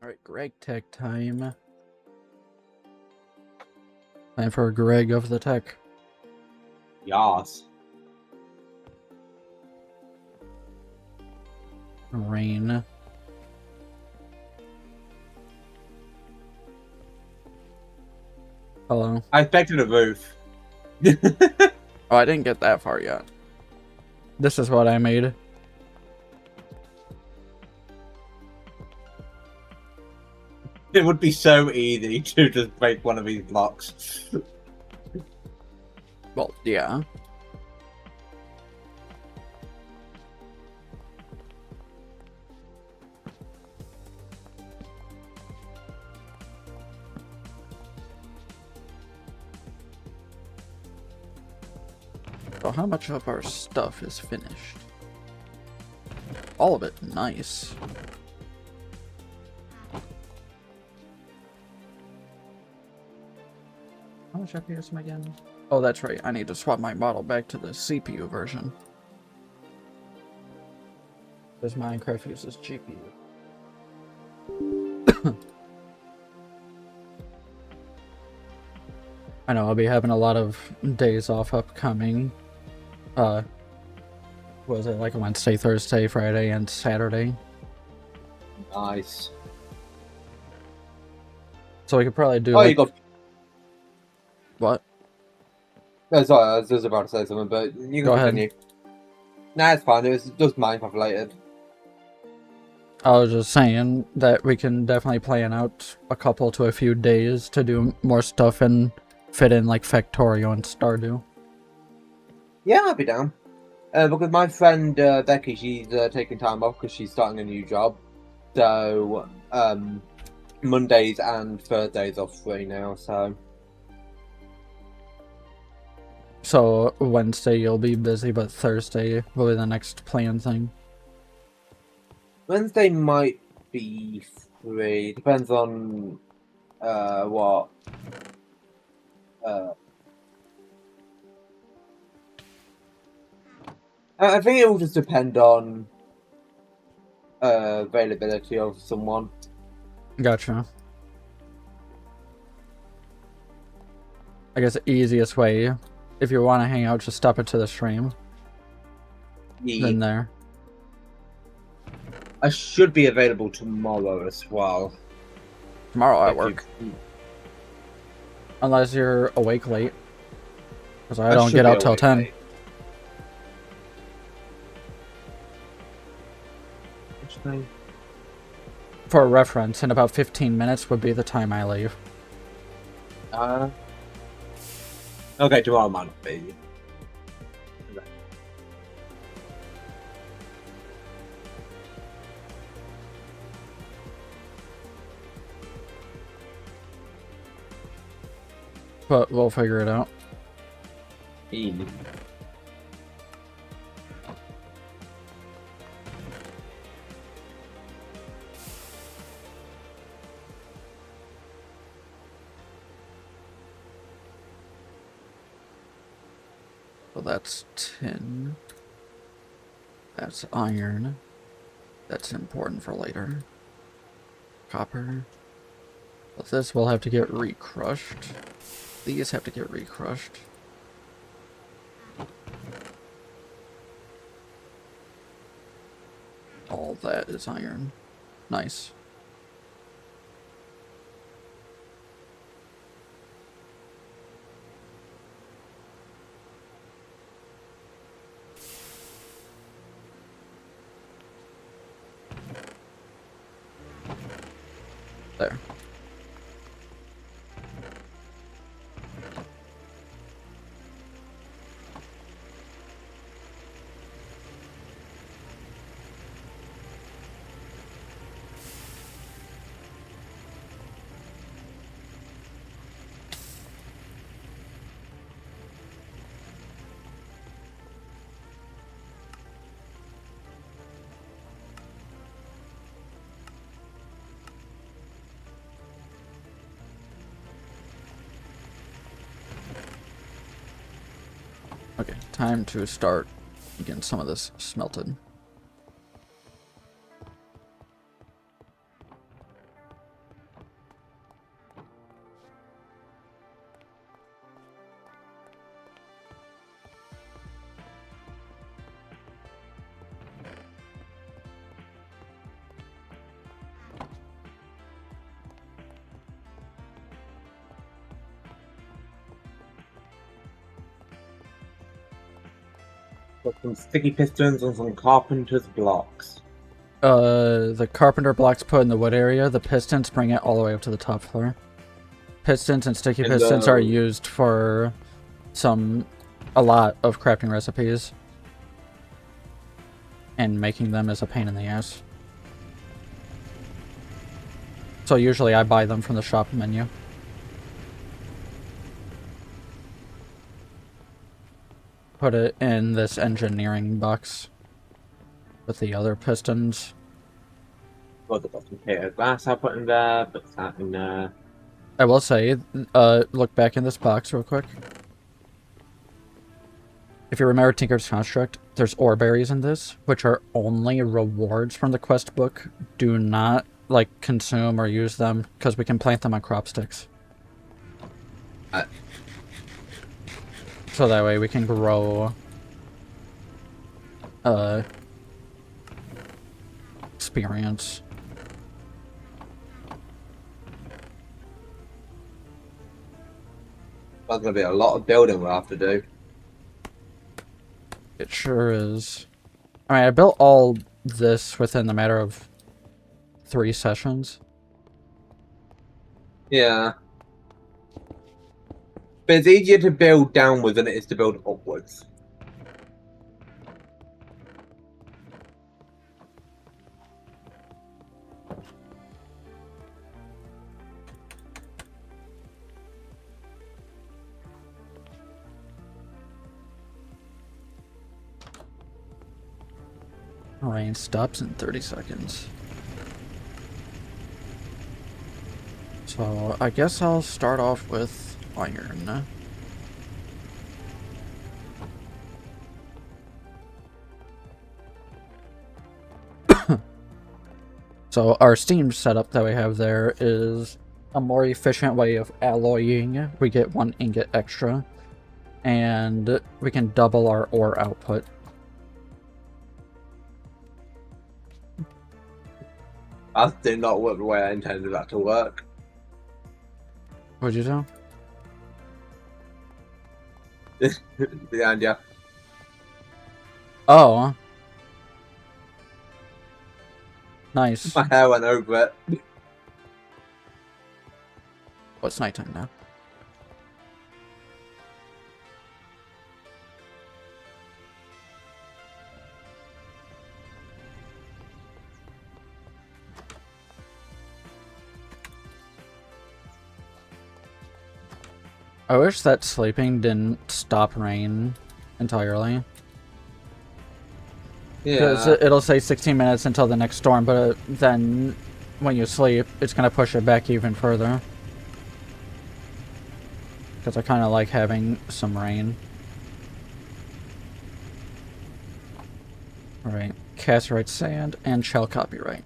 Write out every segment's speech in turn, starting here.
Alright, GregTech time. Time for Greg of the Tech. Yas. Rain. Hello. I expected a roof. Oh, I didn't get that far yet. This is what I made. It would be so easy to just break one of these blocks. Well, yeah. So how much of our stuff is finished? All of it. Nice. How much FPS am I getting? Oh, that's right. I need to swap my model back to the CPU version. This Minecraft uses GPU. I know I'll be having a lot of days off upcoming. Was it like Wednesday, Thursday, Friday, and Saturday? Nice. So we could probably do. Oh, like... you got. What? No, sorry, I was just about to say something, but you can Go continue. ahead. Nah, it's fine. It was just Minecraft related. I was just saying that we can definitely plan out a couple to a few days to do more stuff and fit in like Factorio and Stardew. Yeah, I'll be down. Because my friend Becky, she's taking time off because she's starting a new job. So, Mondays and Thursdays are free now, so. So Wednesday you'll be busy, but Thursday will be the next plan thing. Wednesday might be free. Depends on what. I think it will just depend on availability of someone. Gotcha. I guess the easiest way, if you want to hang out, just stop it to the stream. Yeah. Then there. I should be available tomorrow as well. Tomorrow I work. Unless you're awake late. Because I don't get out till 10. Late. Which thing? For reference, in about 15 minutes would be the time I leave. Okay, tomorrow might not be. Okay. But we'll figure it out. So that's tin. That's iron. That's important for later. Copper. But this will have to get recrushed. These have to get recrushed. All that is iron. Nice. There. Okay, time to start getting some of this smelted. Got some sticky pistons and some carpenter's blocks. The carpenter blocks put in the wood area, the pistons bring it all the way up to the top floor. Pistons and sticky pistons are used for a lot of crafting recipes. And making them is a pain in the ass. So usually I buy them from the shop menu. Put it in this engineering box with the other pistons. Got the bottom plate of glass I put in there, put that in there. I will say, look back in this box real quick. If you remember Tinker's Construct, there's ore berries in this, which are only rewards from the quest book. Do not, like, consume or use them, because we can plant them on crop sticks. So that way we can grow experience. There's gonna be a lot of building we'll have to do. It sure is. I mean, I built all this within the matter of 3 sessions. Yeah. But it's easier to build downwards than it is to build upwards. Rain stops in 30 seconds. So, I guess I'll start off with iron. So, our steam setup that we have there is a more efficient way of alloying. We get 1 ingot extra, and we can double our ore output. That did not work the way I intended that to work. What'd you do? Behind you. Oh. Nice. My hair went over it. Well, it's nighttime now. I wish that sleeping didn't stop rain entirely. Because Yeah. it'll say 16 minutes until the next storm, but then when you sleep, it's going to push it back even further. Because I kind of like having some rain. Alright, casterite sand and shell copyright.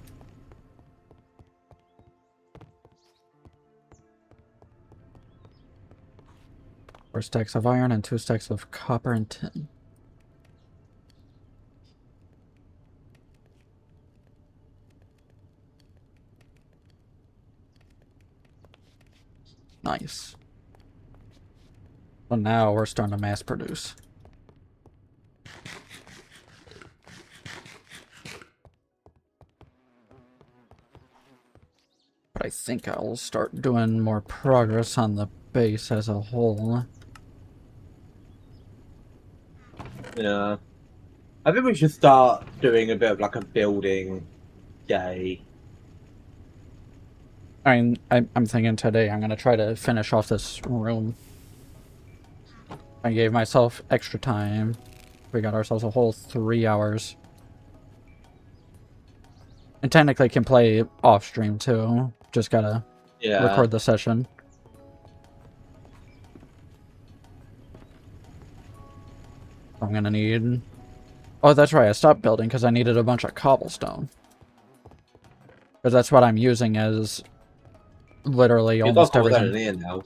Four stacks of iron and 2 stacks of copper and tin. Nice. So now we're starting to mass produce. But I think I'll start doing more progress on the base as a whole. Yeah. I think we should start doing a bit of like a building day. I mean, I'm thinking today I'm going to try to finish off this room. I gave myself extra time. We got ourselves a whole 3 hours. And technically can play off stream too. Just gotta record the session. I'm gonna need... Oh, that's right, I stopped building because I needed a bunch of cobblestone. Because that's what I'm using as literally almost everything. Now.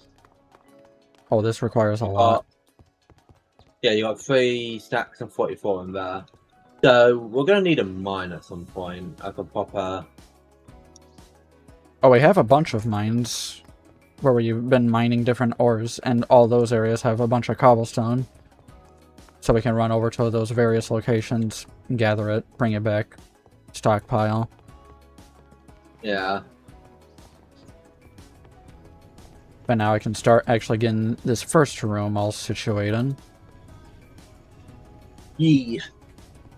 Oh, this requires a lot. Yeah, you got 3 stacks of 44 in there. So we're gonna need a mine at some point, like a proper. Oh, we have a bunch of mines where we've been mining different ores, and all those areas have a bunch of cobblestone. So we can run over to those various locations, gather it, bring it back, stockpile. Yeah. But now I can start actually getting this first room all situated. Yeah.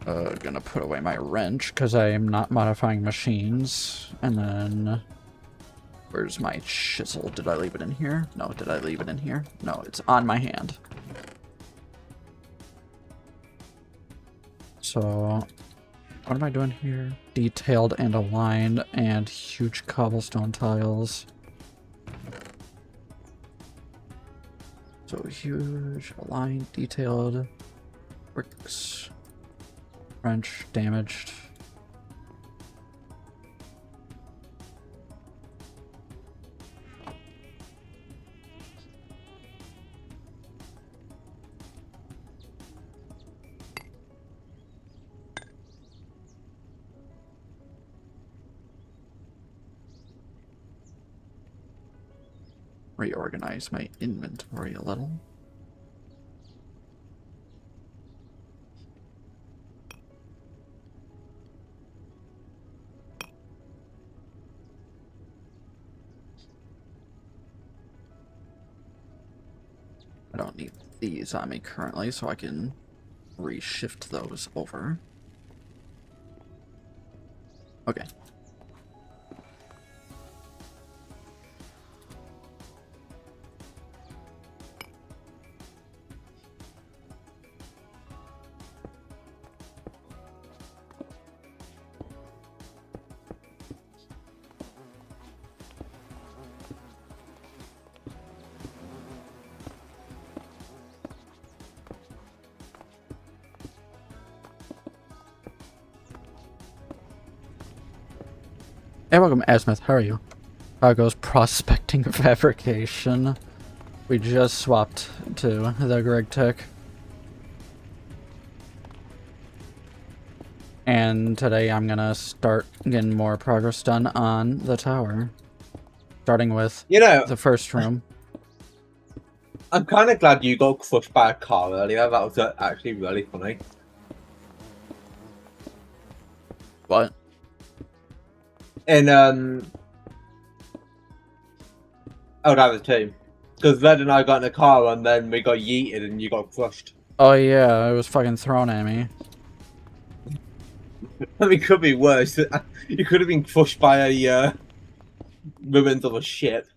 Gonna put away my wrench because I am not modifying machines. And then, where's my chisel? Did I leave it in here? No, did I leave it in here? No, it's on my hand. So, what am I doing here? Detailed and aligned and huge cobblestone tiles. So huge, aligned, detailed, bricks. Wrench damaged. Reorganize my inventory a little. I don't need these on me currently, so I can reshift those over. Okay. Hey, welcome, Asmith. How are you? How goes prospecting fabrication? We just swapped to the GregTech. And today I'm gonna start getting more progress done on the tower. Starting with the first room. I'm kind of glad you got crushed by a car earlier. That was actually really funny. What? And oh, that was two. Because Red and I got in a car and then we got yeeted and you got crushed. Oh yeah, it was fucking thrown at me. I mean, it could be worse. You could have been crushed by a ruins of a ship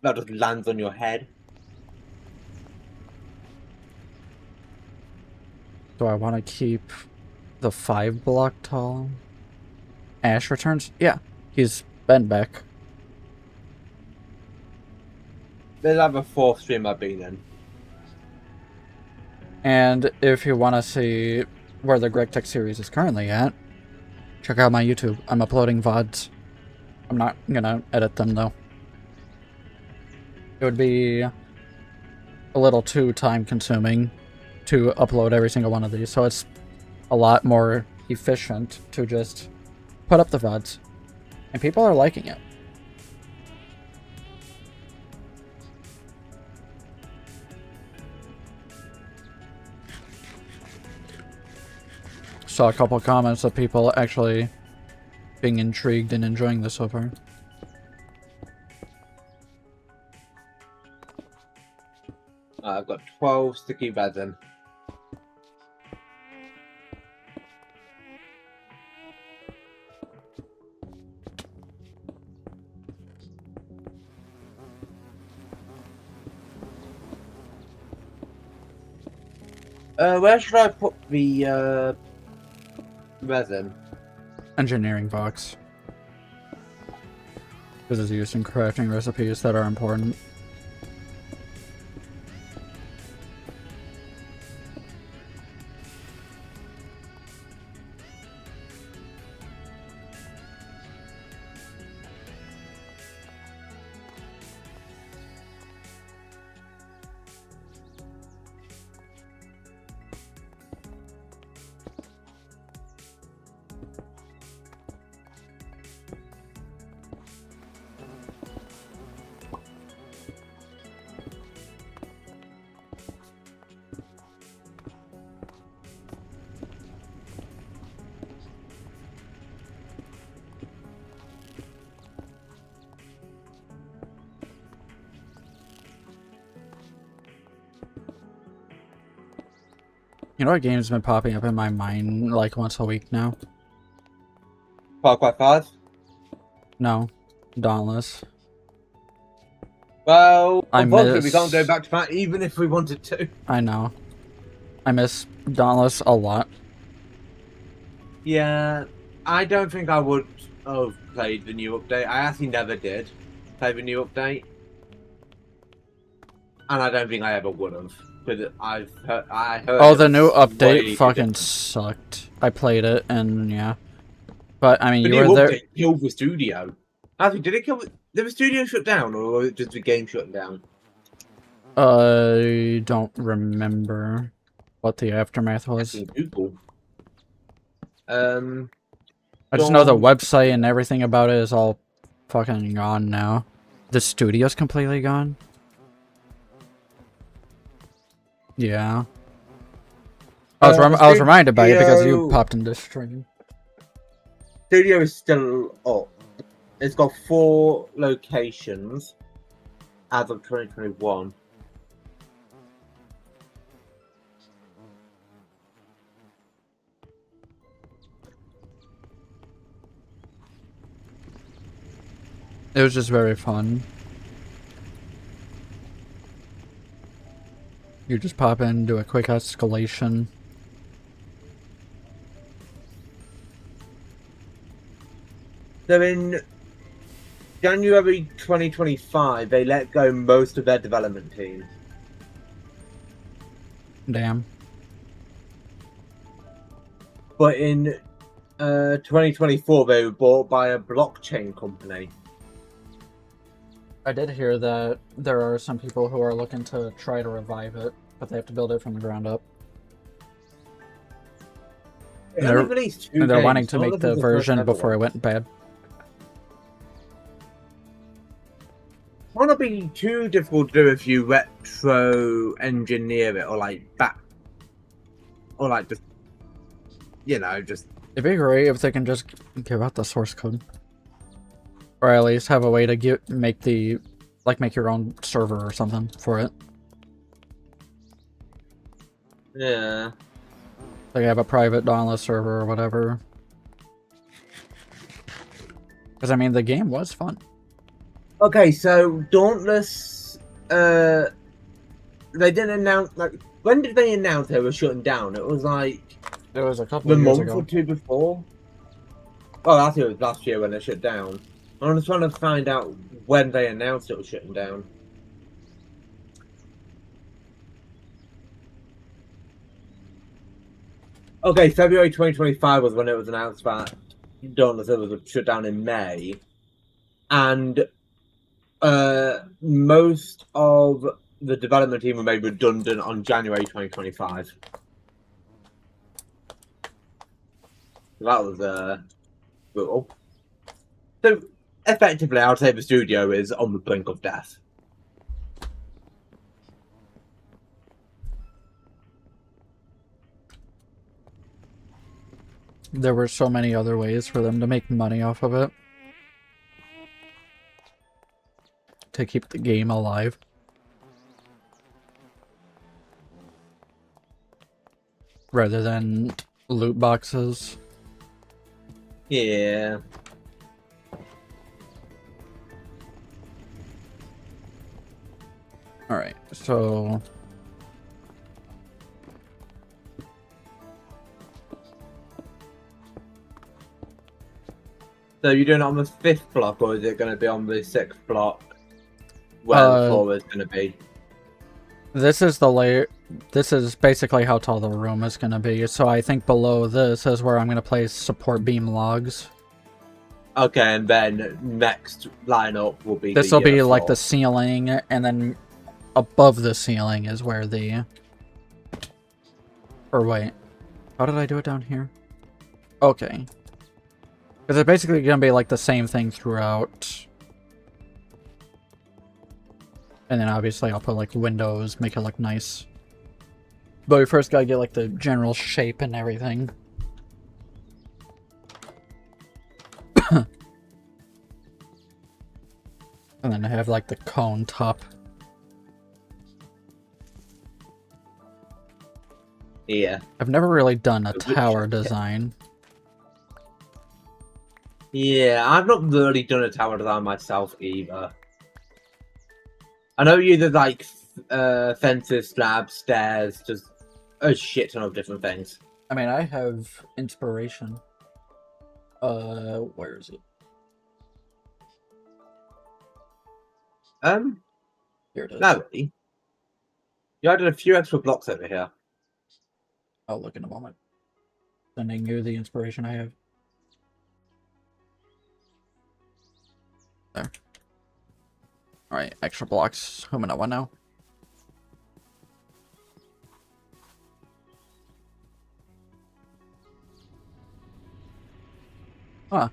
that just lands on your head. Do I want to keep the 5 block tall? Ash returns? Yeah, he's been back. There's have a fourth stream I've been in. And if you want to see where the GregTech series is currently at, check out my YouTube. I'm uploading VODs. I'm not gonna edit them though. It would be a little too time consuming to upload every single one of these, so it's a lot more efficient to just put up the VODs. And people are liking it. Saw a couple comments of people actually being intrigued and enjoying this so far. I've got 12 sticky resin. Where should I put the resin? Engineering box. This is used in crafting recipes that are important. You know what game's been popping up in my mind like once a week now? Far Cry 5? No. Dauntless. Well, I unfortunately, we can't go miss... back to that even if we wanted to. I know. I miss Dauntless a lot. Yeah, I don't think I would have played the new update. I actually never did play the new update. And I don't think I ever would have. Because I heard Oh, it the new was update way too fucking different. sucked. I played it, and yeah. But, I mean, The you new were there... update killed the studio. Actually, did it kill... Did the studio shut down, or was it just the game shut down? I don't remember what the aftermath was. Checking Google. I just know the Dawn... website and everything about it is all fucking gone now. The studio's completely gone? Yeah. I was reminded by it because you popped into stream. Studio is still up. It's got 4 locations as of 2021. It was just very fun. You just pop in, do a quick escalation. So in January 2025, they let go most of their development team. Damn. But in 2024, they were bought by a blockchain company. I did hear that there are some people who are looking to try to revive it, but they have to build it from the ground up. They're released 2 And they're games. wanting to None make of them the are first version ever before it one. went bad. Might not be too difficult to do if you retro engineer it or like back, or like just, you know, just. It'd be great if they can just give out the source code. Or at least have a way to make your own server or something for it. Yeah. Like have a private Dauntless server or whatever. Because I mean the game was fun. Okay, so Dauntless, they didn't announce, like, when did they announce they were shutting down? It was like It was a couple the of years month ago. or 2 before. Oh, I think it was last year when they shut down. I was trying to find out when they announced it was shutting down. Okay, February 2025 was when it was announced that Dauntless was shut down in May. And most of the development team were made redundant on January 2025. That was brutal. So effectively, I would say the studio is on the brink of death. There were so many other ways for them to make money off of it. To keep the game alive. Rather than loot boxes. Yeah. Alright, so... So you're doing it on the 5th block, or is it going to be on the 6th block where the floor is going to be? This is the layer. This is basically how tall the room is going to be. So I think below this is where I'm going to place support beam logs. Okay, and then next lineup will be This will be floor. like the ceiling, and then above the ceiling is where the... Or wait. How did I do it down here? Okay. Because it's basically going to be like the same thing throughout. And then obviously I'll put like windows, make it look nice. But we first gotta get like the general shape and everything. And then I have like the cone top. Yeah. I've never really done a Which- tower design. Yeah, I've not really done a tower design myself either. I know you did like fences, slabs, stairs, just a shit ton of different things. I mean, I have inspiration. Where is it? Here it is. No, really. You added a few extra blocks over here. I'll look in a moment. Sending you the inspiration I have. There. Alright, extra blocks. Who am I one now? Huh.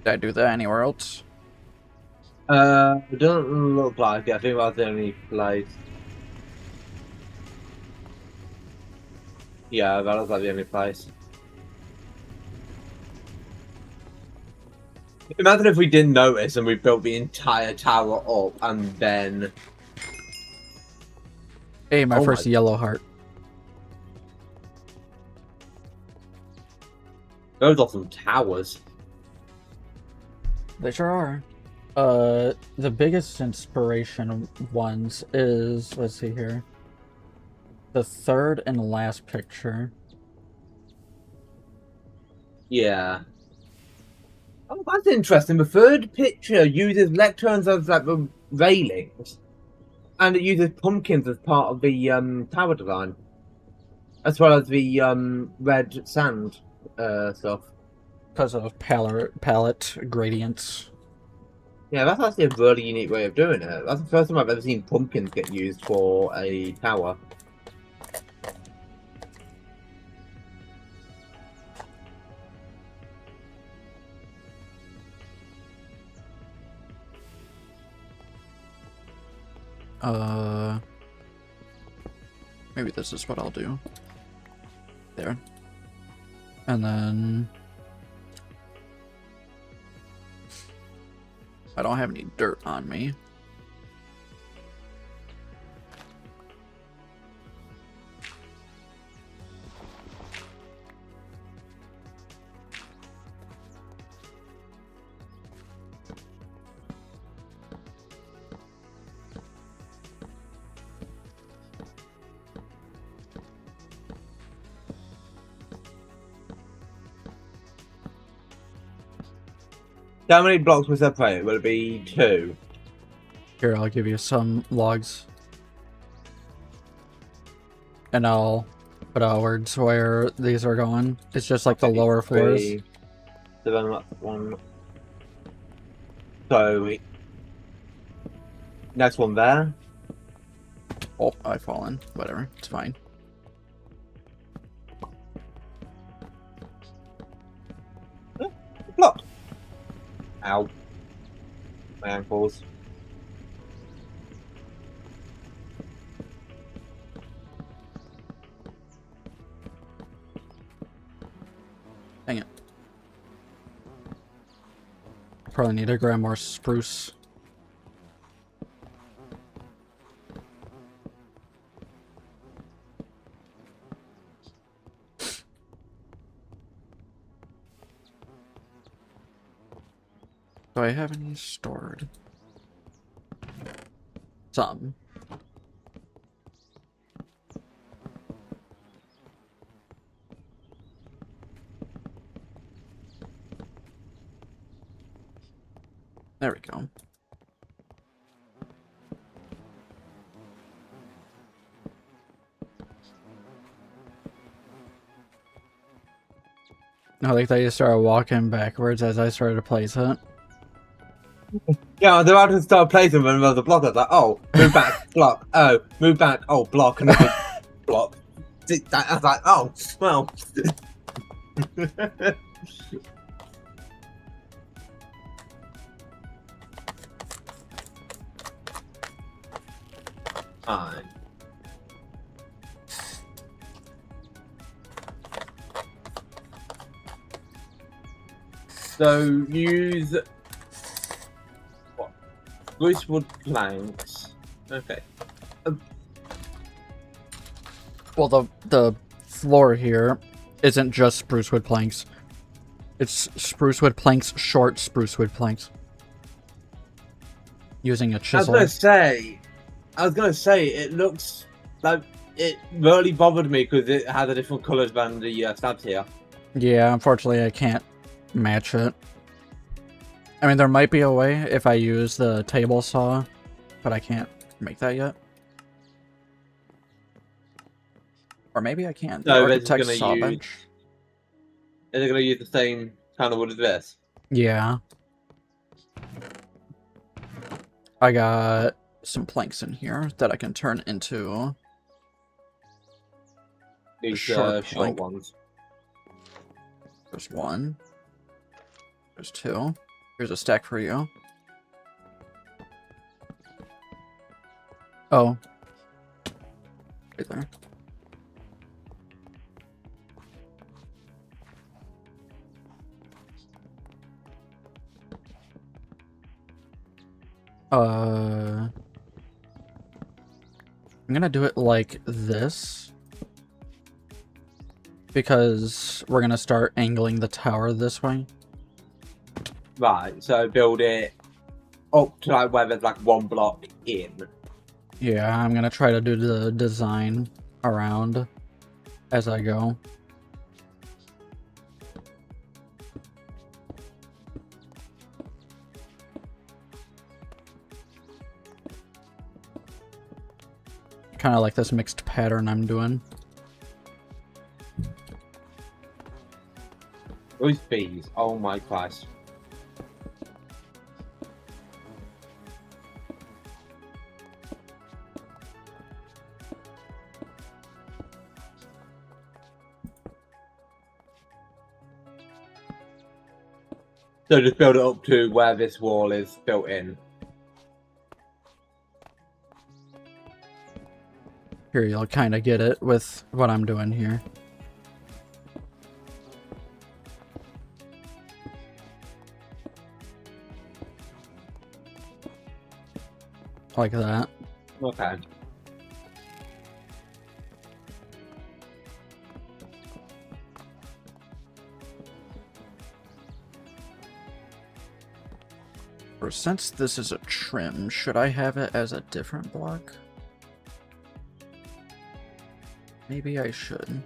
Did I do that anywhere else? It doesn't look like it. I think that's the only place. Yeah, that looks like the only place. Imagine if we didn't notice and we built the entire tower up and then... Hey, my first yellow heart. Those are some towers. They sure are. The biggest inspiration ones is, let's see here, the third and last picture. Yeah. Oh, that's interesting. The third picture uses lecterns as like the railings, and it uses pumpkins as part of the tower design, as well as the red sand stuff. Because of palette gradients. Yeah, that's actually a really unique way of doing it. That's the first time I've ever seen pumpkins get used for a tower. Maybe this is what I'll do. There. And then... I don't have any dirt on me. How many blocks will separate? Will it be 2? Here, I'll give you some logs. And I'll put outwards where these are going. It's just like the lower floors. So then that's 1. So, next one there. Oh, I've fallen. Whatever, it's fine. Block. Ow. My ankles. Dang it. Probably need to grab more spruce. Do I have any stored? Some. There we go. I like that you started walking backwards as I started to place it. Yeah, I was about to start placing when there was a block. I was like, oh, move back, block. Oh, move back, oh, block, another block. I was like, oh, well. Fine. So use what? Spruce wood planks Okay. Well, the floor here isn't just spruce wood planks. It's spruce wood planks, short spruce wood planks. Using a chisel. I was gonna say, it looks like it really bothered me because it had a different colour than the slabs here. Yeah, unfortunately I can't match it. I mean, there might be a way if I use the table saw, but I can't make that yet. Or maybe I can. The So architect's saw bench. Is it gonna use the same kind of wood as this? Yeah. I got some planks in here that I can turn into These short short ones. There's one. There's two. Here's a stack for you. Oh. Right there. I'm gonna do it like this. Because we're gonna start angling the tower this way. Right, so build it up to like where there's like one block in. Yeah, I'm gonna try to do the design around as I go. Kind of like this mixed pattern I'm doing. Those bees, oh my Christ. So just build it up to where this wall is built in. Here, you'll kind of get it with what I'm doing here. Like that. Okay. Or since this is a trim, should I have it as a different block? Maybe I should.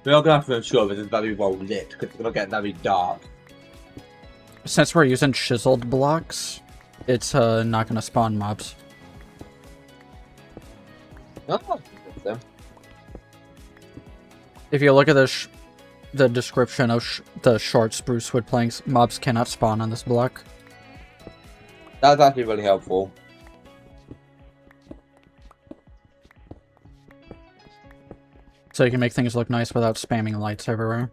We are gonna have to ensure this is very well lit because it's gonna get very dark. Since we're using chiseled blocks, it's not gonna spawn mobs. Oh, that's interesting. If you look at the description of the short spruce wood planks, mobs cannot spawn on this block. That's actually really helpful. So you can make things look nice without spamming lights everywhere.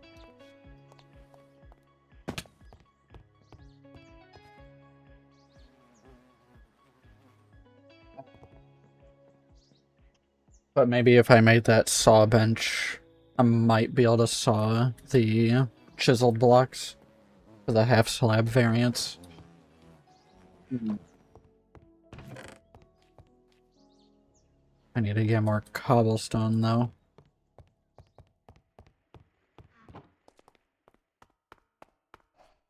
But maybe if I made that saw bench, I might be able to saw the chiseled blocks for the half slab variants. Mm-hmm. I need to get more cobblestone though.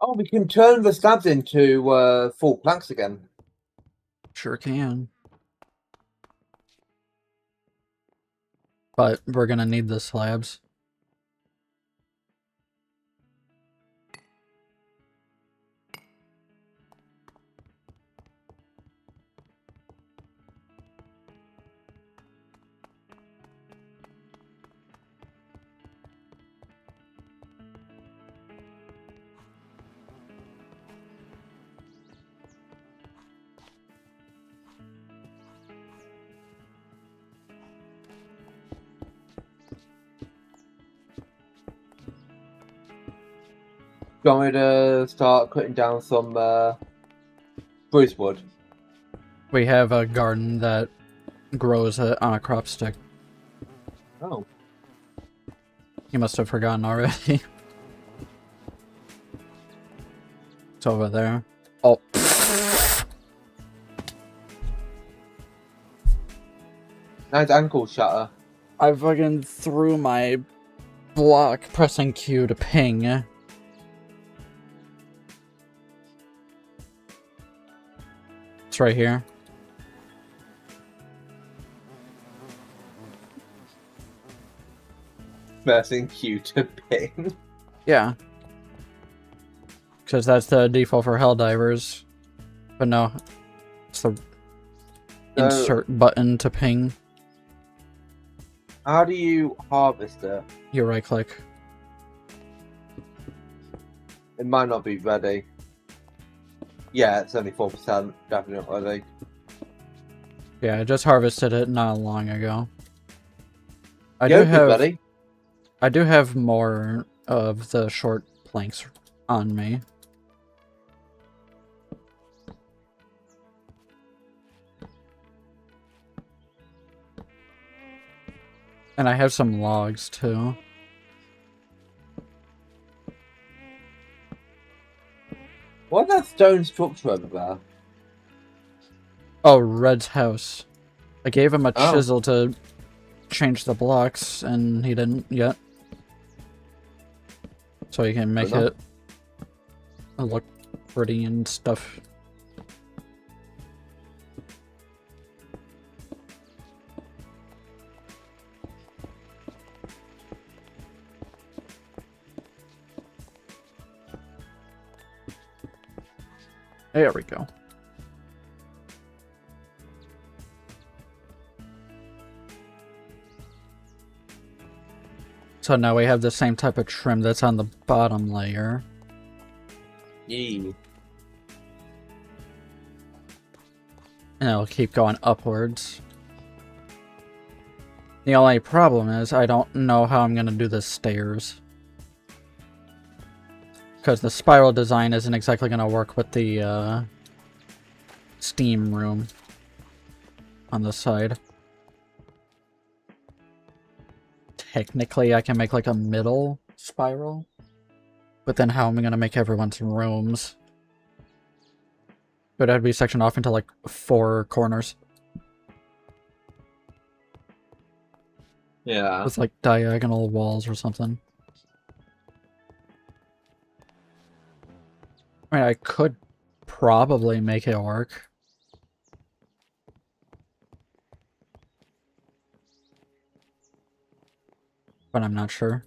Oh, we can turn the slabs into full planks again. Sure can. But we're gonna need the slabs. Do you want me to start cutting down some spruce wood? We have a garden that grows on a crop stick. Oh. You must have forgotten already. It's over there. Oh. Nice ankle shutter. I fucking threw my block pressing Q to ping. It's right here. Pressing Q to ping. Yeah. Because that's the default for Helldivers. But no. It's the insert button to ping. How do you harvest it? You right click. It might not be ready. Yeah, it's only 4%. Definitely ready. Yeah, I just harvested it not long ago. I Ready. do have more of the short planks on me. And I have some logs too. What's that stone structure over there? Oh, Red's house. I gave him a Oh. chisel to change the blocks, and he didn't yet. So he can make it look pretty and stuff. There we go. So now we have the same type of trim that's on the bottom layer. Yeah. And it'll keep going upwards. The only problem is I don't know how I'm going to do the stairs. Because the spiral design isn't exactly going to work with the steam room on the side. Technically, I can make like a middle spiral. But then how am I going to make everyone's rooms? It would be sectioned off into like 4 corners. Yeah. With like diagonal walls or something. I mean, I could probably make it work. But I'm not sure.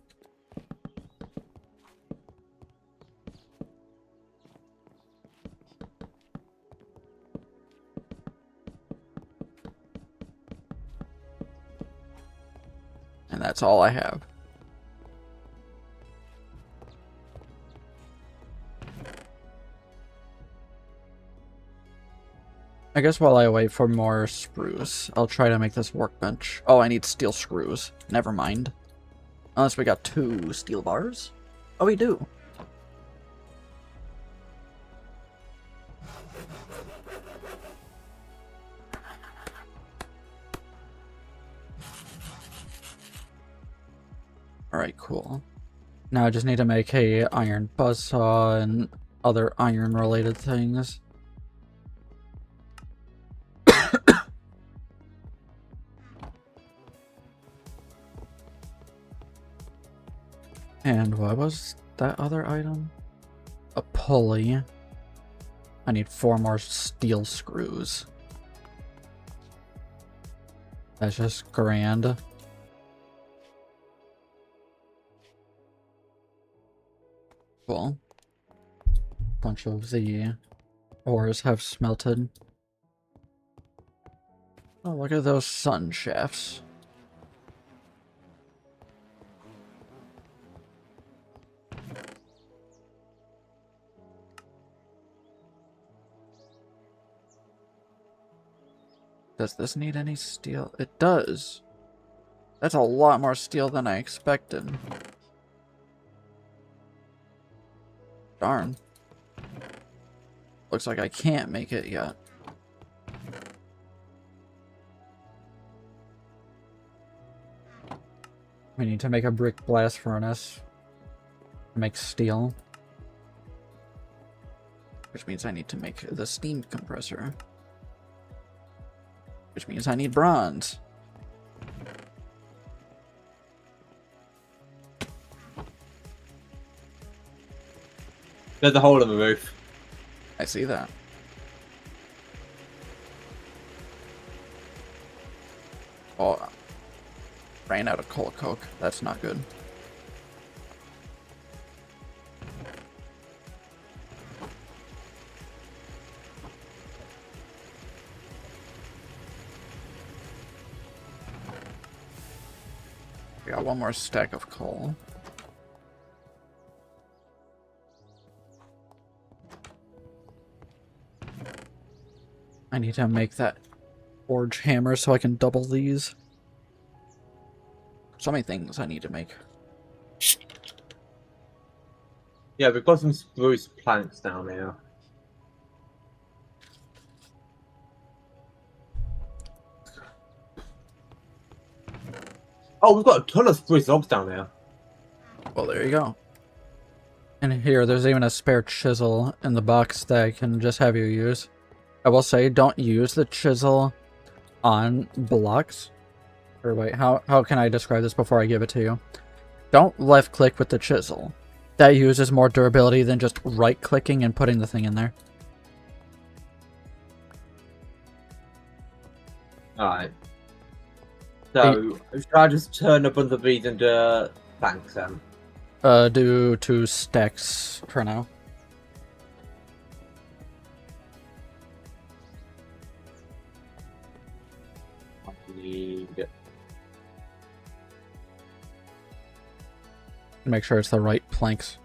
And that's all I have. I guess while I wait for more spruce, I'll try to make this workbench. Oh, I need steel screws. Never mind. Unless we got 2 steel bars? Oh, we do. Alright, cool. Now I just need to make a iron buzzsaw and other iron related things. And what was that other item? A pulley. I need 4 more steel screws. That's just grand. Cool. Bunch of the ores have smelted. Oh, look at those sun shafts. Does this need any steel? It does. That's a lot more steel than I expected. Darn. Looks like I can't make it yet. We need to make a brick blast furnace. Make steel. Which means I need to make the steam compressor. Which means I need bronze. There's a hole in the roof. I see that. Oh, ran out of coal coke. That's not good. We got one more stack of coal. I need to make that forge hammer so I can double these. So many things I need to make. Yeah, we've got some spruce planks down here. Oh, we've got a ton of spruce logs down here. Well, there you go. And here, there's even a spare chisel in the box that I can just have you use. I will say, don't use the chisel on blocks. Or wait, how can I describe this before I give it to you? Don't left-click with the chisel. That uses more durability than just right-clicking and putting the thing in there. Alright. So, should I just turn a bunch of these into planks then? Do 2 stacks for now. I need... Make sure it's the right planks.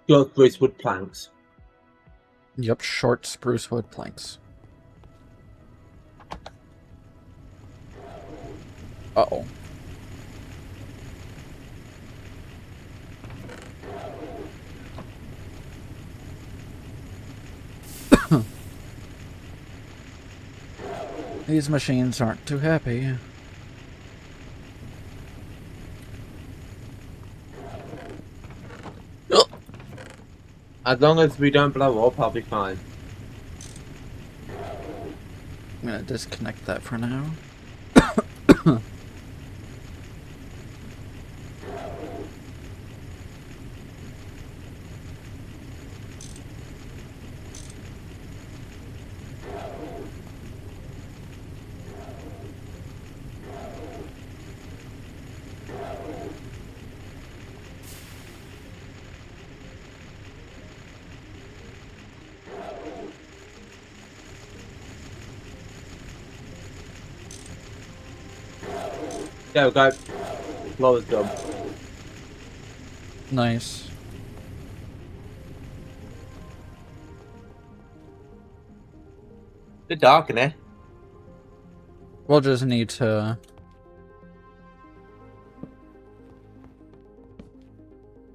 Short spruce wood planks. Yep, short spruce wood planks. Uh-oh. These machines aren't too happy. As long as we don't blow up, I'll be fine. I'm gonna disconnect that for now. There we go. Floor is done. Nice. It's dark in here. We'll just need to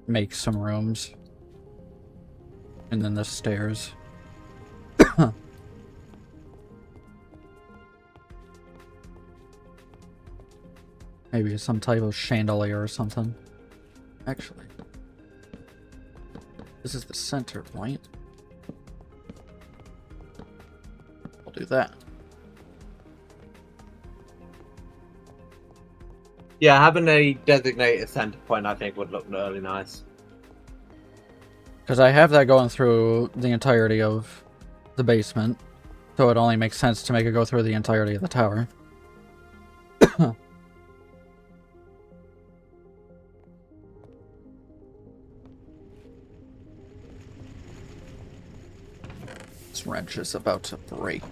make some rooms. And then the stairs. Maybe some type of chandelier or something. Actually, this is the center point. We'll do that. Yeah, having a designated center point I think would look really nice. Because I have that going through the entirety of the basement. So it only makes sense to make it go through the entirety of the tower. This wrench is about to break.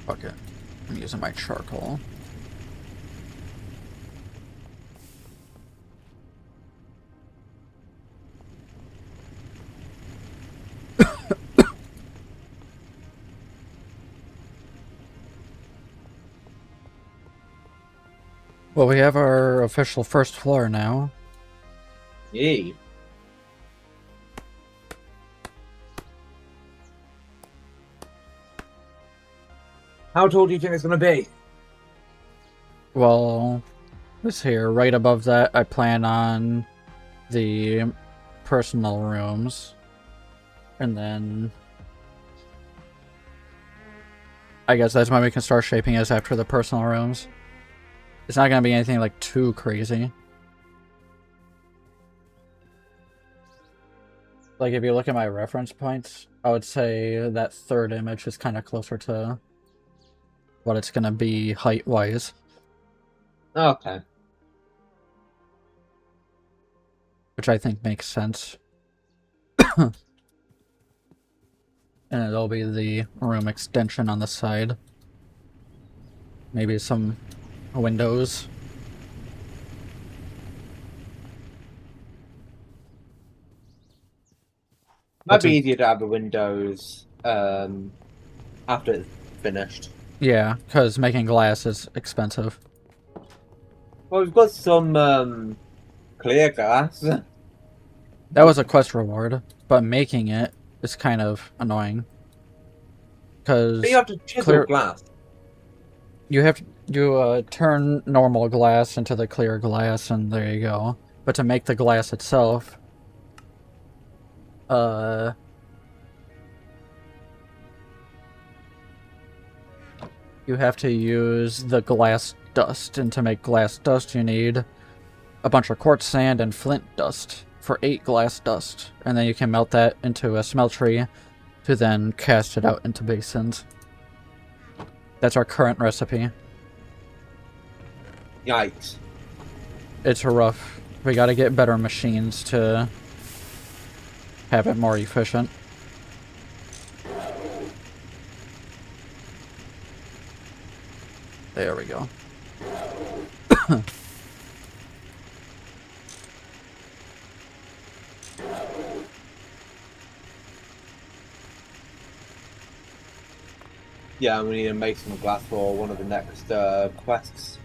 Fuck it. I'm using my charcoal. Well, we have our official first floor now. Yay. How tall do you think it's going to be? Well, this here, right above that, I plan on the personal rooms. And then I guess that's when we can start shaping us after the personal rooms. It's not going to be anything like too crazy. Like if you look at my reference points, I would say that third image is kind of closer to what it's going to be height-wise. Okay. Which I think makes sense. And it'll be the room extension on the side. Maybe some windows. Might be easier to have the windows after it's finished. Yeah, because making glass is expensive. Well, we've got some clear glass. That was a quest reward, but making it is kind of annoying. Because But you have to chisel glass. You have to turn normal glass into the clear glass, and there you go. But to make the glass itself, you have to use the glass dust, and to make glass dust you need a bunch of quartz sand and flint dust for 8 glass dust, and then you can melt that into a smeltery to then cast it out into basins. That's our current recipe. Yikes. It's rough. We gotta get better machines to have it more efficient. There we go. Yeah, we need to make some glass for one of the next quests.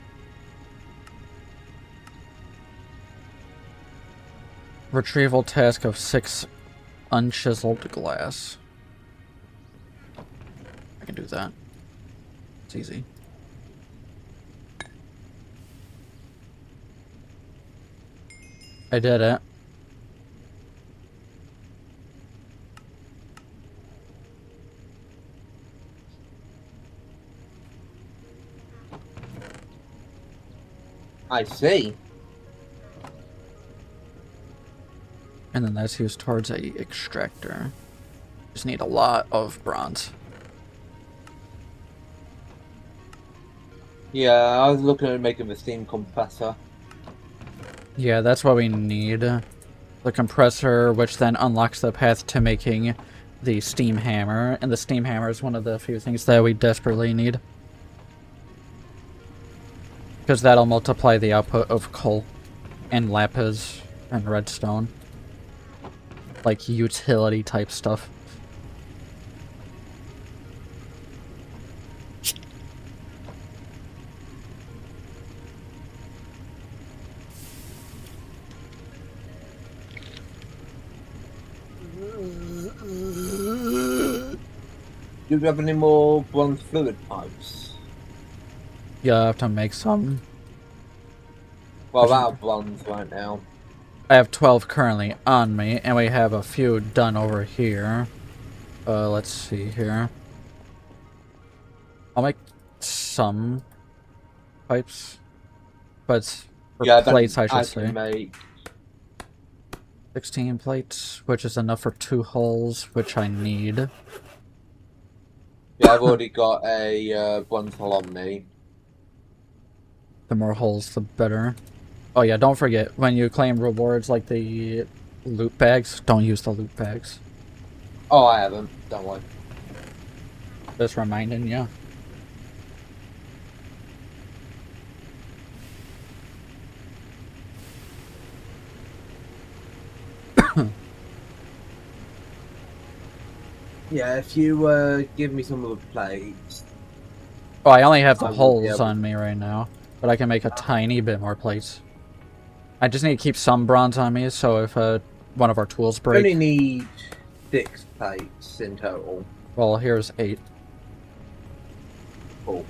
Retrieval task of 6 unchiseled glass. I can do that. It's easy. I did it. I see. And then that's used towards a extractor. Just need a lot of bronze. Yeah, I was looking at making the steam compressor. Yeah, that's what we need. The compressor, which then unlocks the path to making the steam hammer. And the steam hammer is one of the few things that we desperately need. Because that'll multiply the output of coal and lapis and redstone. Like utility type stuff. Do you have any more bronze fluid pipes? Yeah, I have to make some. Well, I'm out of bronze right now. I have 12 currently on me, and we have a few done over here. Let's see here. I'll make some pipes, but or Yeah, plates, I should I say. can make 16 plates, which is enough for 2 holes, which I need. Yeah, I've already got a bronze hull on me. The more holes, the better. Oh yeah, don't forget, when you claim rewards like the loot bags, don't use the loot bags. Oh, I haven't. Don't worry. Just reminding you. Yeah, if you give me some of the plates, Oh, I only have the I will be holes able. on me right now, but I can make a tiny bit more plates. I just need to keep some bronze on me, so if one of our tools I only break... need 6 plates in total. Well, here's 8. Cool.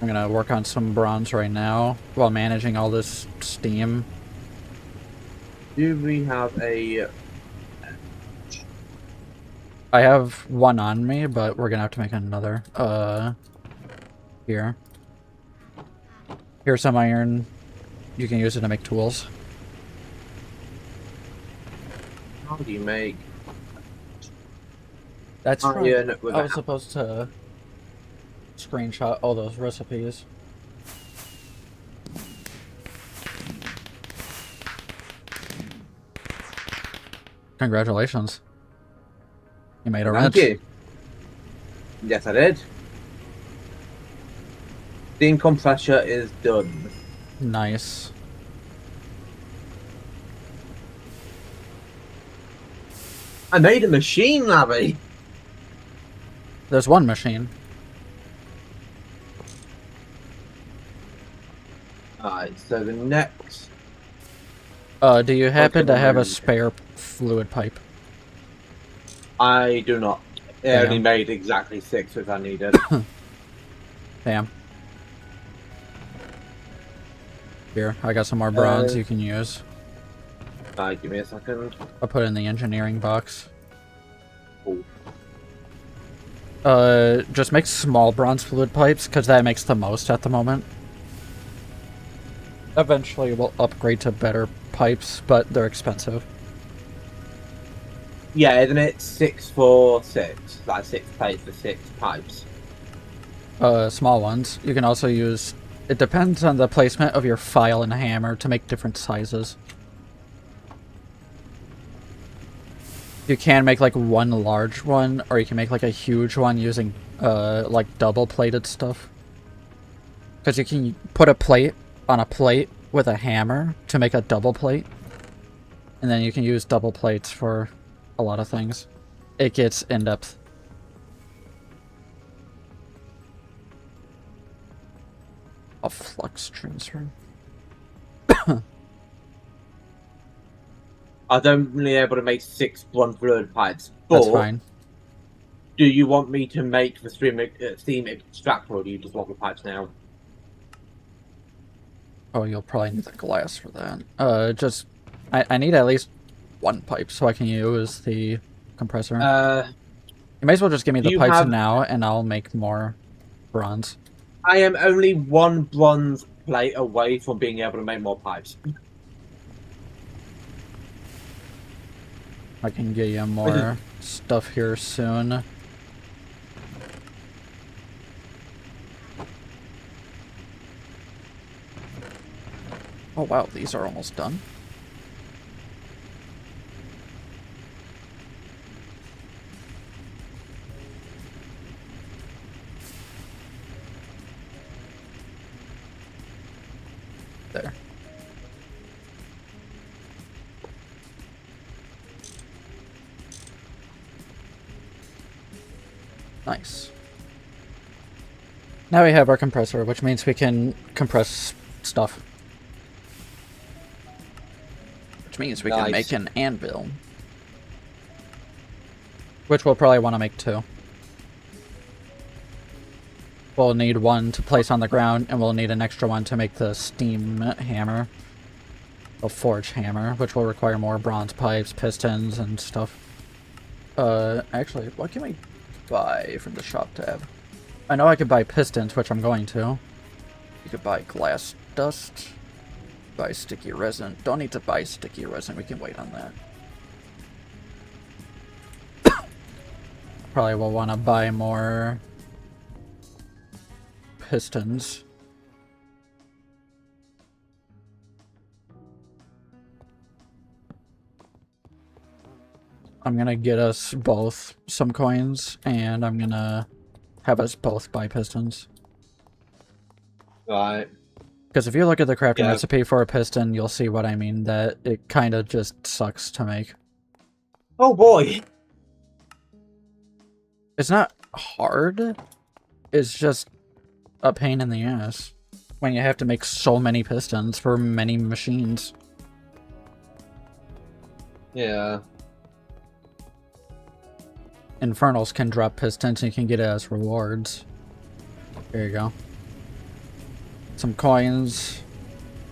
I'm gonna work on some bronze right now, while managing all this steam. Do we have a? I have one on me, but we're gonna have to make another. Here. Here's some iron. You can use it to make tools. How do you make That's from... iron with I a was supposed to screenshot all those recipes. Congratulations. You made a Thank wrench. you. Yes, I did. Steam compressor is done. Nice. I made a machine, Larry. There's one machine. Alright, so the next. Do you happen to have a spare fluid pipe? I do not. It Damn. only made exactly 6 if I needed. Damn. Here, I got some more bronze you can use. Alright, give me a second. I'll put it in the engineering box. Cool. Just make small bronze fluid pipes, because that makes the most at the moment. Eventually we'll upgrade to better pipes, but they're expensive. Yeah, isn't it 6 for 6? Like 6 plates for 6 pipes. Small ones. You can also use... It depends on the placement of your file and hammer to make different sizes. You can make like one large one, or you can make like a huge one using like double-plated stuff. Because you can put a plate on a plate with a hammer to make a double plate. And then you can use double plates for a lot of things. It gets in-depth. A flux transfer. I was only able to make 6 bronze fluid pipes. But That's fine. do you want me to make the steam extractor, or do you just want the pipes now? Oh, you'll probably need the glass for that. Just... I need at least one pipe so I can use the compressor. You may as well just give me the pipes now, and I'll make more bronze. I am only 1 bronze plate away from being able to make more pipes. I can get you more stuff here soon. Oh wow, these are almost done. There. Nice. Now we have our compressor, which means we can compress stuff. Which means we can make an anvil. Which we'll probably want to make 2. We'll need 1 to place on the ground, and we'll need an extra one to make the steam hammer. A forge hammer, which will require more bronze pipes, pistons, and stuff. Actually, what can we buy from the shop tab? I know I could buy pistons, which I'm going to. You could buy glass dust. Buy sticky resin. Don't need to buy sticky resin, we can wait on that. Probably will want to buy more pistons. I'm gonna get us both some coins, and I'm gonna have us both buy pistons. Right. Because if you look at the crafting recipe for a piston, you'll see what I mean, that it kind of just sucks to make. Oh boy! It's not hard. It's just a pain in the ass when you have to make so many pistons for many machines. Yeah. Infernals can drop pistons and you can get it as rewards. There you go. Some coins.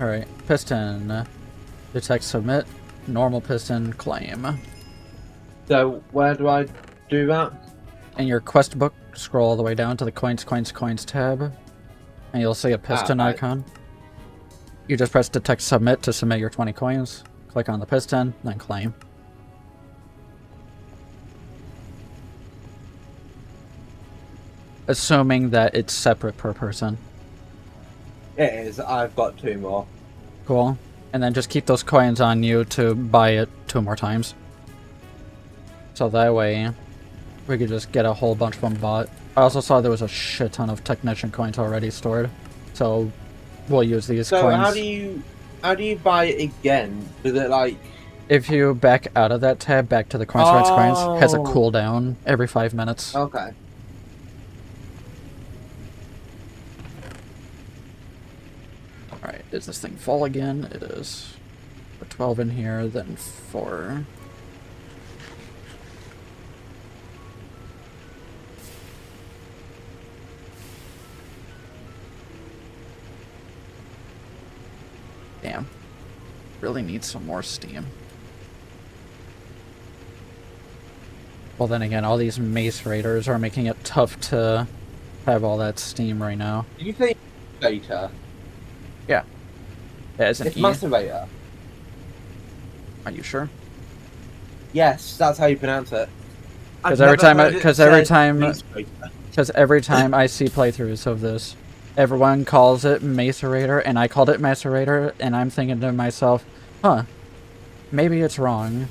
Alright, piston. Detect submit. Normal piston claim. So, where do I do that? In your quest book, scroll all the way down to the coins tab. And you'll see a piston right. icon. You just press detect submit to submit your 20 coins. Click on the piston, then claim. Assuming that it's separate per person. It is. I've got 2 more. Cool. And then just keep those coins on you to buy it 2 more times. So that way, we could just get a whole bunch of them bought. I also saw there was a shit ton of technician coins already stored. So we'll use these coins. So how do you buy it again? Does it like... If you back out of that tab, back to the coins, has a cooldown every 5 minutes. Okay. Alright, is this thing full again? It is. Put 12 in here, then 4. Damn. Really need some more steam. Well, then again, all these mace raiders are making it tough to have all that steam right now. Did you say beta? Yeah. It's an It's E. masturbator. Are you sure? Yes, that's how you pronounce it. Because every time I see playthroughs of this, everyone calls it Macerator, and I called it Macerator, and I'm thinking to myself, huh, maybe it's wrong.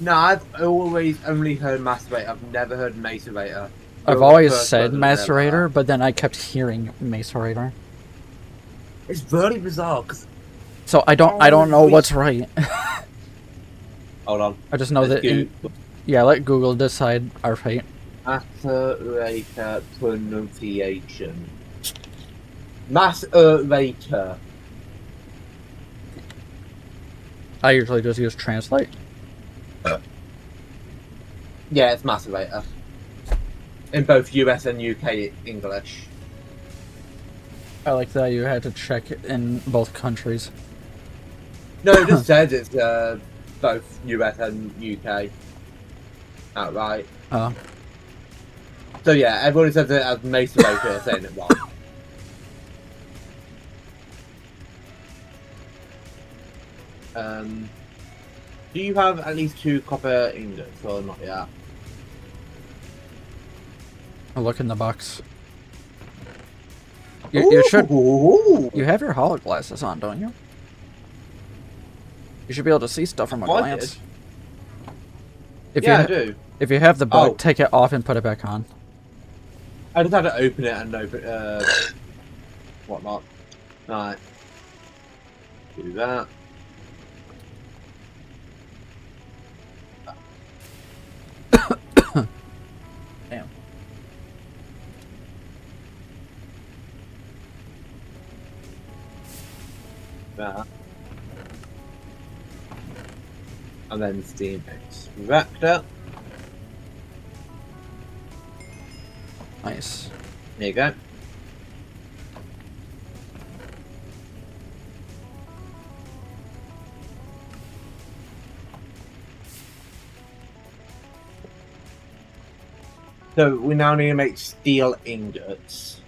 No, I've always only heard masturbator. I've never heard macerator. I've always said Macerator, but then I kept hearing Macerator. It's very bizarre, because... So I don't know what's right. Hold on. I just know that yeah, let Google decide our fate. Macerator pronunciation. Macerator. I usually just use translate. Yeah, it's macerator. In both US and UK English. I like that you had to check it in both countries. No, it just says it's both US and UK. Outright. Oh. So yeah, everybody says it as macerator, saying it wrong. Do you have at least 2 copper ingots, or not yet? I'll look in the box. You should. You have your holo glasses on, don't you? You should be able to see stuff from a glance. I do. If you have the bug, take it off and put it back on. I just had to open it and open whatnot. Right. Do that. Damn. That. And then Steam Extractor. Nice. There you go. So we now need to make steel ingots.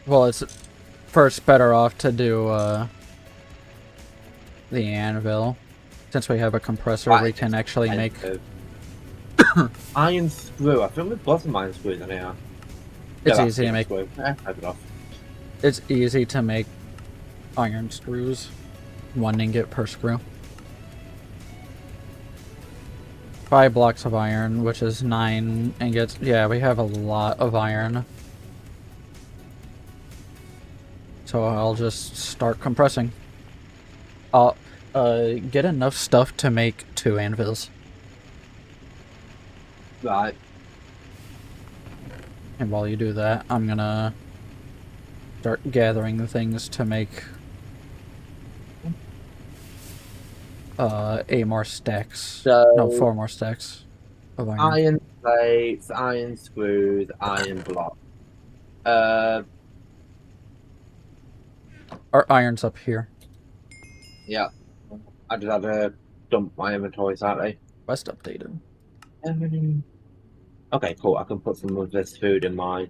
Well, it's first better off to do the anvil. Since we have a compressor, we can actually make... Iron screw. I think we've got some iron screws in here. It's easy to make. Have it off. It's easy to make iron screws. 1 ingot per screw. 5 blocks of iron, which is 9 ingots. Yeah, we have a lot of iron. So I'll just start compressing. Get enough stuff to make 2 anvils. Right. And while you do that, I'm gonna start gathering the things to make 8 more stacks. So, No, 4 more stacks of iron. iron plates, iron screws, iron blocks. Our iron's up here. Yeah. I just had to dump my inventory slightly. Quest updated. Okay, cool. I can put some of this food in my...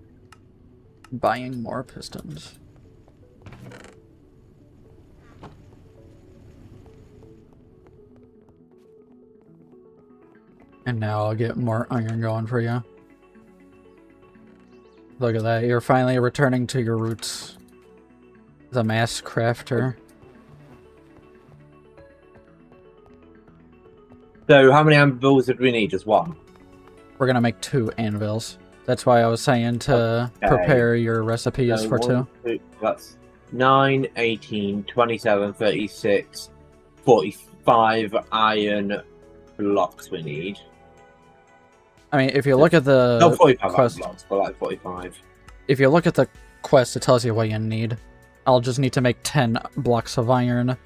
Buying more pistons. And now I'll get more iron going for you. Look at that, you're finally returning to your roots. The mass crafter. So, how many anvils did we need? Just one? We're gonna make 2 anvils. That's why I was saying to prepare your recipes So for 2. That's 9, 18, 27, 36, 45 iron blocks we need. I mean, if you look at the No, 45 quest, iron blocks, but like 45. if you look at the quest, it tells you what you need. I'll just need to make 10 blocks of iron,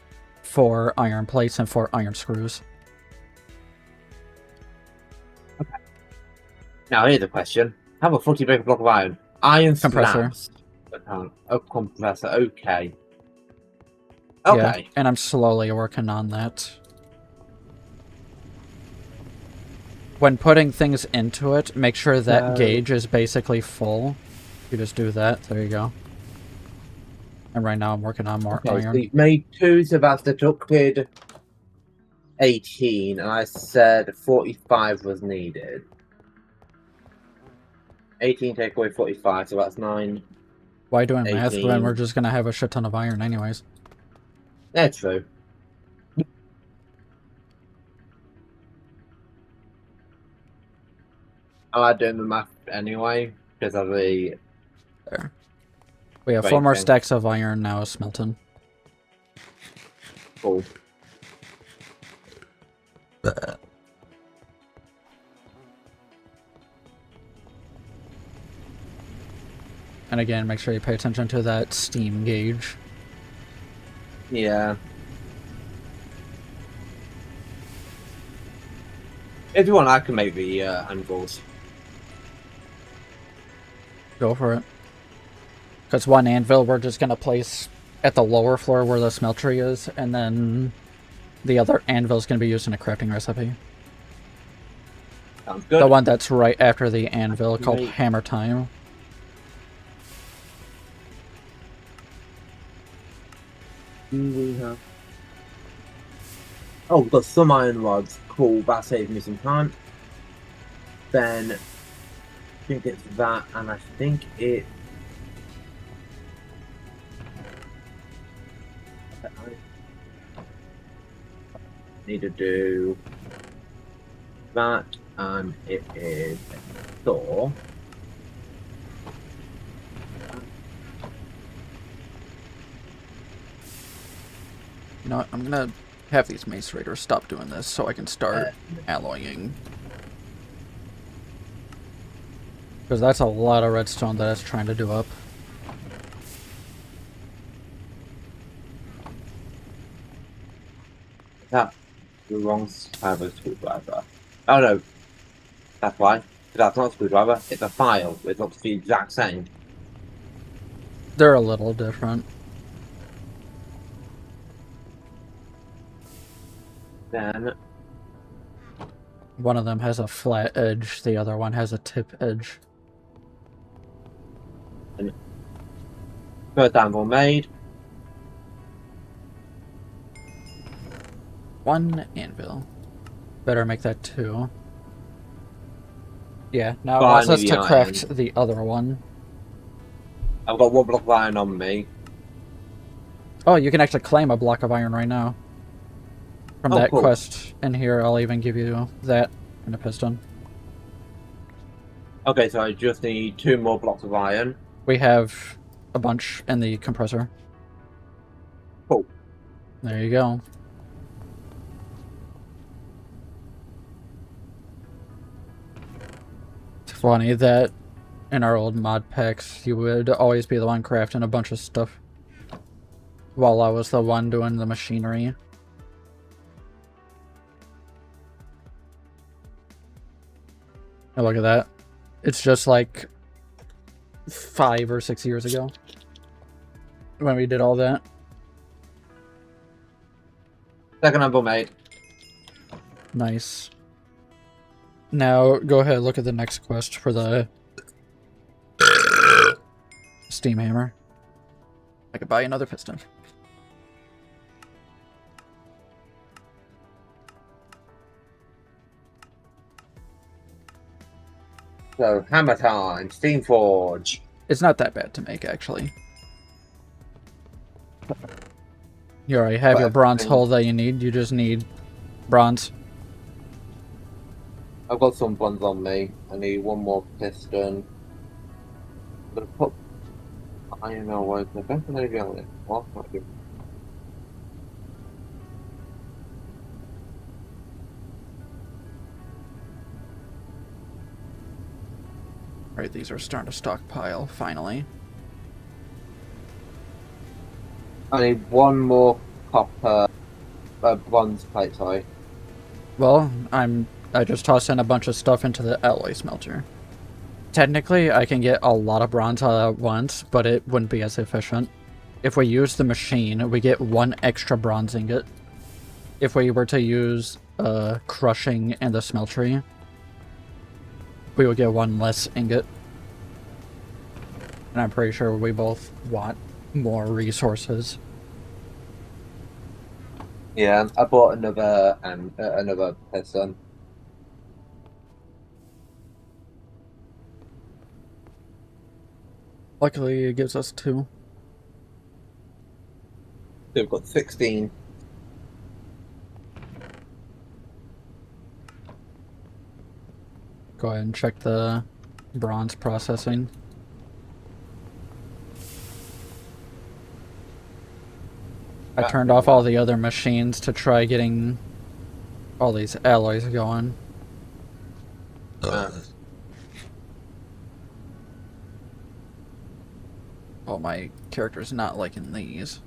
4 iron plates, and 4 iron screws. Okay. Now here's the question. Have a 40 big block of iron. Iron Compressor. slabs. Oh, compressor. Okay. Okay. Yeah, and I'm slowly working on that. When putting things into it, make sure that gauge is basically full. You just do that. There you go. And right now I'm working on more iron. So you've made 2, so that's deducted 18, and I said 45 was needed. 18 take away 45, so that's 9. Why doing 18. math when we're just gonna have a shit ton of iron anyways? That's true. I like doing the math anyway, because of the... There. We have 4 more stacks of iron now smelting. Cool. And again, make sure you pay attention to that steam gauge. Yeah. If you want, I can make the anvils. Go for it. Because 1 anvil we're just going to place at the lower floor where the smeltery is, and then the other anvil is going to be used in a crafting recipe. Sounds good. The one that's right after the anvil called Hammer Time. We have... Oh, we've got some iron rods. Cool, that saves me some time. Then, I think it's that, and I think it... Need to do that, and it is Thor. You know what? I'm going to have these Mace Raiders stop doing this so I can start alloying. Because that's a lot of redstone that it's trying to do up. That's the wrong type of screwdriver. Oh no, that's why. That's not a screwdriver, it's a file. It looks the exact same. They're a little different. Then one of them has a flat edge, the other one has a tip edge. And first anvil made. 1 anvil. Better make that 2. Yeah, now it Fine, wants us maybe to craft the other one. I've got 1 block of iron on me. Oh, you can actually claim a block of iron right now. From that cool. quest in here, I'll even give you that and a piston. Okay, so I just need 2 more blocks of iron. We have a bunch in the compressor. Cool. There you go. funny that in our old mod packs, you would always be the one crafting a bunch of stuff, while I was the one doing the machinery. And look at that. It's just like 5 or 6 years ago when we did all that. Second number, mate. Nice. Now, go ahead, look at the next quest for the steam hammer. I could buy another piston. So, hammer time, Steam Forge. It's not that bad to make, actually. You already have your bronze hull that you need. You just need bronze. I've got some buns on me. I need one more piston. I'm gonna put iron ore. I don't think anything on it. What can I do? Alright, these are starting to stockpile, finally. I need one more copper bronze plate, sorry. Well, I just tossed in a bunch of stuff into the alloy smelter. Technically, I can get a lot of bronze all at once, but it wouldn't be as efficient. If we use the machine, we get 1 extra bronze ingot. If we were to use crushing and the smeltery, we would get 1 less ingot. And I'm pretty sure we both want more resources. Yeah, I bought another piston. Luckily, it gives us 2. So we've got 16. Go ahead and check the bronze processing. I turned off all the other machines to try getting all these alloys going. Oh, my character's not liking these.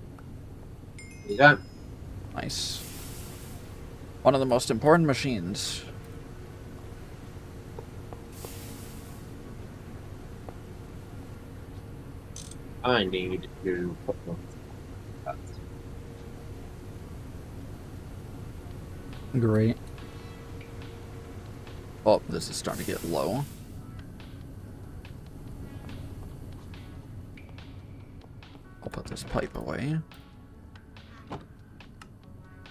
You don't? Nice. One of the most important machines. I need to put them. Great. Oh, this is starting to get low. I'll put this pipe away.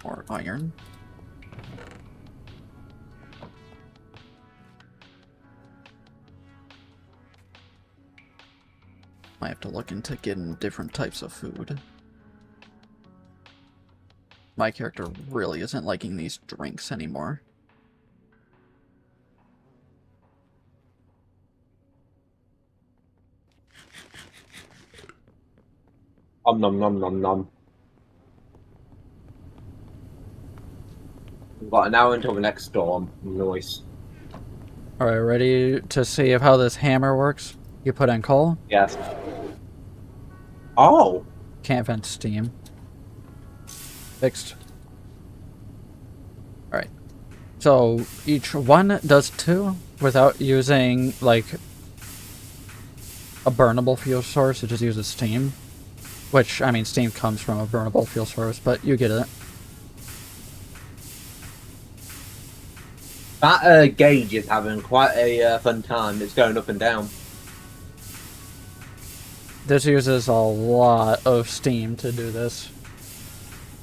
Or iron. Might have to look into getting different types of food. My character really isn't liking these drinks anymore. Nom nom nom nom. We've got an hour until the next storm. Nice. Alright, ready to see how this hammer works? You put in coal? Yes. Oh! Can't vent steam. Fixed. Alright. So, each one does 2 without using, like, a burnable fuel source. It just uses steam. Which, I mean, steam comes from a burnable fuel source, but you get it. That gauge is having quite a fun time. It's going up and down. This uses a lot of steam to do this.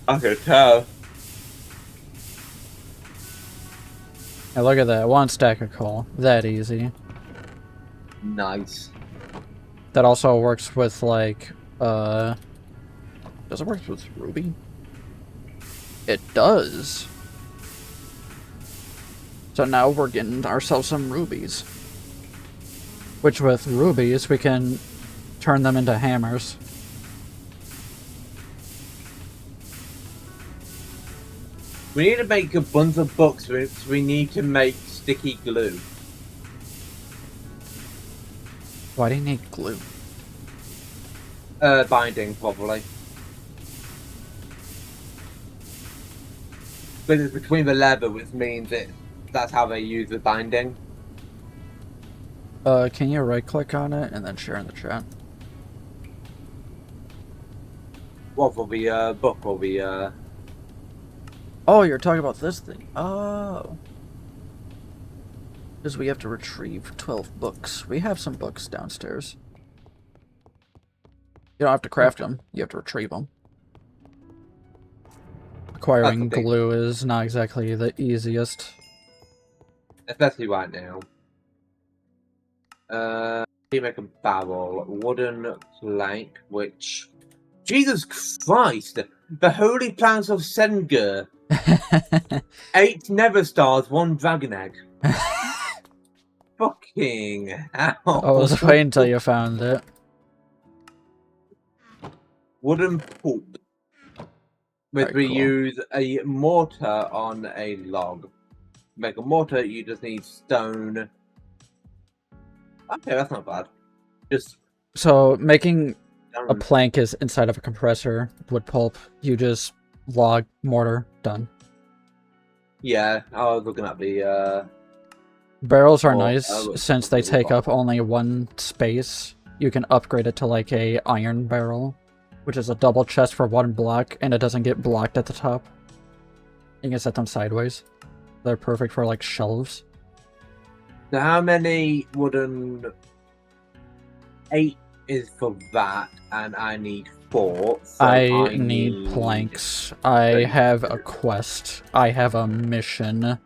I could tell. Now look at that, 1 stack of coal. That easy. Nice. That also works with, like, does it work with ruby? It does. So now we're getting ourselves some rubies. Which with rubies, we can turn them into hammers. We need to make a bunch of books, so we need to make sticky glue. Why do you need glue? Binding, probably. But it's between the leather, which means that's how they use the binding. Can you right-click on it and then share in the chat? What, for the book or the Oh, you're talking about this thing. Oh. Because we have to retrieve 12 books. We have some books downstairs. You don't have to craft them. You have to retrieve them. Acquiring glue is not exactly the easiest. Especially right now. You make a barrel, wooden plank, which... Jesus Christ! The holy plants of Sengur! 8 nether stars, 1 dragon egg. Fucking hell. I was waiting until you found it. Wooden pulp. Which we use a mortar on a log. To make a mortar, you just need stone. Okay, that's not bad. So, making a plank is inside of a compressor. Wood pulp, you just log, mortar, done. Yeah, I was looking at the... Barrels are nice, since they take up only 1 space. You can upgrade it to like a iron barrel, which is a double chest for 1 block, and it doesn't get blocked at the top. You can set them sideways. They're perfect for like shelves. So how many wooden... 8 is for that, and I need 4. So I need planks. I have a quest. I have a mission.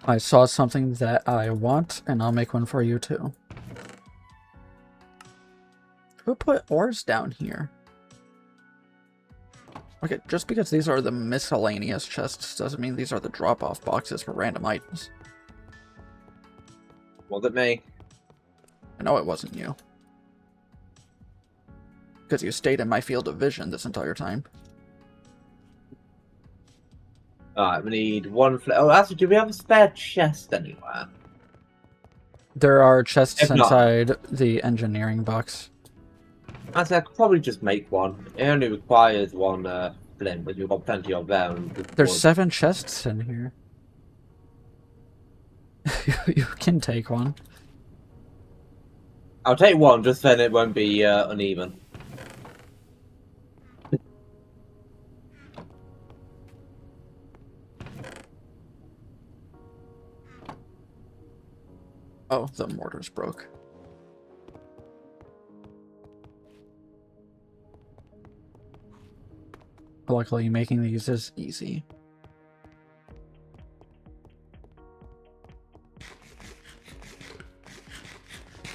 I saw something that I want, and I'll make one for you too. Who put ores down here? Okay, just because these are the miscellaneous chests doesn't mean these are the drop-off boxes for random items. Was it me? I know it wasn't you. Because you stayed in my field of vision this entire time. Alright, we need 1 Oh, actually, do we have a spare chest anywhere? There are chests inside the engineering box. Actually, I could probably just make one. It only requires 1 flint, but you've got plenty of them. There's 7 chests in here. You can take one. I'll take 1, just then it won't be uneven. Oh, the mortar's broke. Luckily, making these is easy.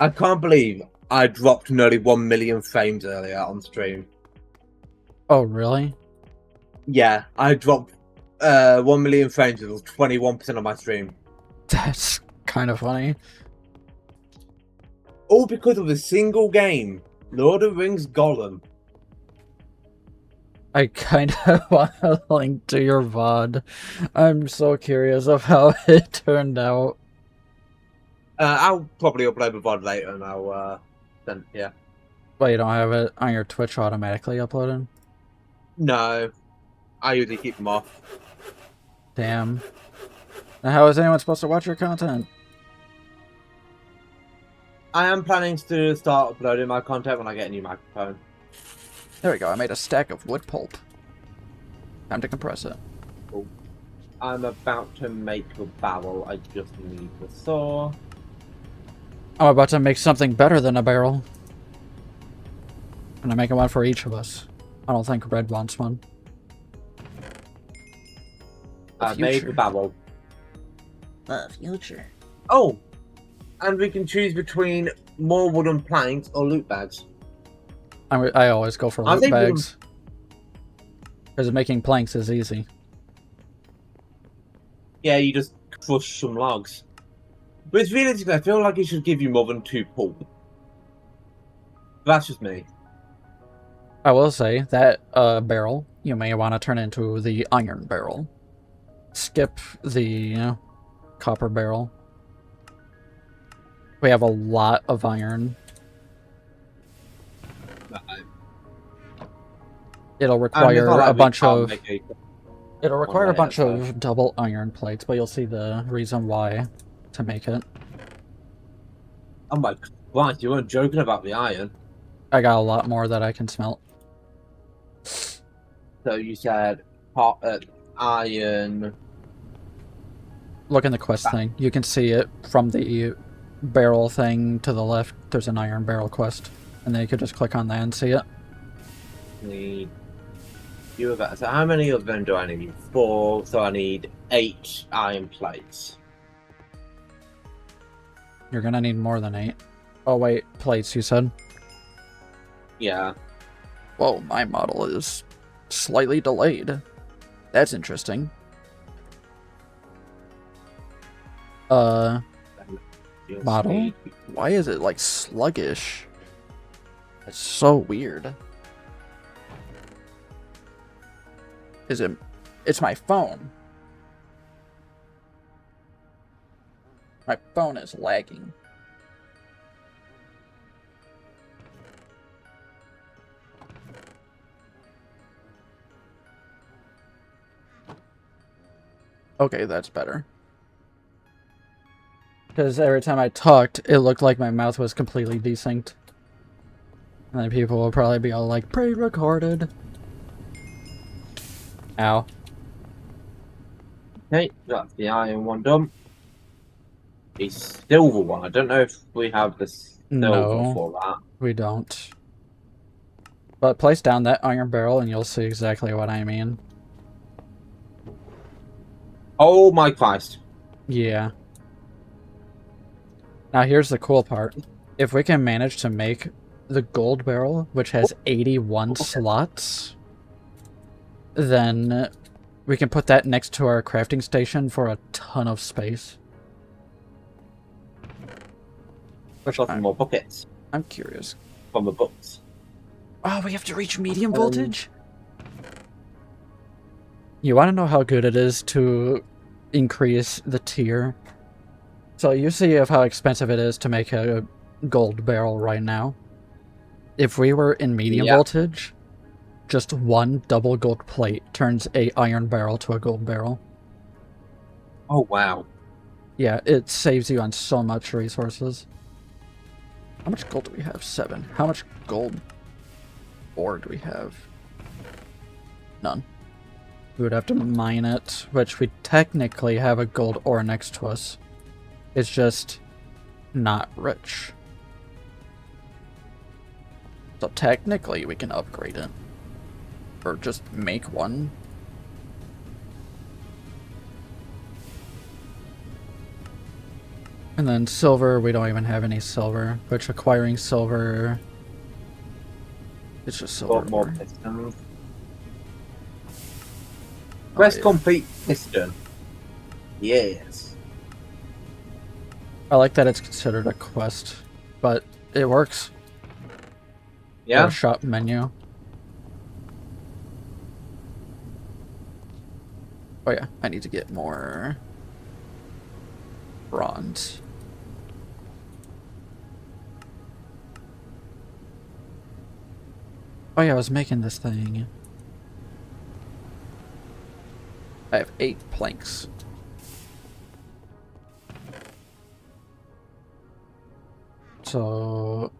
I can't believe I dropped nearly 1 million frames earlier on stream. Oh, really? Yeah, I dropped 1 million frames. It was 21% of my stream. That's kind of funny. All because of a single game, Lord of the Rings Gollum. I kind of want to link to your VOD. I'm so curious of how it turned out. I'll probably upload the VOD later and I'll then, yeah. Well, you don't have it on your Twitch automatically uploaded? No. I usually keep them off. Damn. And how is anyone supposed to watch your content? I am planning to start uploading my content when I get a new microphone. There we go, I made a stack of wood pulp. Time to compress it. Cool. I'm about to make a barrel. I just need the saw. I'm about to make something better than a barrel. And I'm making one for each of us. I don't think Red wants one. I made the barrel. Future. Oh! And we can choose between more wooden planks or loot bags. I always go for loot bags. Because making planks is easy. Yeah, you just crush some logs. But it's realistically, I feel like it should give you more than 2 pulp. That's just me. I will say that barrel, you may want to turn into the iron barrel. Skip the copper barrel. We have a lot of iron. It'll require a bunch of... It'll require a bunch of double iron plates, but you'll see the reason why to make it. Oh my God, you weren't joking about the iron. I got a lot more that I can smelt. So you said iron. Look in the quest thing. You can see it from the barrel thing to the left. There's an iron barrel quest. And then you could just click on that and see it. Need you of so how many of them do I need? 4, so I need 8 iron plates. You're gonna need more than 8. Oh wait, plates you said? Yeah. Whoa, my model is slightly delayed. That's interesting. Model? Why is it like sluggish? It's so weird. Is it? It's my phone. My phone is lagging. Okay, that's better. Because every time I talked, it looked like my mouth was completely desynced. And then people will probably be all like, pre-recorded. Ow. Okay, that's the iron one done. The silver one, I don't know if we have the silver for that. We don't. But place down that iron barrel and you'll see exactly what I mean. Oh my Christ. Yeah. Now here's the cool part. If we can manage to make the gold barrel, which has 81 slots, then we can put that next to our crafting station for a ton of space. Which got more buckets. I'm curious. From the books. Oh, we have to reach medium voltage? You want to know how good it is to increase the tier? So you see of how expensive it is to make a gold barrel right now. If we were in medium voltage, just one double gold plate turns a iron barrel to a gold barrel. Oh wow. Yeah, it saves you on so much resources. How much gold do we have? 7. How much gold ore do we have? None. We would have to mine it, which we technically have a gold ore next to us. It's just not rich. So technically we can upgrade it. Or just make one. And then silver, we don't even have any silver, which acquiring silver... It's just silver. More pistons. Quest complete piston. Yes. I like that it's considered a quest, but it works. Yeah. Or shop menu. Oh yeah, I need to get more bronze. Oh yeah, I was making this thing. I have 8 planks. So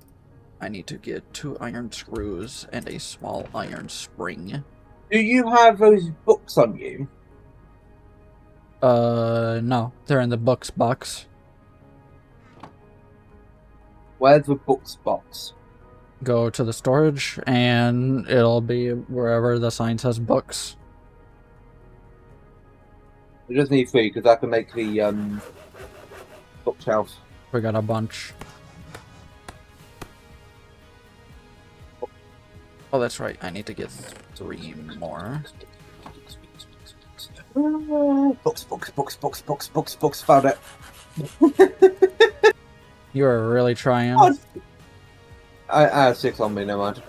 I need to get 2 iron screws and a small iron spring. Do you have those books on you? No. They're in the books box. Where's the books box? Go to the storage, and it'll be wherever the sign says books. We just need 3, because I can make the, bookshelf. We got a bunch. Oh, that's right. I need to get 3 more. Books, found it. You are really trying. Oh, I have 6 on me, never mind.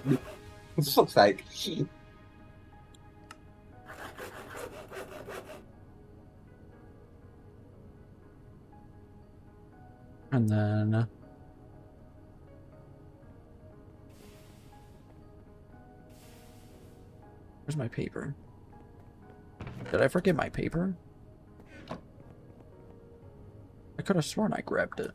For fuck's sake. And then... Where's my paper? Did I forget my paper? I could have sworn I grabbed it.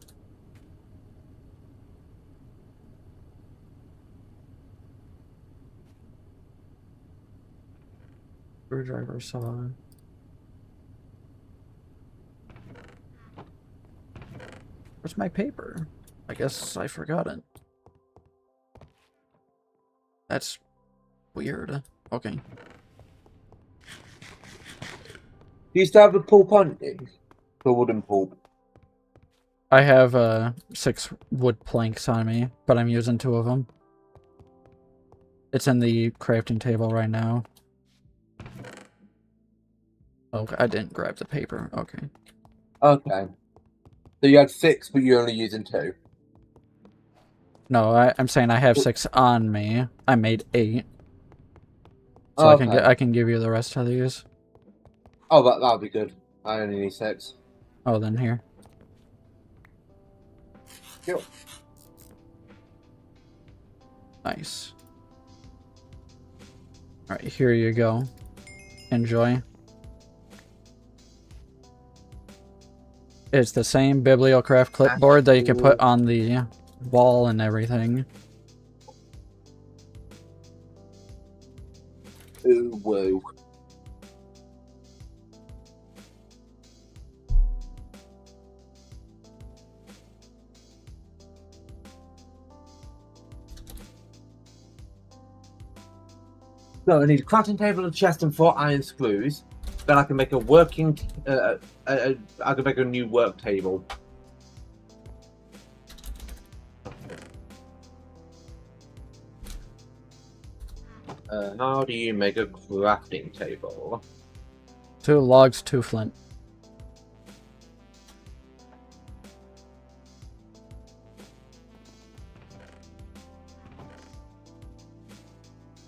Screwdriver saw. Where's my paper? I guess I forgot it. That's weird. Okay. You used to have a pulp on you? The wooden pulp. I have 6 wood planks on me, but I'm using 2 of them. It's in the crafting table right now. Okay, I didn't grab the paper. Okay. Okay. So you had 6, but you're only using 2. No, I'm saying I have 6 on me. I made 8. So Okay. I can give you the rest of these. Oh, that'll be good. I only need 6. Oh, then here. Cool. Nice. Alright, here you go. Enjoy. It's the same Bibliocraft clipboard that you can put on the wall and everything. Ooh, woo. So I need a crafting table, a chest, and 4 iron screws. Then I can make a working. I can make a new work table. How do you make a crafting table? 2 logs, 2 flint.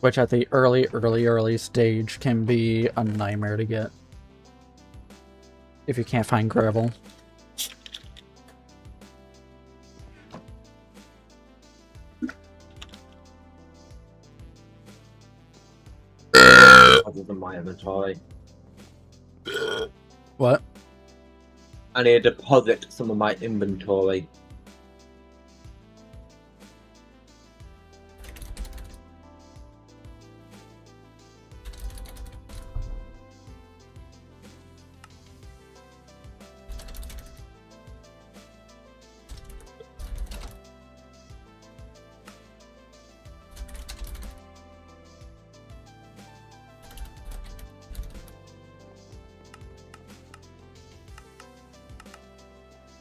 Which at the early stage can be a nightmare to get. If you can't find gravel. Other than my inventory. What? I need to deposit some of my inventory.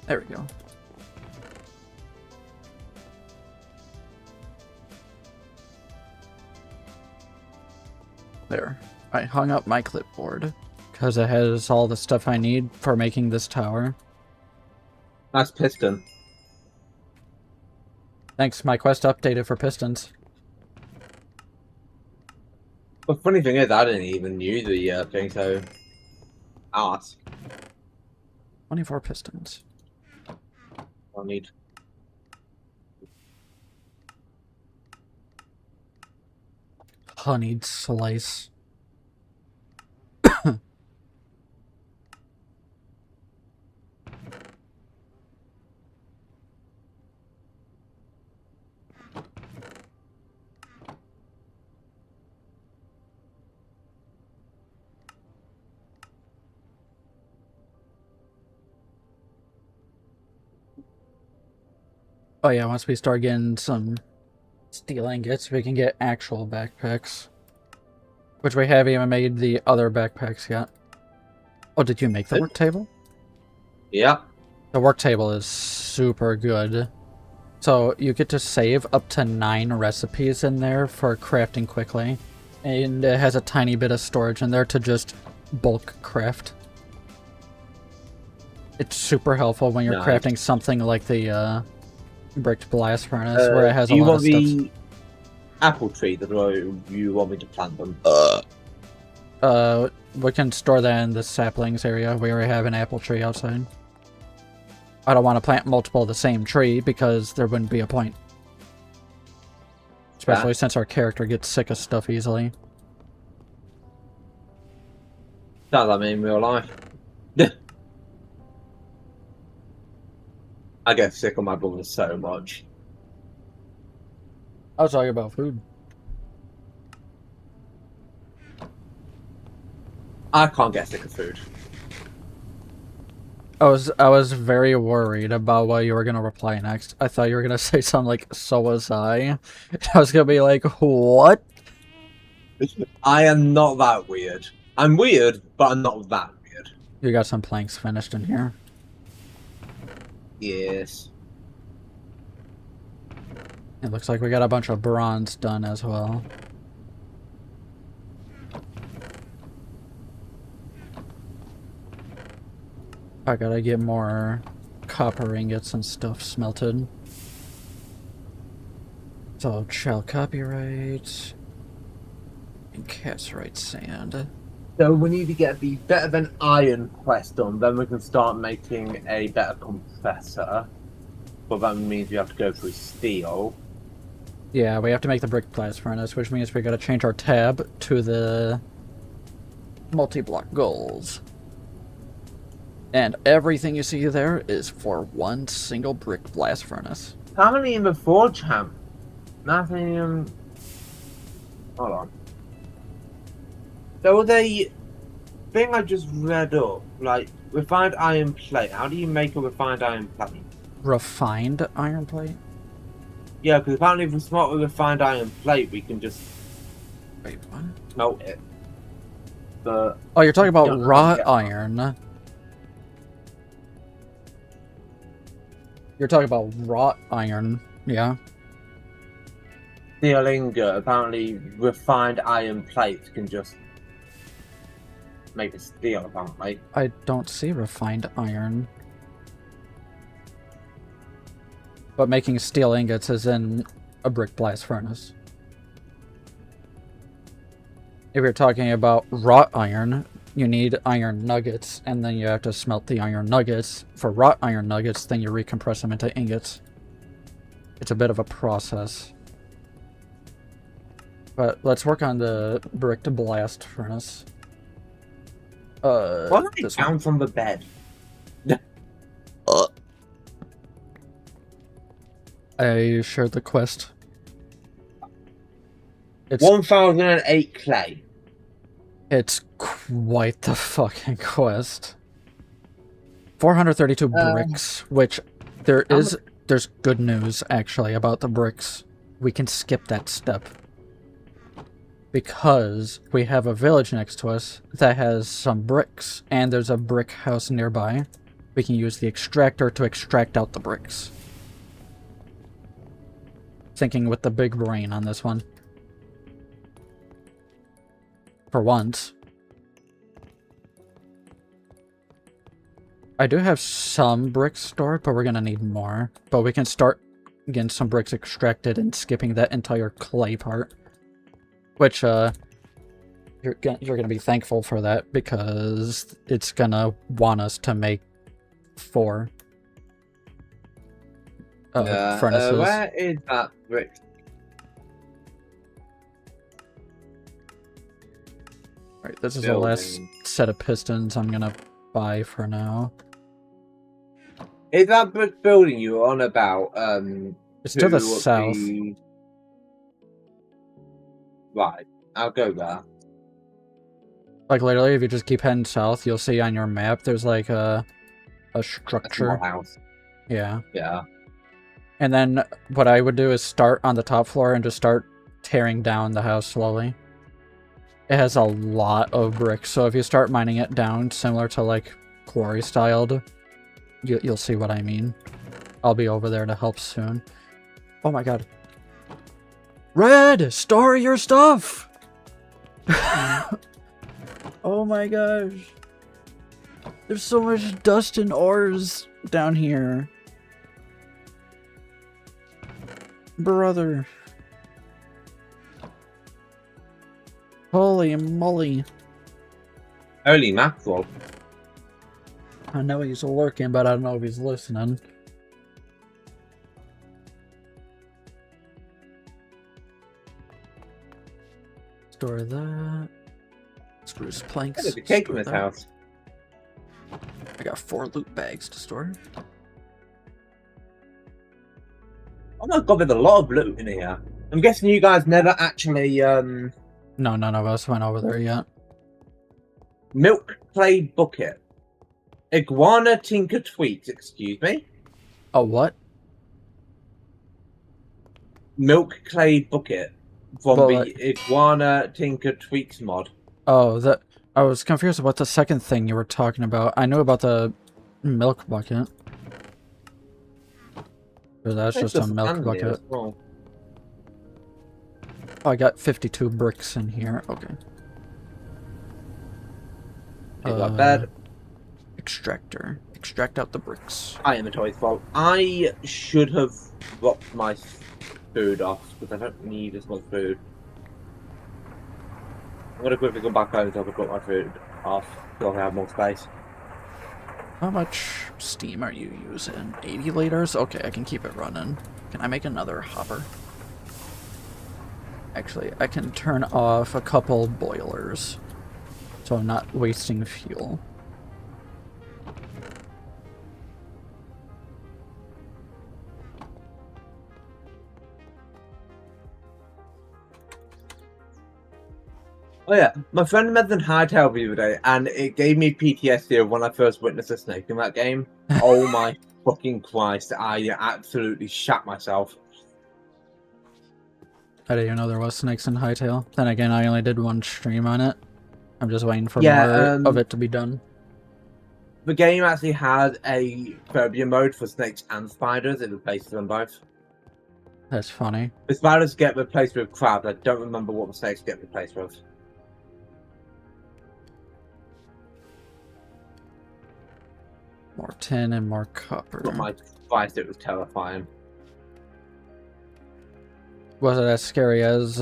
There we go. There. I hung up my clipboard because it has all the stuff I need for making this tower. That's piston. Thanks, my quest updated for pistons. The funny thing is, I didn't even use the thing, so ask. 24 pistons. I need. Honeyed slice. Oh yeah, once we start getting some steel ingots, we can get actual backpacks. Which we haven't even made the other backpacks yet. Oh, did you make the work table? Yeah. The work table is super good. So you get to save up to 9 recipes in there for crafting quickly. And it has a tiny bit of storage in there to just bulk craft. It's super helpful when you're crafting something like the bricked blast furnace, where it has a lot of stuff. Do you want the apple tree that you want me to plant them? We can store that in the saplings area. We already have an apple tree outside. I don't want to plant multiple of the same tree because there wouldn't be a point. Especially since our character gets sick of stuff easily. Sounds like me in real life. I get sick of my brother so much. I was talking about food. I can't get sick of food. I was very worried about what you were gonna reply next. I thought you were gonna say something like, "So was I." I was gonna be like, "What?" I am not that weird. I'm weird, but I'm not that weird. You got some planks finished in here. Yes. It looks like we got a bunch of bronze done as well. I gotta get more copper ingots and stuff smelted. So, shell copyright and cassiterite sand. So we need to get the better than iron quest done, then we can start making a better compressor. But that means we have to go through steel. Yeah, we have to make the brick blast furnace, which means we gotta change our tab to the multi-block goals. And everything you see there is for one single brick blast furnace. How many in the forge ham? Nothing. Hold on. There was a thing I just read up, like refined iron plate. How do you make a refined iron plate? Refined iron plate? Yeah, because apparently if we smelt a refined iron plate, we can just Wait, what? smelt it. But Oh, you're talking about don't know how to wrought get iron. You're talking about wrought iron, yeah? steel ingot, apparently refined iron plates can just make it steel, apparently. I don't see refined iron. But making steel ingots is in a brick blast furnace. If you're talking about wrought iron, you need iron nuggets, and then you have to smelt the iron nuggets. For wrought iron nuggets, then you recompress them into ingots. It's a bit of a process. But let's work on the brick to blast furnace. Why did it bounce on the bed? I shared the quest. It's 1008 clay. It's quite the fucking quest. 432 bricks, which there's good news actually about the bricks. We can skip that step. Because we have a village next to us that has some bricks, and there's a brick house nearby. We can use the extractor to extract out the bricks. Thinking with the big brain on this one. For once. I do have some bricks stored, but we're gonna need more. But we can start getting some bricks extracted and skipping that entire clay part. Which, you're gonna be thankful for that, because it's gonna want us to make 4 furnaces. Where is that brick? Right, this is the last set of pistons I'm gonna buy for now. Is that brick building you were on about? It's to the south. Right, I'll go there. Like, literally, if you just keep heading south, you'll see on your map there's like a structure. That's my house. Yeah. Yeah. And then what I would do is start on the top floor and just start tearing down the house slowly. It has a lot of bricks, so if you start mining it down, similar to like quarry styled, you'll see what I mean. I'll be over there to help soon. Oh my god. Red! Store your stuff! Oh my gosh. There's so much dust and ores down here. Brother. Holy moly. Holy mackerel. I know he's lurking, but I don't know if he's listening. Store that. Spruce planks. There's a cake in Store this that. house. I got 4 loot bags to store. Oh my god, there's a lot of loot in here. I'm guessing you guys never actually, No, none of us went over there yet. Milk clay bucket. Iguana tinker tweets, excuse me. Oh, what? Milk clay bucket from Well, the Iguana tinker tweets mod. Oh, that... I was confused about the second thing you were talking about. I knew about the milk bucket. But that's just a milk bucket. Well. Oh, I got 52 bricks in here. Okay. Got bed. Extractor. Extract out the bricks. I am a toy's fault. I should have dropped my food off because I don't need as much food. I'm gonna quickly go back home so I can drop my food off so I have more space. How much steam are you using? 80 liters? Okay, I can keep it running. Can I make another hopper? Actually, I can turn off a couple boilers, so I'm not wasting fuel. Oh yeah, my friend mentioned Hightail the other day, and it gave me PTSD of when I first witnessed a snake in that game. Oh my fucking Christ, I absolutely shat myself. I didn't even know there was snakes in Hightail. Then again, I only did one stream on it. I'm just waiting for more of it to be done. The game actually had a phobia mode for snakes and spiders. It replaces them both. That's funny. The spiders get replaced with crabs. I don't remember what the snakes get replaced with. More tin and more copper. But my Christ, it was terrifying. Was it as scary as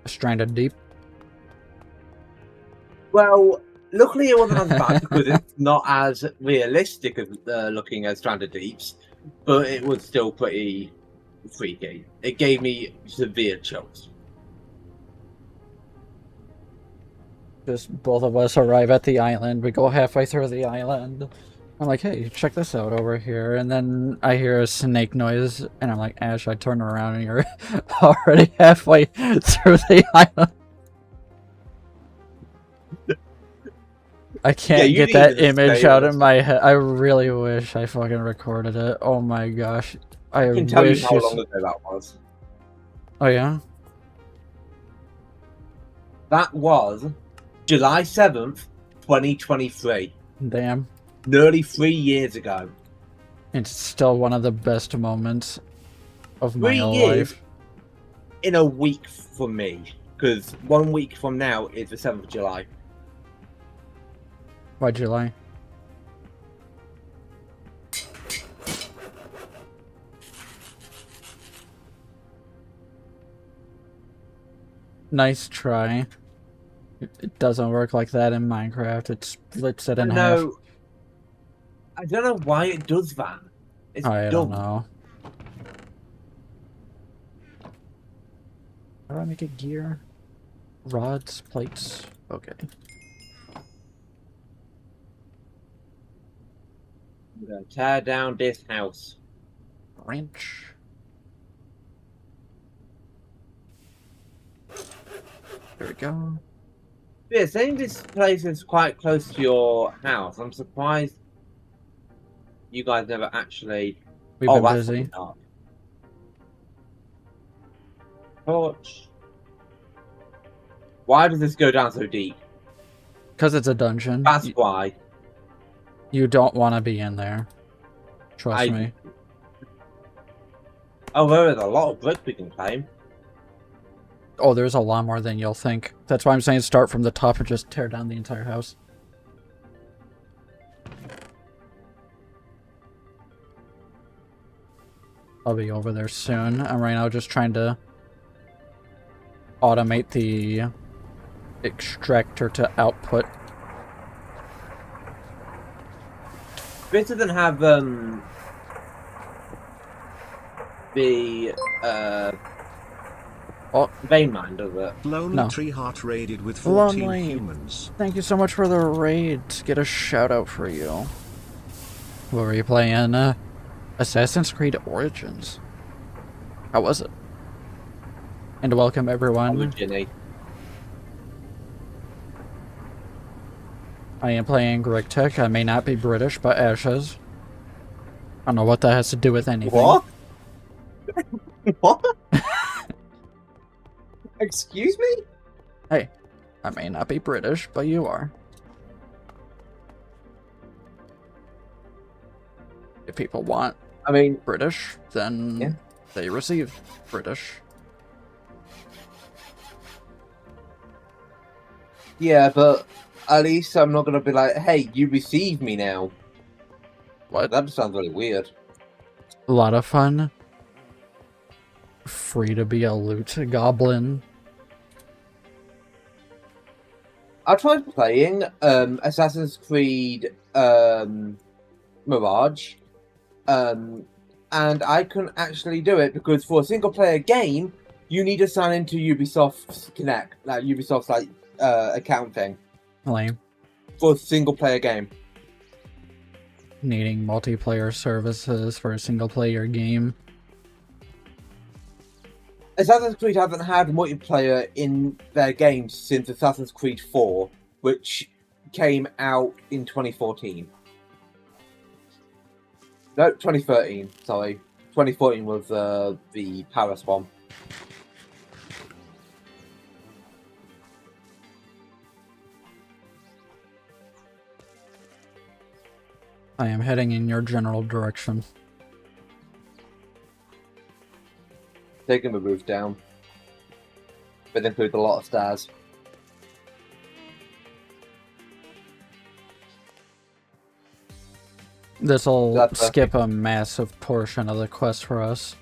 Stranded Deep? Well, luckily it wasn't as bad because it's not as realistic as looking at Stranded Deeps, but it was still pretty freaky. It gave me severe chills. Just both of us arrive at the island. We go halfway through the island. I'm like, hey, check this out over here. And then I hear a snake noise, and I'm like, Ash, I turn around and you're already halfway through the island. I can't get that image out of my head. I really wish I fucking recorded it. Oh my gosh. I can tell wish you how long ago that was. Oh yeah? That was July 7th, 2023. Damn. Nearly 3 years ago. It's still one of the best moments of my 3 years life. in a week for me. Because 1 week from now is the 7th of July. Why July? Nice try. It doesn't work like that in Minecraft. It splits it in half. I don't know why it does that. It's I dumb. don't know. How do I make a gear? Rods, plates. Okay. I'm gonna tear down this house. Wrench. There we go. Yeah, saying this place is quite close to your house, I'm surprised you guys never actually... We've been busy. Torch. Why does this go down so deep? Because it's a dungeon. That's why. You don't want to be in there. Trust me. Oh, there is a lot of bricks we can claim. Oh, there's a lot more than you'll think. That's why I'm saying start from the top and just tear down the entire house. I'll be over there soon. I'm right now just trying to automate the extractor to output. This doesn't have the vein mine, does it? Lonely No. Tree Heart raided with 14 Lonely. humans. Thank you so much for the raid. Get a shout out for you. What were you playing? Assassin's Creed Origins. How was it? And welcome everyone. I'm Ginny. I am playing GregTech. I may not be British, but Ashes. I don't know what that has to do with anything. What? What? Excuse me? Hey, I may not be British, but you are. If people want British, then they receive British. Yeah, but at least I'm not gonna be like, hey, you receive me now. What? That just sounds really weird. A lot of fun. Free to be a loot goblin. I tried playing Assassin's Creed Mirage, and I couldn't actually do it because for a single player game, you need to sign into Ubisoft's Connect, like Ubisoft's account thing. Lame. For a single player game. Needing multiplayer services for a single player game. Assassin's Creed hasn't had multiplayer in their games since Assassin's Creed 4, which came out in 2014. No, 2013, sorry. 2014 was the Paris one. I am heading in your general direction. Taking the roof down. But include a lot of stairs. This'll skip a massive portion of the quest for us.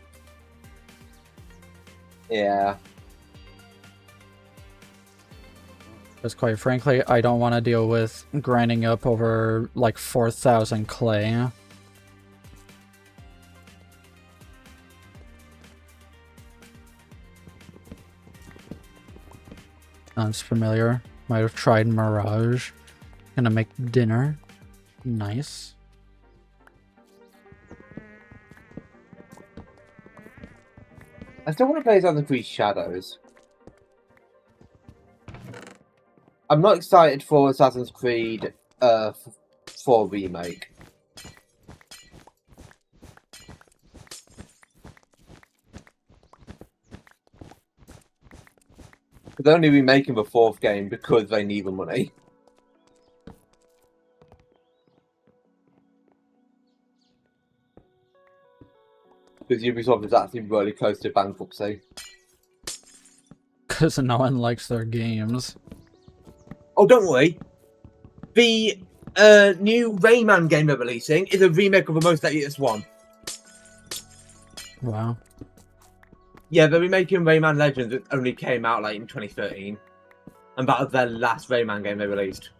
Yeah. Because quite frankly, I don't want to deal with grinding up over like 4,000 clay. Sounds familiar. Might have tried Mirage. Gonna make dinner. Nice. I still want to play Assassin's Creed Shadows. I'm not excited for Assassin's Creed 4 remake. They're only remaking the 4th game because they need the money. Because Ubisoft is actually really close to bankruptcy. Because no one likes their games. Oh, don't worry. The new Rayman game they're releasing is a remake of the most latest one. Wow. Yeah, they're remaking Rayman Legends, which only came out like in 2013. And that was their last Rayman game they released.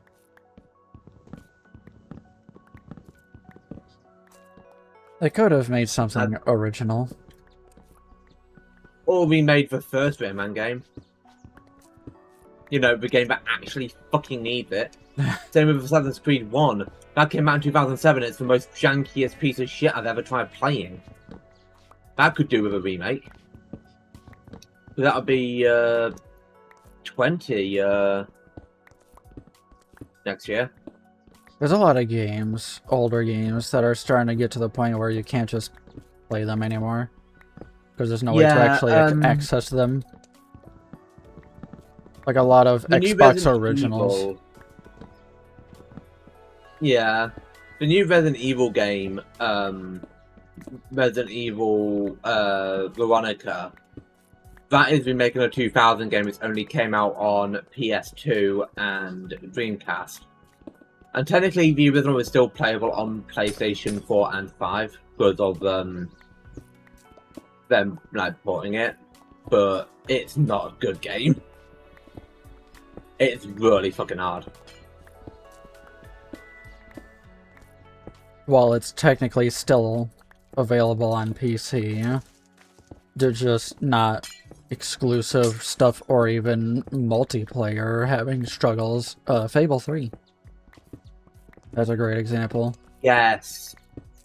They could have made something original. Or remade the first Rayman game. You know, the game that actually fucking needs it. Same with Assassin's Creed 1. That came out in 2007. It's the most jankiest piece of shit I've ever tried playing. That could do with a remake. That would be 20 next year. There's a lot of games, older games, that are starting to get to the point where you can't just play them anymore. Because there's no way to actually access them. Like a lot of Xbox originals. Evil. Yeah. The new Resident Evil game, Resident Evil Veronica, that is remaking a 2000 game. It only came out on PS2 and Dreamcast. And technically, the original is still playable on PlayStation 4 and 5 because of them like porting it. But it's not a good game. It's really fucking hard. while it's technically still available on PC, they're just not exclusive stuff or even multiplayer having struggles. Fable 3. That's a great example. Yes.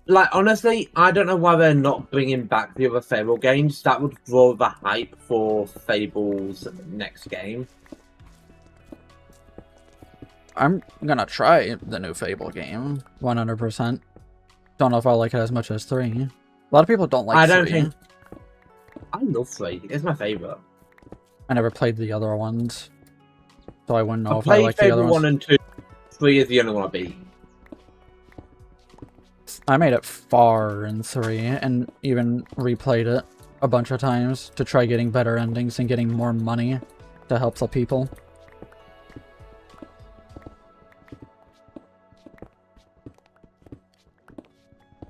Like, honestly, I don't know why they're not bringing back the other Fable games. That would draw the hype for Fable's next game. I'm gonna try the new Fable game, 100%. Don't know if I'll like it as much as 3. A lot of people don't like 3. I don't think... I love 3. It's my favourite. I never played the other ones, so I wouldn't know if I played like the other Fable ones. 1 and 2. 3 is the only one I beat. I made it far in 3, and even replayed it a bunch of times to try getting better endings and getting more money to help the people.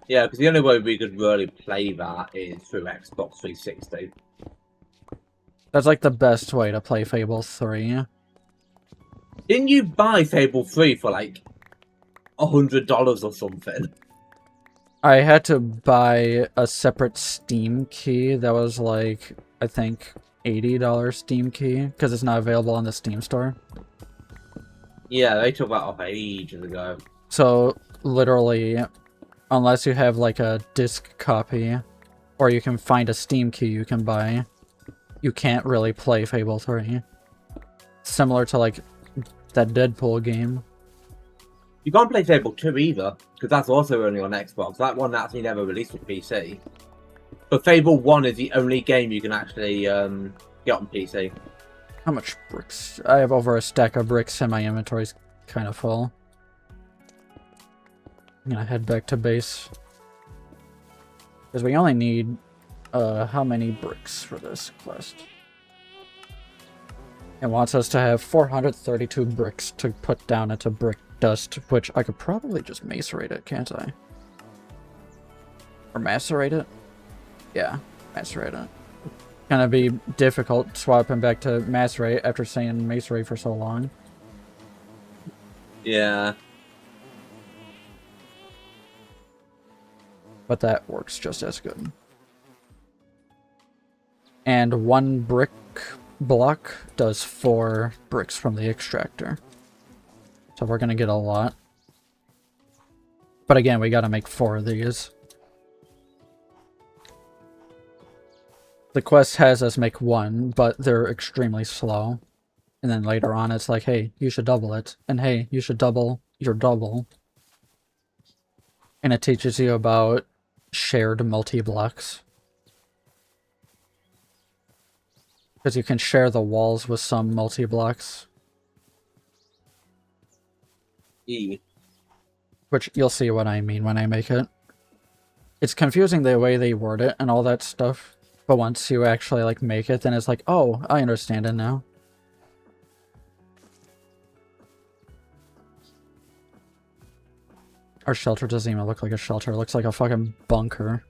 Yeah, because the only way we could really play that is through Xbox 360. That's like the best way to play Fable 3. Didn't you buy Fable 3 for like $100 or something? I had to buy a separate Steam key that was like, I think, $80 Steam key, because it's not available on the Steam store. Yeah, they took that off ages ago. So, literally, unless you have like a disc copy, or you can find a Steam key you can buy, you can't really play Fable 3. Similar to like that Deadpool game. You can't play Fable 2 either, because that's also only on Xbox. That one actually never released for PC. But Fable 1 is the only game you can actually get on PC. How much bricks? I have over a stack of bricks and my inventory's kind of full. I'm gonna head back to base. Because we only need, how many bricks for this quest? It wants us to have 432 bricks to put down into brick dust, which I could probably just macerate it, can't I? Or macerate it? Yeah, macerate it. Gonna be difficult swapping back to macerate after saying macerate for so long. Yeah. But that works just as good. And 1 brick block does 4 bricks from the extractor. So we're gonna get a lot. But again, we gotta make 4 of these. The quest has us make 1, but they're extremely slow. And then later on it's like, hey, you should double it. And hey, you should double your double. And it teaches you about shared multi-blocks. Because you can share the walls with some multi-blocks. Which you'll see what I mean when I make it. It's confusing the way they word it and all that stuff. But once you actually like make it, then it's like, oh, I understand it now. Our shelter doesn't even look like a shelter. It looks like a fucking bunker.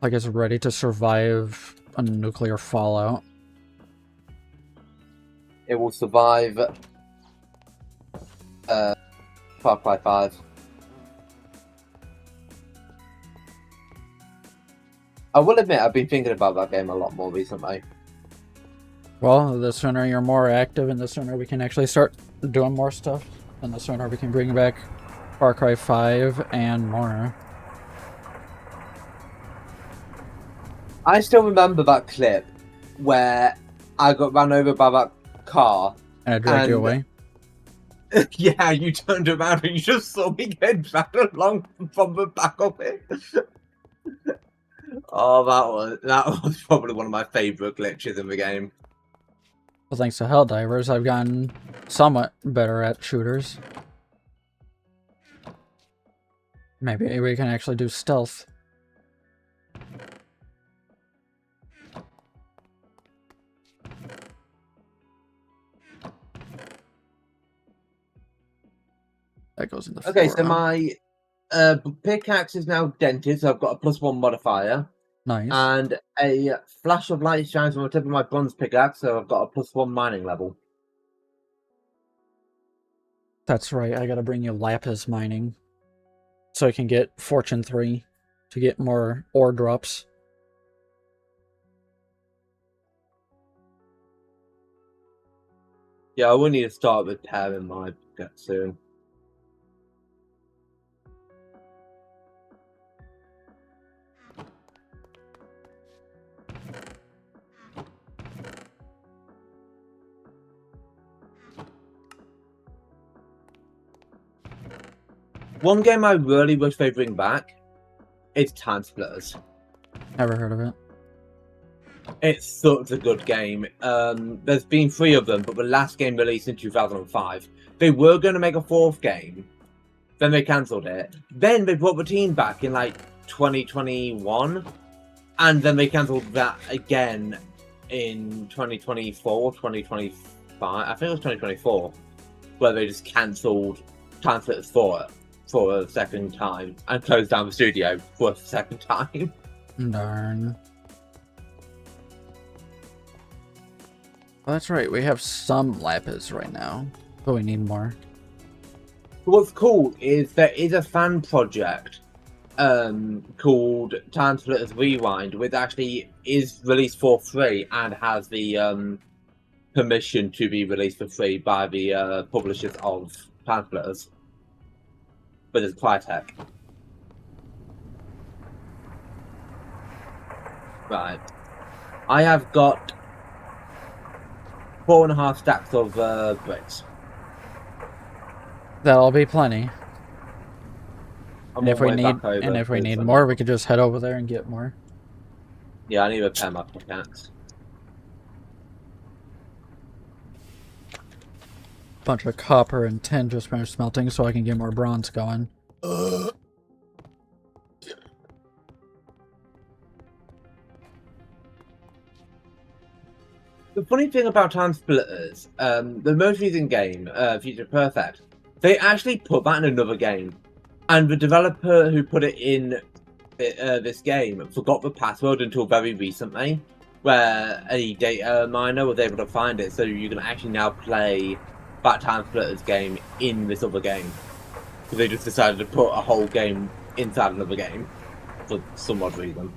Like it's ready to survive a nuclear fallout. It will survive Far Cry 5. I will admit I've been thinking about that game a lot more recently. Well, the sooner you're more active and the sooner we can actually start doing more stuff, and the sooner we can bring back Far Cry 5 and more. I still remember that clip where I got run over by that car. And I dragged you away? Yeah, you turned around and you just saw me get dragged along from the back of it. Oh, that was probably one of my favourite glitches in the game. Well, thanks to Helldivers, I've gotten somewhat better at shooters. Maybe we can actually do stealth. That goes in the Okay, floor, so huh? my pickaxe is now dented, so I've got a +1 modifier. Nice. And a flash of light shines on the tip of my bronze pickaxe, so I've got a +1 mining level. That's right, I gotta bring you lapis mining. So I can get Fortune 3 to get more ore drops. Yeah, I will need to start repairing my pickaxe soon. One game I really wish they bring back is Time Splitters. Never heard of it. It's such a good game. There's been 3 of them, but the last game released in 2005. They were going to make a 4th game, then they cancelled it. Then they brought the team back in like 2021, and then they cancelled that again in 2024, 2025. I think it was 2024, where they just cancelled Time Splitters for a second time and closed down the studio for a second time. Darn. Well, that's right, we have some lapis right now, but we need more. What's cool is there is a fan project called Time Splitters Rewind, which actually is released for free and has the permission to be released for free by the publishers of Time Splitters. But it's Crytek. Right. I have got 4.5 stacks of bricks. That'll be plenty. I'm And if on we my way need back over and if we to need some- more, we could just head over there and get more. Yeah, I need to repair my pickaxe. Bunch of copper and tin just finished smelting so I can get more bronze going. The funny thing about Time Splitters, the most recent game, Future Perfect, they actually put that in another game. And the developer who put it in this game forgot the password until very recently, where a data miner was able to find it, so you can actually now play that Time Splitters game in this other game. So they just decided to put a whole game inside another game for some odd reason.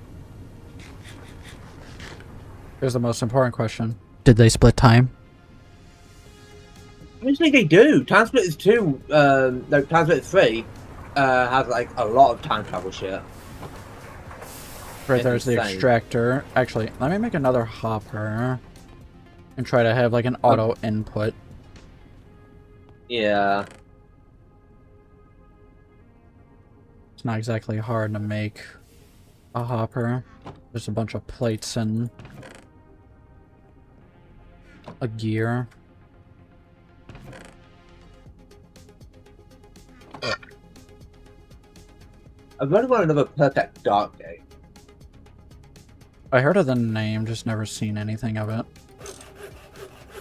Here's the most important question. Did they split time? Actually, they do. Time Splitters 2, no, Time Splitters 3 has like a lot of time travel shit. Right, It's there's the insane. extractor. Actually, let me make another hopper and try to have like an auto input. Yeah. It's not exactly hard to make a hopper. There's a bunch of plates and a gear. I've really got another Perfect Dark game. I heard of the name, just never seen anything of it.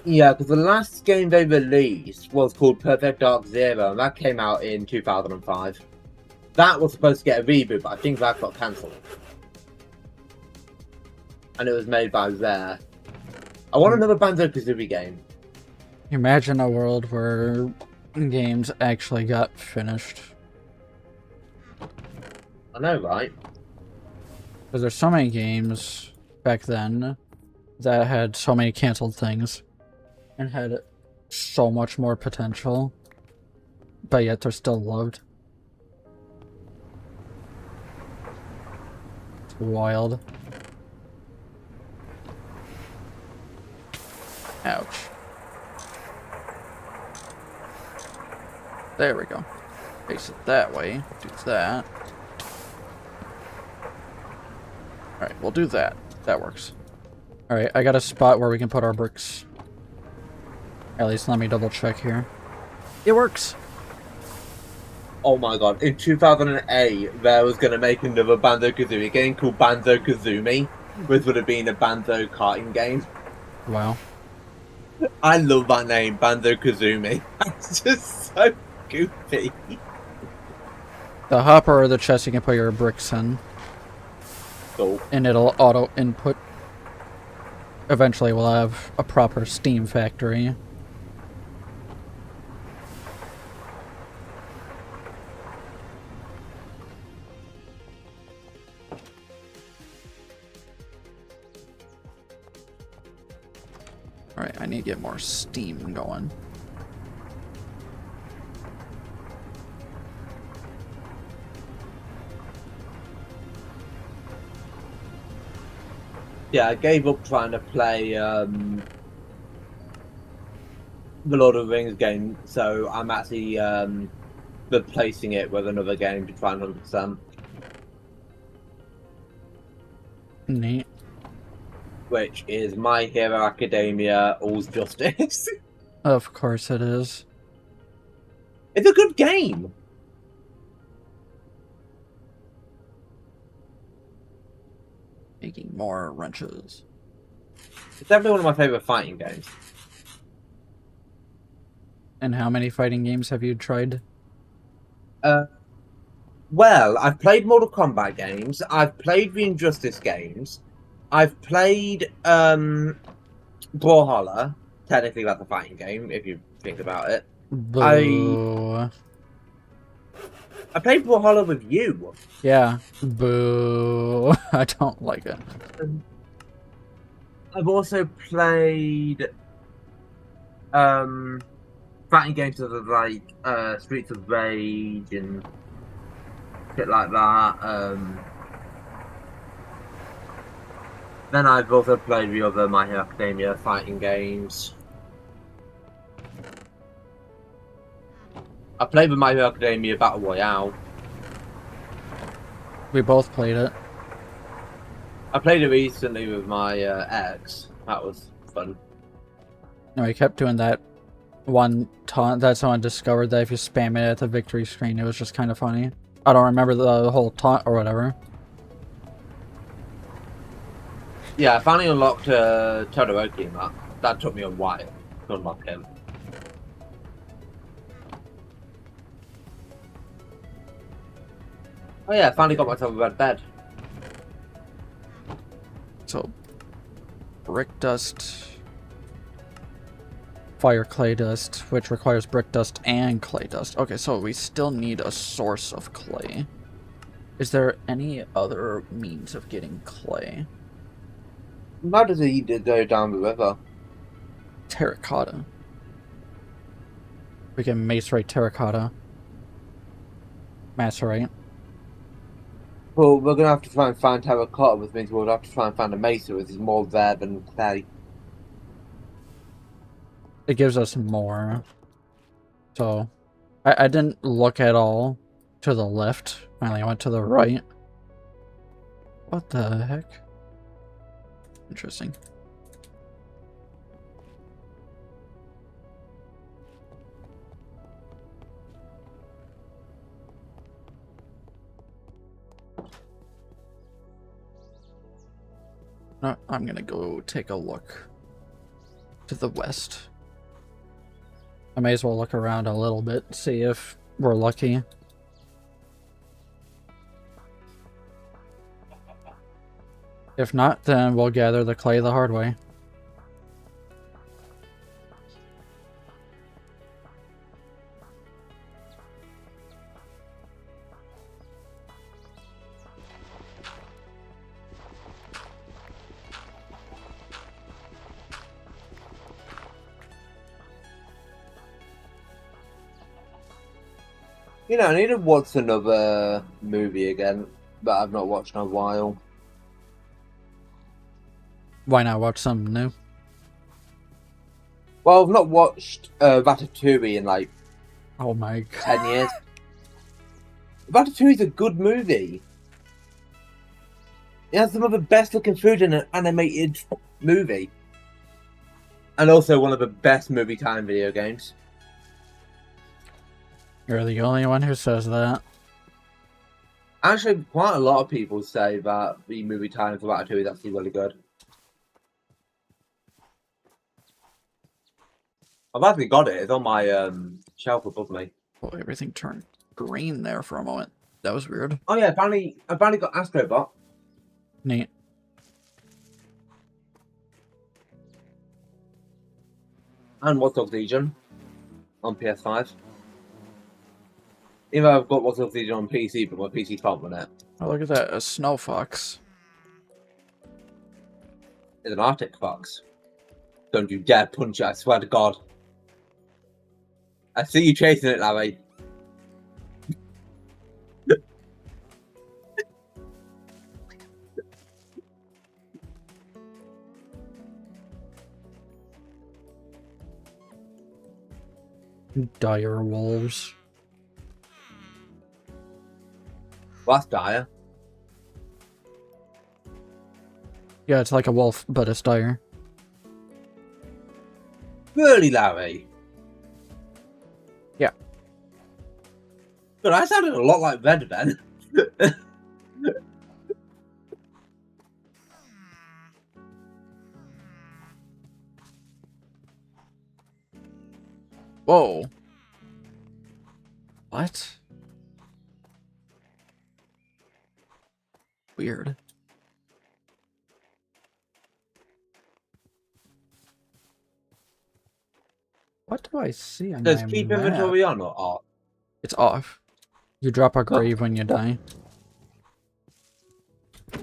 Yeah, because the last game they released was called Perfect Dark Zero, and that came out in 2005. That was supposed to get a reboot, but I think that got cancelled. And it was made by Rare. I want another Banjo-Kazooie game. Imagine a world where games actually got finished. I know, right? Because there's so many games back then that had so many canceled things and had so much more potential, but yet they're still loved. It's wild. Ouch. There we go. Face it that way. Do that. Alright, we'll do that. That works. Alright, I got a spot where we can put our bricks. At least let me double check here. It works! Oh my god, in 2008, there was going to make another Banjo-Kazooie game called Banjo-Kazooie, which would have been a Banjo karting game. Wow. I love that name, Banjo-Kazooie. It's just so goofy. The hopper or the chest you can put your bricks in. Cool. And it'll auto input. Eventually we'll have a proper Steam factory. Alright, I need to get more steam going. Yeah, I gave up trying to play the Lord of the Rings game, so I'm actually replacing it with another game to try and 100%. Neat. Which is My Hero Academia All's Justice. Of course it is. It's a good game. Making more wrenches. It's definitely one of my favorite fighting games. And how many fighting games have you tried? Well, I've played Mortal Kombat games. I've played the Injustice games. I've played Brawlhalla. Technically, that's a fighting game if you think about it. Boo. I played Brawlhalla with you. Yeah. Boo. I don't like it. I've also played fighting games of like Streets of Rage and shit like that. Then I've also played the other My Hero Academia fighting games. I played the My Hero Academia Battle Royale. We both played it. I played it recently with my ex. That was fun. No, we kept doing that one taunt that someone discovered that if you spam it at the victory screen, it was just kind of funny. I don't remember the whole taunt or whatever. Yeah, I finally unlocked Todoroki in that. That took me a while to unlock him. Oh yeah, I finally got myself a red bed. So, brick dust, fire clay dust, which requires brick dust and clay dust. Okay, so we still need a source of clay. Is there any other means of getting clay? How does he go down the river? Terracotta. We can macerate terracotta. Macerate. Well, we're gonna have to try and find terracotta, which means we'll have to try and find a mesa, which is more rare than clay. It gives us more. So, I didn't look at all to the left. Finally, I went to the right. What the heck? Interesting. No, I'm gonna go take a look to the west. I may as well look around a little bit, see if we're lucky. If not, then we'll gather the clay the hard way. You know, I need to watch another movie again that I've not watched in a while. Why not watch something new? Well, I've not watched Ratatouille in like Oh my 10 god. years. Ratatouille's a good movie. It has some of the best looking food in an animated movie. And also one of the best movie time video games. You're the only one who says that. Actually, quite a lot of people say that the movie time for Ratatouille is actually really good. I've actually got it. It's on my shelf above me. Oh, everything turned green there for a moment. That was weird. Oh yeah, I finally got Astrobot. Neat. And Watch Dogs Legion on PS5. Even though I've got Watch Dogs Legion on PC, but my PC can't run it. Oh, look at that. A snow fox. It's an Arctic fox. Don't you dare punch it, I swear to God. I see you chasing it, Larry. Dire wolves. Well, that's dire. Yeah, it's like a wolf, but it's dire. Really, Larry? Yeah. But I sounded a lot like Red then. Whoa. What? Weird. What do I see on Does my keep map? inventory on or off? It's off. You drop a grave when you die.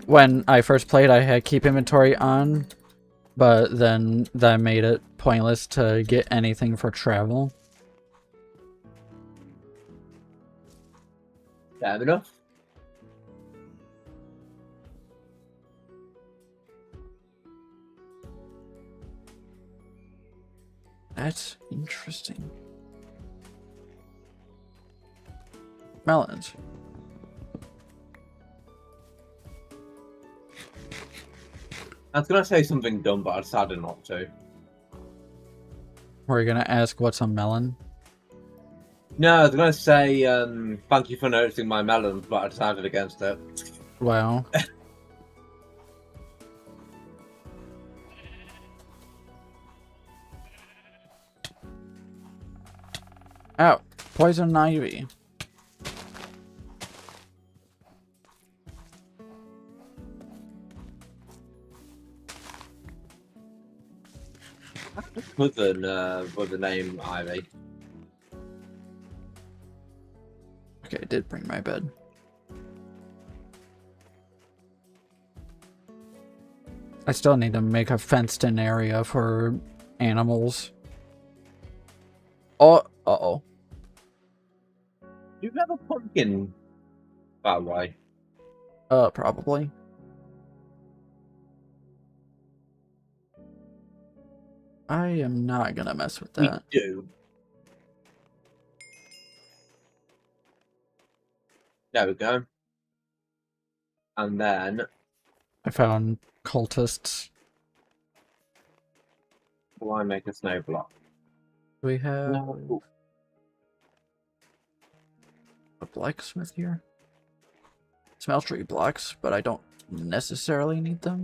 When I first played, I had keep inventory on, but then that made it pointless to get anything for travel. Fair enough. That's interesting. Melons. I was gonna say something dumb, but I decided not to. We're gonna ask what's a melon. No, I was gonna say thank you for noticing my melons, but I decided against it. Wow. Ow. Poison ivy. With the name Ivy. Okay, I did bring my bed. I still need to make a fenced-in area for animals. Oh, uh-oh. Do you have a pumpkin, by the way? Probably. I am not gonna mess with that. We do. There we go. And then I found cultists. will I make a snow block? Do we have No. a blacksmith here? Smeltery blocks, but I don't necessarily need them.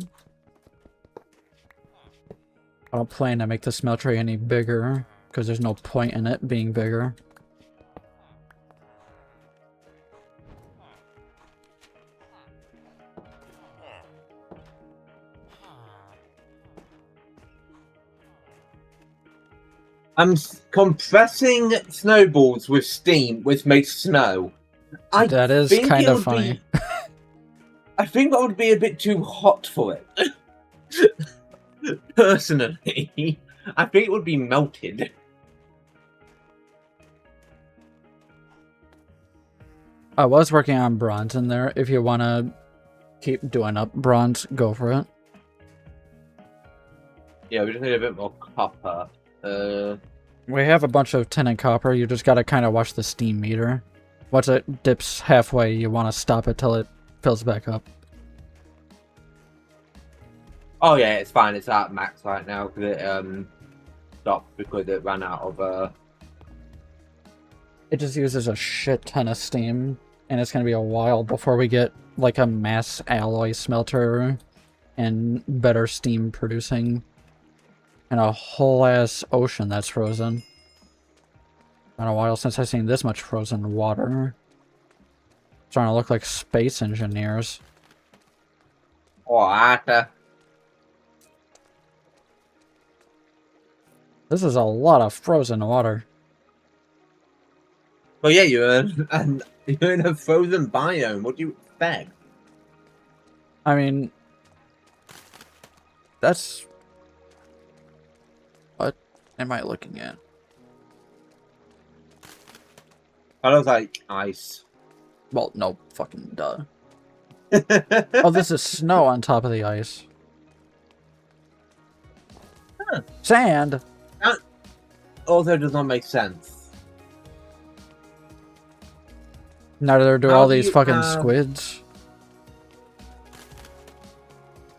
I don't plan to make the smeltery any bigger, because there's no point in it being bigger. I'm compressing snowballs with steam, which makes snow. That is kind of funny. I think that would be a bit too hot for it. Personally, I think it would be melted. I was working on bronze in there. If you want to keep doing up bronze, go for it. Yeah, we just need a bit more copper. We have a bunch of tin and copper. You just gotta kind of watch the steam meter. Once it dips halfway, you want to stop it till it fills back up. Oh yeah, it's fine. It's at max right now because it stopped because it ran out of It just uses a shit ton of steam, and it's gonna be a while before we get like a mass alloy smelter and better steam producing, and a whole ass ocean that's frozen. Been a while since I've seen this much frozen water. Starting to look like space engineers. What? This is a lot of frozen water. Well, yeah, you're in a frozen biome. What do you expect? I mean, that's am I looking at? I was like, ice. Well, no, fucking duh. Oh, this is snow on top of the ice. Huh. Sand! That also does not make sense. Neither do How all do these you fucking have- squids.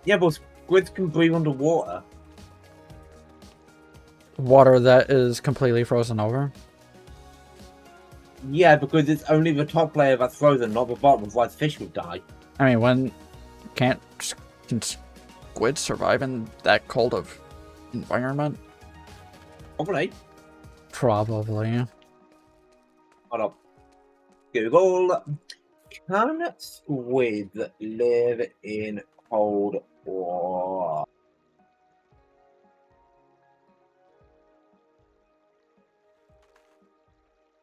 Yeah, but squids can breathe underwater. Water that is completely frozen over. Yeah, because it's only the top layer that's frozen, not the bottom, otherwise fish would die. I mean, can squids survive in that cold of environment? Probably. Probably. Hold up. Google. Can squids live in cold water?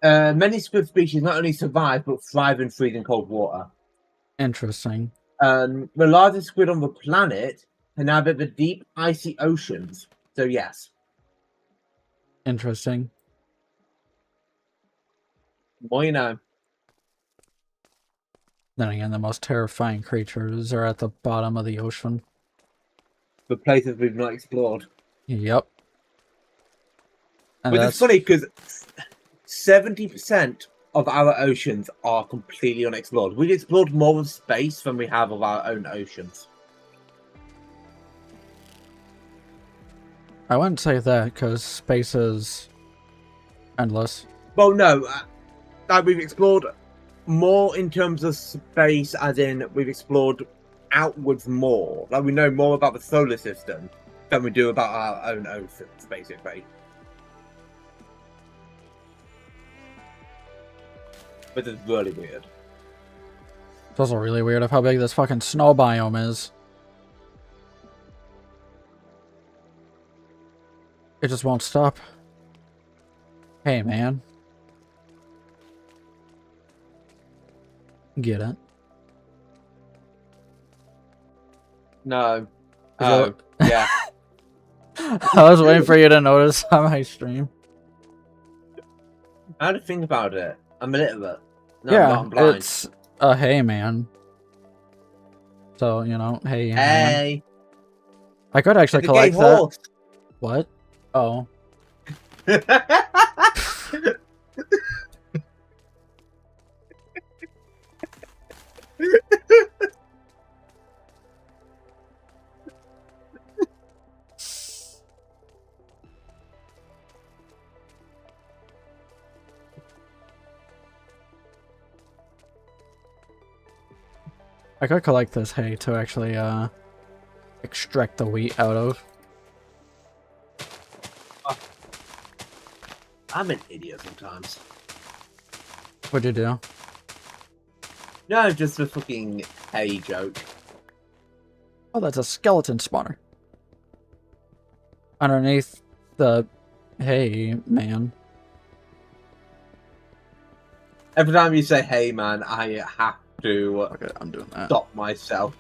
Many squid species not only survive but thrive in freezing cold water. Interesting. The largest squid on the planet inhabit the deep, icy oceans. So yes, Interesting. more you know. Then again, the most terrifying creatures are at the bottom of the ocean. The places we've not explored. Yep. And But that's it's funny because 70% of our oceans are completely unexplored. We've explored more of space than we have of our own oceans. I wouldn't say that because space is endless. Well, no, we've explored more in terms of space, as in we've explored outwards more. Like we know more about the solar system than we do about our own oceans, basically. Which is really weird. It's also really weird of how big this fucking snow biome is. It just won't stop. Hey, man. Get it? No. Oh, yeah. I was waiting for you to notice on my stream. I had to think about it. I'm illiterate. No, Yeah, I'm blind. it's a hey, man. So, you know, hey, man. Hey. I could actually It's a gay collect that. horse. What? Oh. I could collect this hay to actually, extract the wheat out of. I'm an idiot sometimes. What'd you do? No, just a fucking hay joke. Oh, that's a skeleton spawner. Underneath the hay, man. Every time you say hey man, I have to Okay, I'm doing that. stop myself.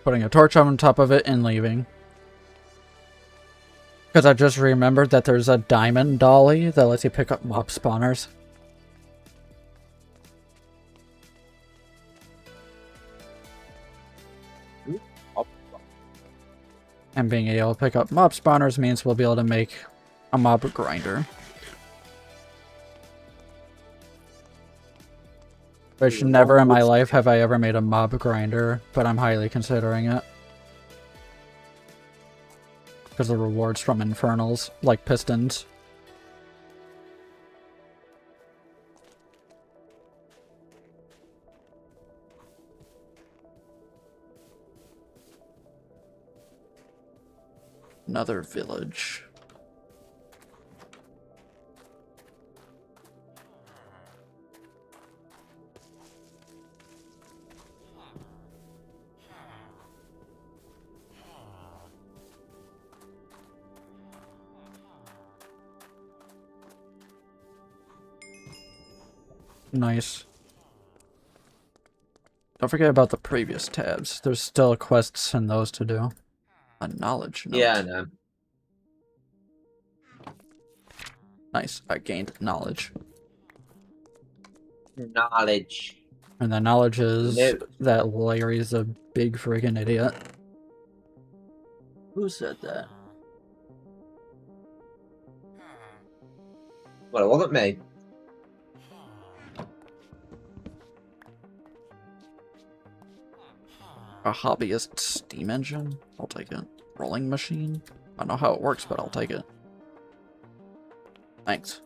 Putting a torch on top of it and leaving. Because I just remembered that there's a diamond dolly that lets you pick up mob spawners. And being able to pick up mob spawners means we'll be able to make a mob grinder. Which never in my life have I ever made a mob grinder, but I'm highly considering it. Because the rewards from infernals, like pistons. Another village. Nice. Don't forget about the previous tabs. There's still quests in those to do. A knowledge note. Yeah, I know. Nice. I gained knowledge. Knowledge. And the knowledge is No. that Larry's a big friggin' idiot. Who said that? Well, it wasn't me. A hobbyist steam engine? I'll take it. Rolling machine? I don't know how it works, but I'll take it. Thanks.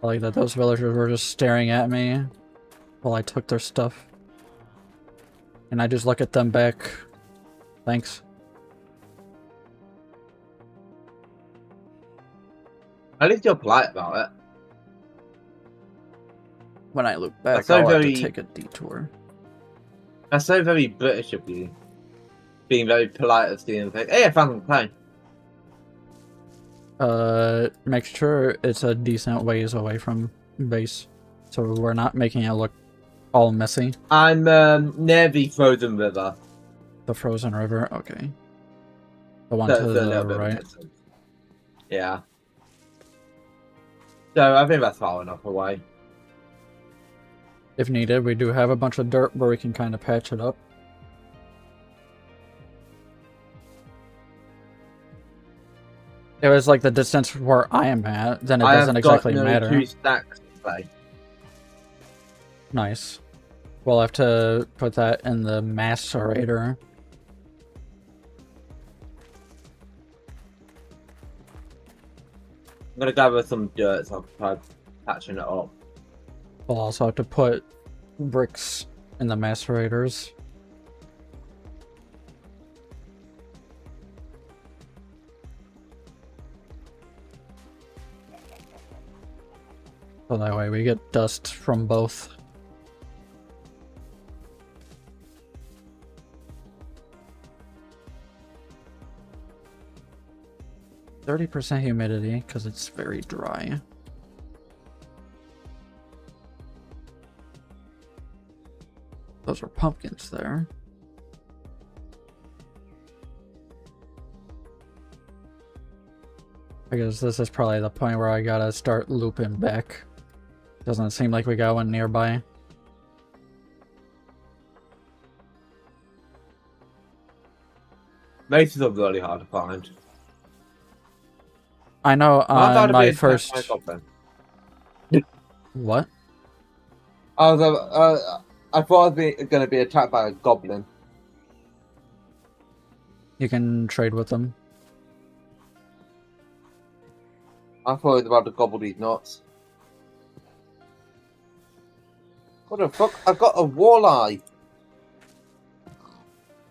I like that those villagers were just staring at me while I took their stuff. And I just look at them back. Thanks. At least you're polite about it. When I look back, That's so I'll have very- to take a detour. That's so very British of you. Being very polite at the end of the thing. Hey, I found the plane. Make sure it's a decent ways away from base. So we're not making it look all messy. I'm near the frozen river. The frozen river, okay. The one So to it's a the little bit of a right. distance. Yeah. So I think that's far enough away. If needed, we do have a bunch of dirt where we can kind of patch it up. It was like the distance where I am at, then it doesn't exactly matter. 2 stacks to play. Nice. We'll have to put that in the macerator. I'm gonna gather some dirt so I'll try patching it up. We'll also have to put bricks in the macerators. So that way we get dust from both. %30 humidity because it's very dry. Those are pumpkins there. I guess this is probably the point where I gotta start looping back. Doesn't seem like we got one nearby. Maces are really hard to find. I know I'm about on to my be attacked first... by a goblin. What? I thought I was going to be attacked by a goblin. You can trade with them. I thought it was about to gobble these nuts. What the fuck? I got a walleye!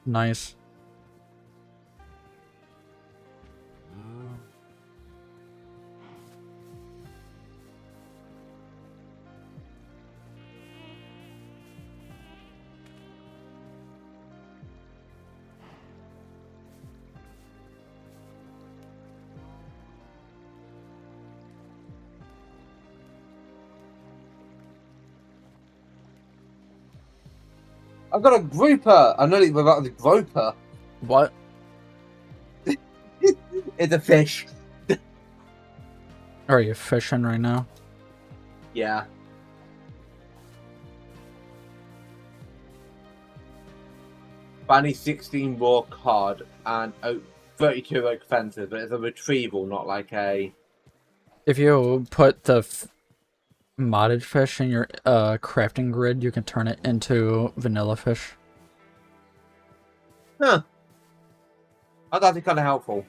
Nice. I got a grouper! I nearly forgot the grouper. What? It's a fish. Are you fishing right now? Yeah. Banny 16 raw cod and 32 expensive, but it's a retrieval, not like a... If you put the modded fish in your crafting grid, you can turn it into vanilla fish. Huh. That's actually kind of helpful.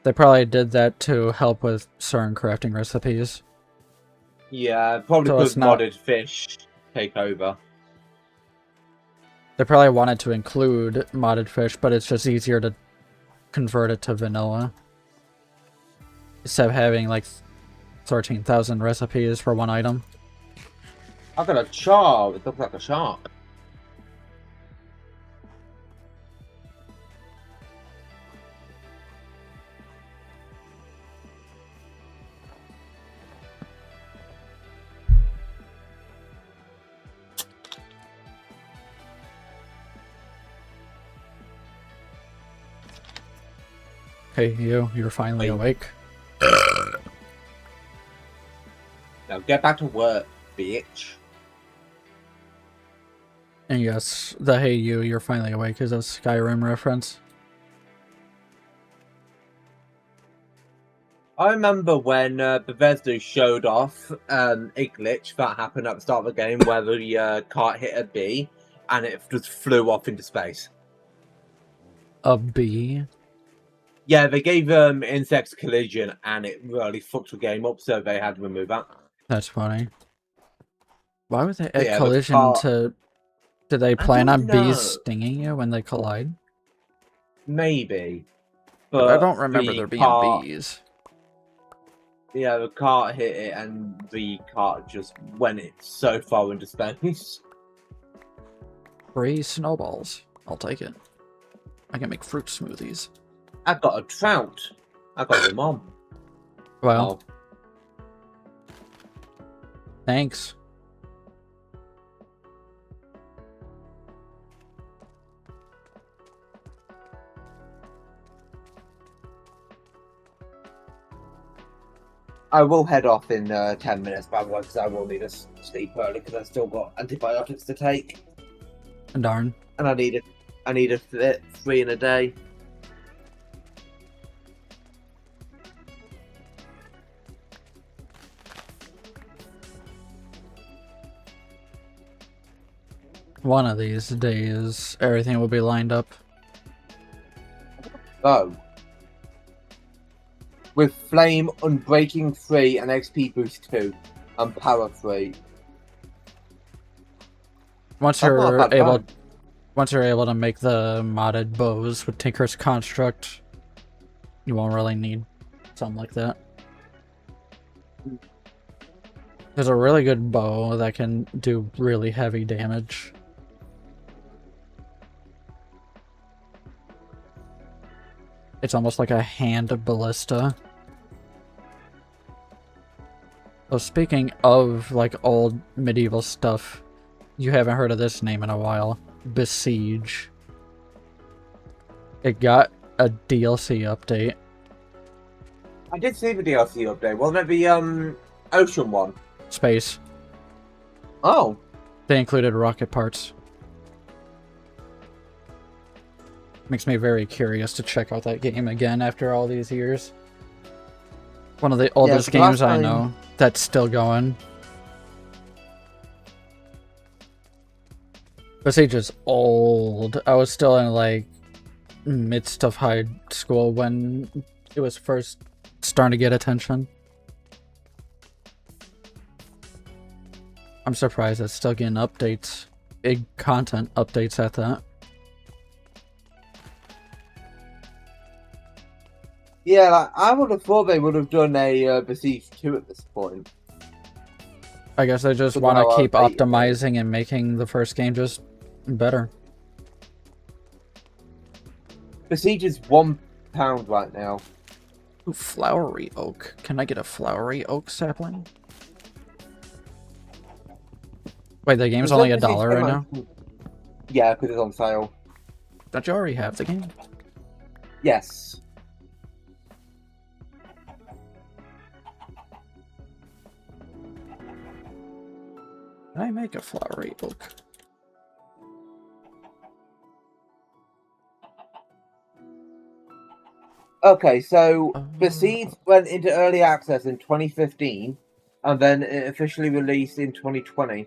They probably did that to help with certain crafting recipes. Yeah, probably So because it's not- modded fish take over. They probably wanted to include modded fish, but it's just easier to convert it to vanilla. Instead of having like 13,000 recipes for one item. I got a char. It looks like a shark. Hey, you're finally Wait. awake. Now get back to work, bitch. And yes, the hey, you're finally awake is a Skyrim reference. I remember when Bethesda showed off a glitch that happened at the start of the game where the cart hit a bee and it just flew off into space. A bee? Yeah, they gave insects collision and it really fucked the game up, so they had to remove that. That's funny. Why would they But add yeah, the collision cart... to... Do they I plan don't on bees know. stinging you when they collide? Maybe. I But don't remember the there being cart... bees. Yeah, the cart hit it and the cart just went it so far into space. Free snowballs. I'll take it. I can make fruit smoothies. I got a trout. I got your mom. Well, Oh. thanks. I will head off in 10 minutes, by the way, because I will need to sleep early because I've still got antibiotics to take. Darn. And I need a 3 in a day. One of these days, everything will be lined up. Oh. With Flame, Unbreaking 3, and XP Boost 2, and Power 3. Once That's not a you're bad able, time. once you're able to make the modded bows with Tinker's Construct, you won't really need something like that. There's a really good bow that can do really heavy damage. It's almost like a hand ballista. Oh, speaking of like old medieval stuff, you haven't heard of this name in a while. Besiege. It got a DLC update. I did see the DLC update. Wasn't it the Ocean one? Space. Oh. They included rocket parts. Makes me very curious to check out that game again after all these years. One of the oldest games I know that's still going. Besiege is old. I was still in like midst of high school when it was first starting to get attention. I'm surprised it's still getting updates. Big content updates at that. Yeah, like, I would have thought they would have done a Besiege 2 at this point. I guess they just want to keep optimizing and making the first game just better. Besiege is £1 right now. Ooh, flowery oak. Can I get a flowery oak sapling? Wait, the game's only $1 right now? Yeah, because it's on sale. Don't you already have the game? Yes. Can I make a flowery oak? Okay, so Besiege went into early access in 2015, and then it officially released in 2020.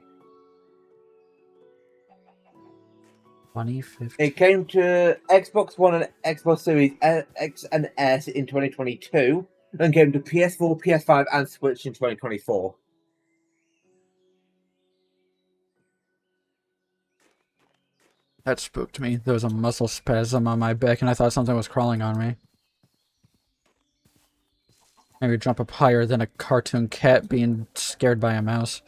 2015. It came to Xbox One and Xbox Series X and S in 2022, and came to PS4, PS5, and Switch in 2024. That spooked me. There was a muscle spasm on my back and I thought something was crawling on me. Maybe jump up higher than a cartoon cat being scared by a mouse.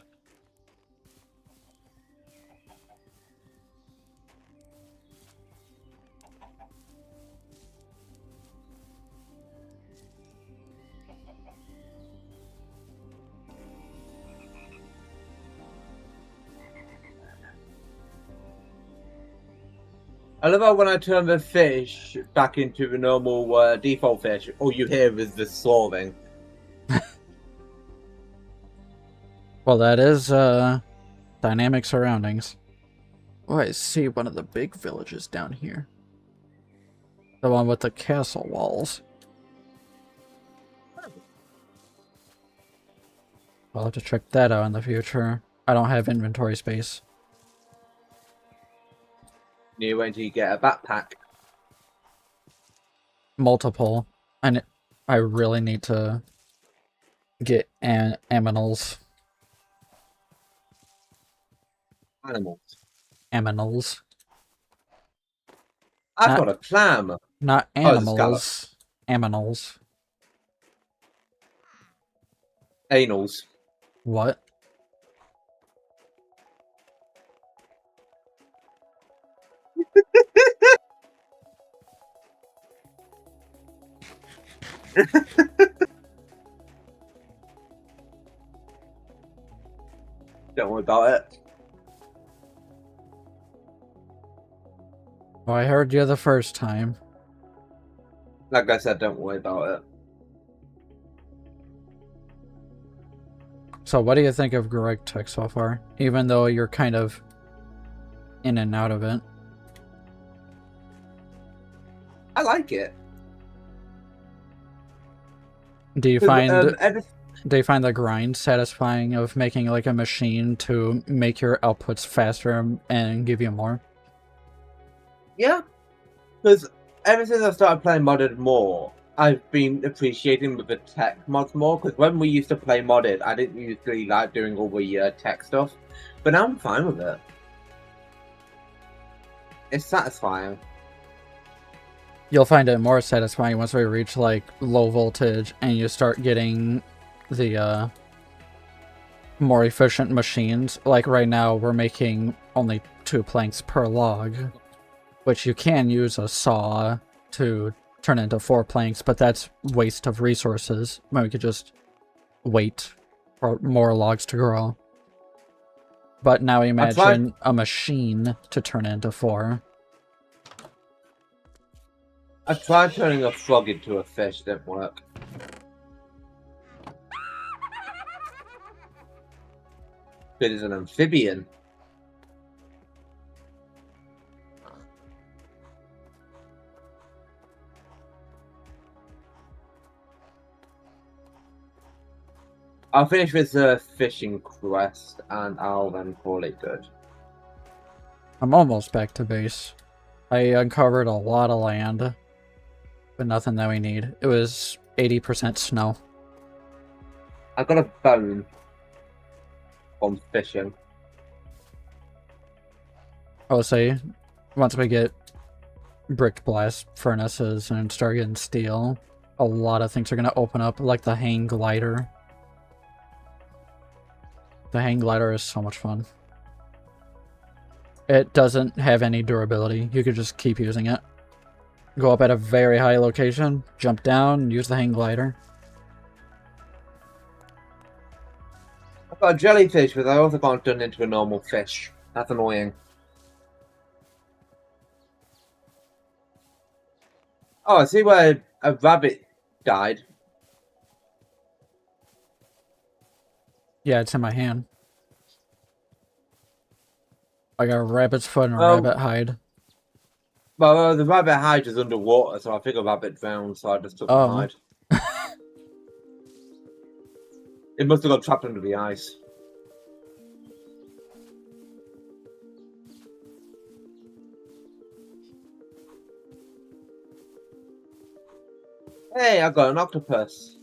I love how when I turn the fish back into the normal default fish, all you hear is the slurring. Well, that is dynamic surroundings. Oh, I see one of the big villages down here. The one with the castle walls. I'll have to check that out in the future. I don't have inventory space. You wait until you get a backpack. Multiple. And I really need to get aminals. Animals. Aminals. I've got a clam. Not animals. Aminals. Anals. What? Don't worry about it. Well, I heard you the first time. Like I said, don't worry about it. So what do you think of GregTech so far? Even though you're kind of in and out of it. I like it. Do you find do you find the grind satisfying of making like a machine to make your outputs faster and give you more? Yeah, because ever since I started playing modded more, I've been appreciating the tech mods more. Because when we used to play modded, I didn't usually like doing all the tech stuff, but now I'm fine with it. It's satisfying. You'll find it more satisfying once we reach like low voltage and you start getting the more efficient machines. Like right now we're making only 2 planks per log, which you can use a saw to turn into 4 planks, but that's waste of resources when we could just wait for more logs to grow. But now imagine a machine to turn into 4. I tried turning a frog into a fish, didn't work. It is an amphibian. I'll finish with the fishing quest and I'll then call it good. I'm almost back to base. I uncovered a lot of land, but nothing that we need. It was 80% snow. I got a bone from fishing. I would say, once we get brick blast furnaces and start getting steel, a lot of things are going to open up, like the hang glider. The hang glider is so much fun. It doesn't have any durability. You could just keep using it. Go up at a very high location, jump down, use the hang glider. I've got a jellyfish, but I also got turned into a normal fish. That's annoying. Oh, I see where a rabbit died. Yeah, it's in my hand. I got a rabbit's foot and a rabbit hide. Well, the rabbit hide is underwater, so I think a rabbit drowned, so I just took the hide. It must have got trapped under the ice. Hey, I got an octopus.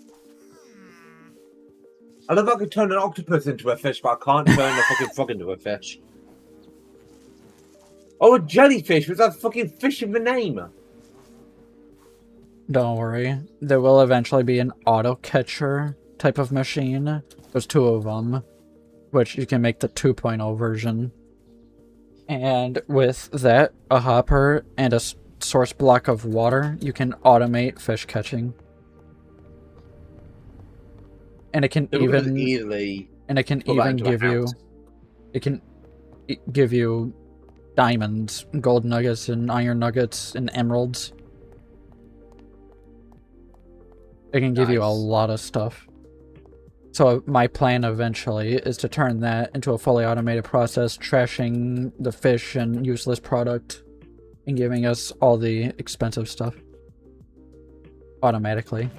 I love how I could turn an octopus into a fish, but I can't turn a fucking frog into a fish. Oh, a jellyfish with that fucking fish in the name. Don't worry. There will eventually be an auto catcher type of machine. There's 2 of them, which you can make the 2.0 version. And with that, a hopper and a source block of water, you can automate fish catching. And it can even easily give you, it can give you diamonds, gold nuggets, and iron nuggets, and emeralds. It can give you a lot of stuff. So my plan eventually is to turn that into a fully automated process, trashing the fish and useless product, and giving us all the expensive stuff automatically.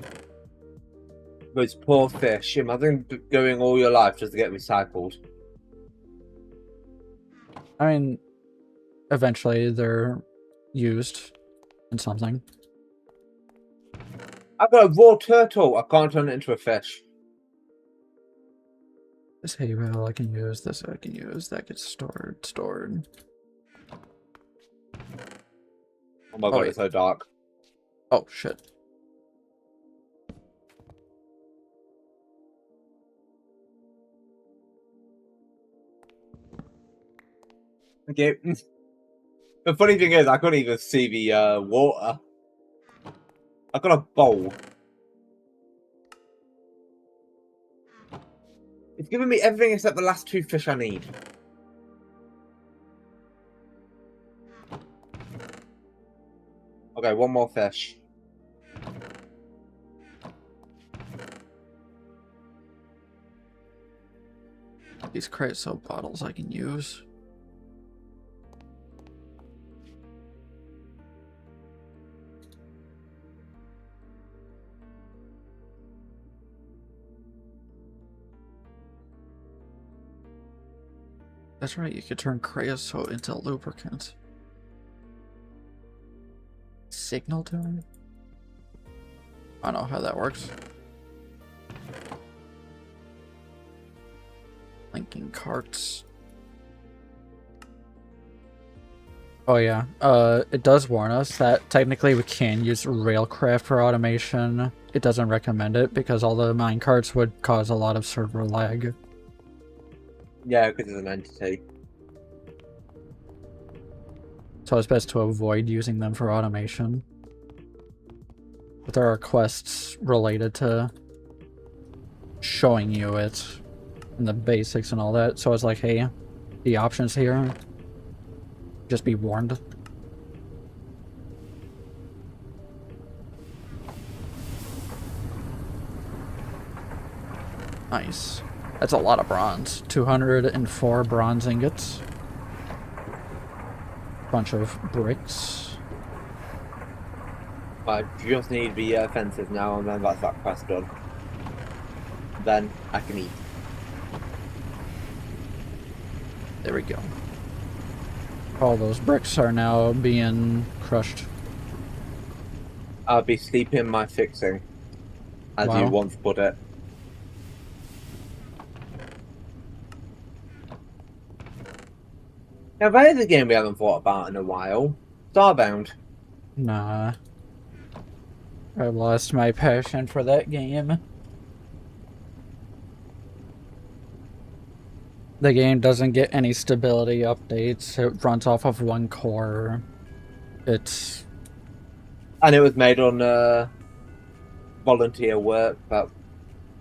Those poor fish. Imagine going all your life just to get recycled. I mean, eventually they're used in something. I've got a raw turtle. I can't turn it into a fish. This hay bale I can use, this I can use, that gets stored. Oh my god, it's so dark. Oh, shit. Okay. The funny thing is, I couldn't even see the water. I got a bowl. It's giving me everything except the last 2 fish I need. Okay, 1 more fish. These creosote bottles I can use. That's right, you could turn creosote into lubricant. Signal tune? I don't know how that works. Linking carts. Oh yeah, it does warn us that technically we can use Railcraft for automation. It doesn't recommend it because all the minecarts would cause a lot of server lag. Yeah, because it's an entity. So it's best to avoid using them for automation. But there are quests related to showing you it and the basics and all that. So it's like, hey, the options here, just be warned. Nice. That's a lot of bronze. 204 bronze ingots. Bunch of bricks. I just need the fences now, and then that's that quest done. Then I can eat. There we go. All those bricks are now being crushed. I'll be sleeping my fixing, as you once put it. Now, that is a game we haven't thought about in a while. Starbound. Nah. I lost my passion for that game. The game doesn't get any stability updates. It runs off of one core. It's... And it was made on volunteer work that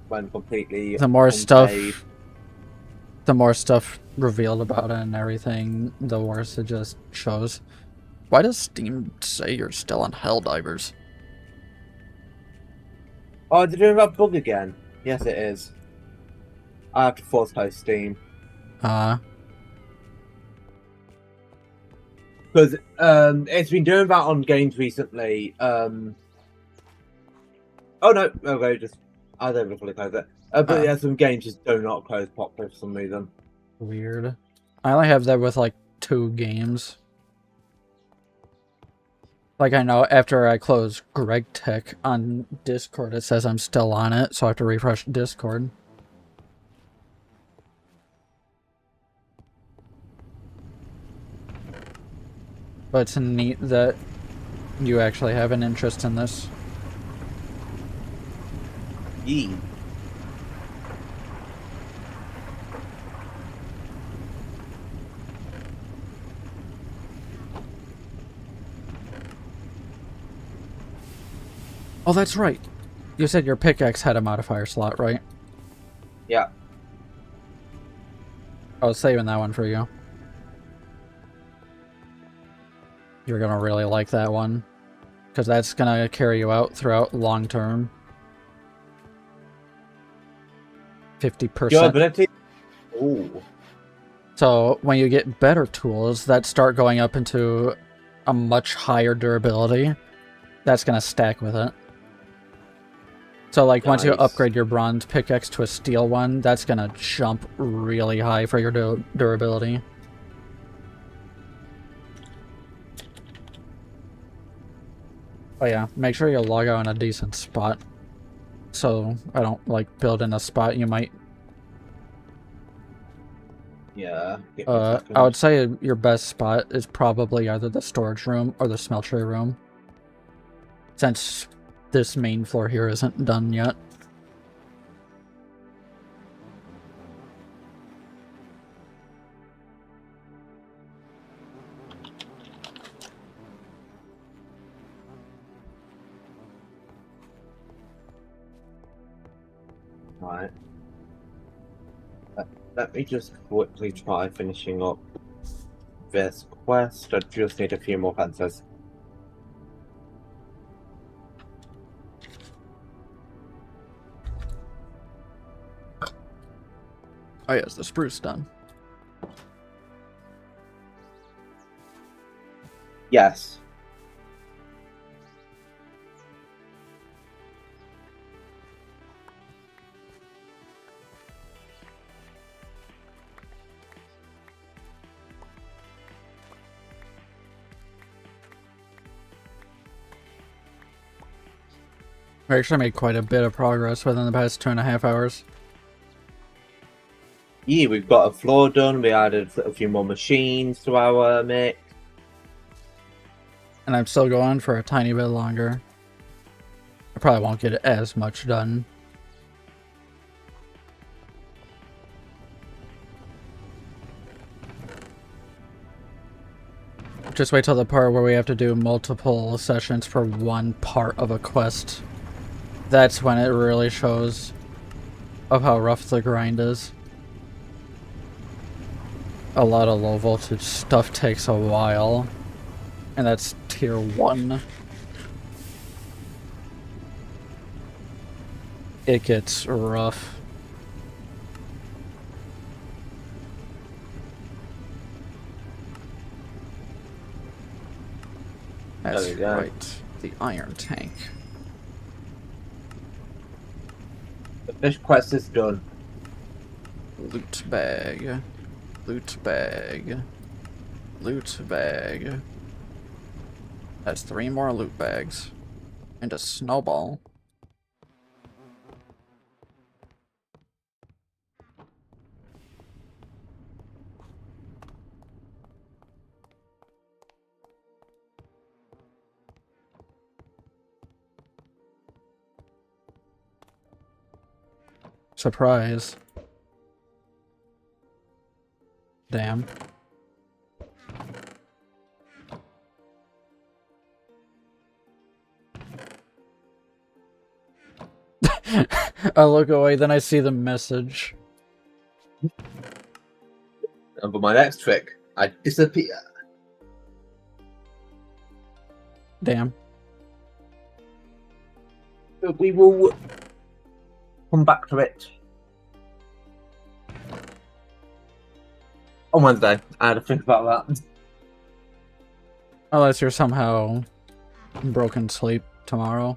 went completely The more unpaid. the more stuff revealed about it and everything, the worse it just shows. Why does Steam say you're still on Helldivers? Oh, they're doing that bug again. Yes, it is. I have to force post Steam. Because it's been doing that on games recently. Oh no, okay, just I don't fully close it. But yeah, some games just do not close properly for some reason. Weird. I only have that with like 2 games. Like I know after I close GregTech on Discord, it says I'm still on it, so I have to refresh Discord. But it's neat that you actually have an interest in this. Yee. Oh, that's right. You said your pickaxe had a modifier slot, right? Yeah. I was saving that one for you. You're gonna really like that one. Because that's gonna carry you out throughout long term. 50%. Durability. Ooh. So when you get better tools that start going up into a much higher durability, that's gonna stack with it. So like once you Nice. upgrade your bronze pickaxe to a steel one, that's gonna jump really high for your durability. Oh yeah, make sure you log out in a decent spot. So I don't like build in a spot you might. Yeah. Give me a I second. would say your best spot is probably either the storage room or the smeltery room. Since this main floor here isn't done yet. Right. Let me just quickly try finishing up this quest. I just need a few more fences. Oh yes, the spruce done. Yes. We actually made quite a bit of progress within the past 2.5 hours. Yeah, we've got a floor done. We added a few more machines to our mix. And I'm still going for a tiny bit longer. I probably won't get as much done. Just wait till the part where we have to do multiple sessions for one part of a quest. That's when it really shows of how rough the grind is. A lot of low voltage stuff takes a while. And that's tier 1. It gets rough. That's There we go. right. The iron tank. The fish quest is done. Loot bag. Loot bag. Loot bag. That's 3 more loot bags. And a snowball. Surprise. Damn. I look away, then I see the message. And for my next trick, I disappear. Damn. But we will come back to it on Wednesday. I had to think about that. Unless you're somehow broken sleep tomorrow.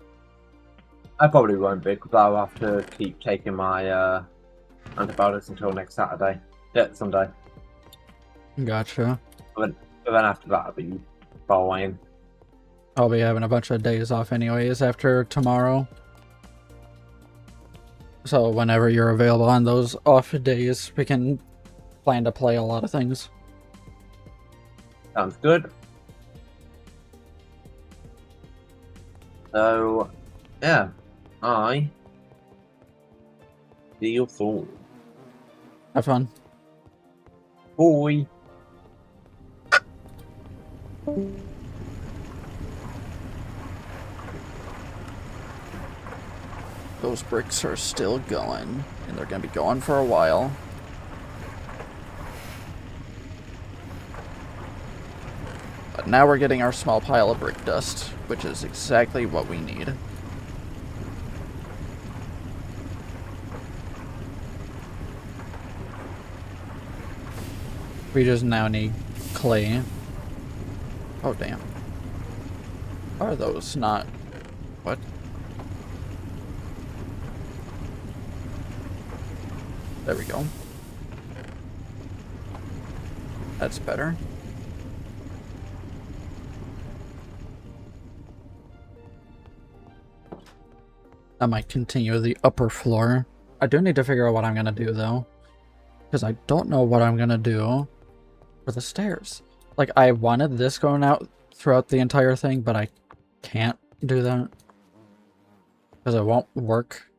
I probably won't be, because I'll have to keep taking my antibiotics until next Saturday. Yeah, Sunday. Gotcha. But then after that, I'll be fine. I'll be having a bunch of days off anyways after tomorrow. So whenever you're available on those off days, we can plan to play a lot of things. Sounds good. So, yeah, I see you soon. Have fun. Boy. Those bricks are still going, and they're going to be going for a while. But now we're getting our small pile of brick dust, which is exactly what we need. We just now need clay. Oh, damn. Are those not... What? There we go. That's better. I might continue the upper floor. I do need to figure out what I'm gonna do, though. Because I don't know what I'm gonna do for the stairs. Like, I wanted this going out throughout the entire thing, but I can't do that. Because it won't work.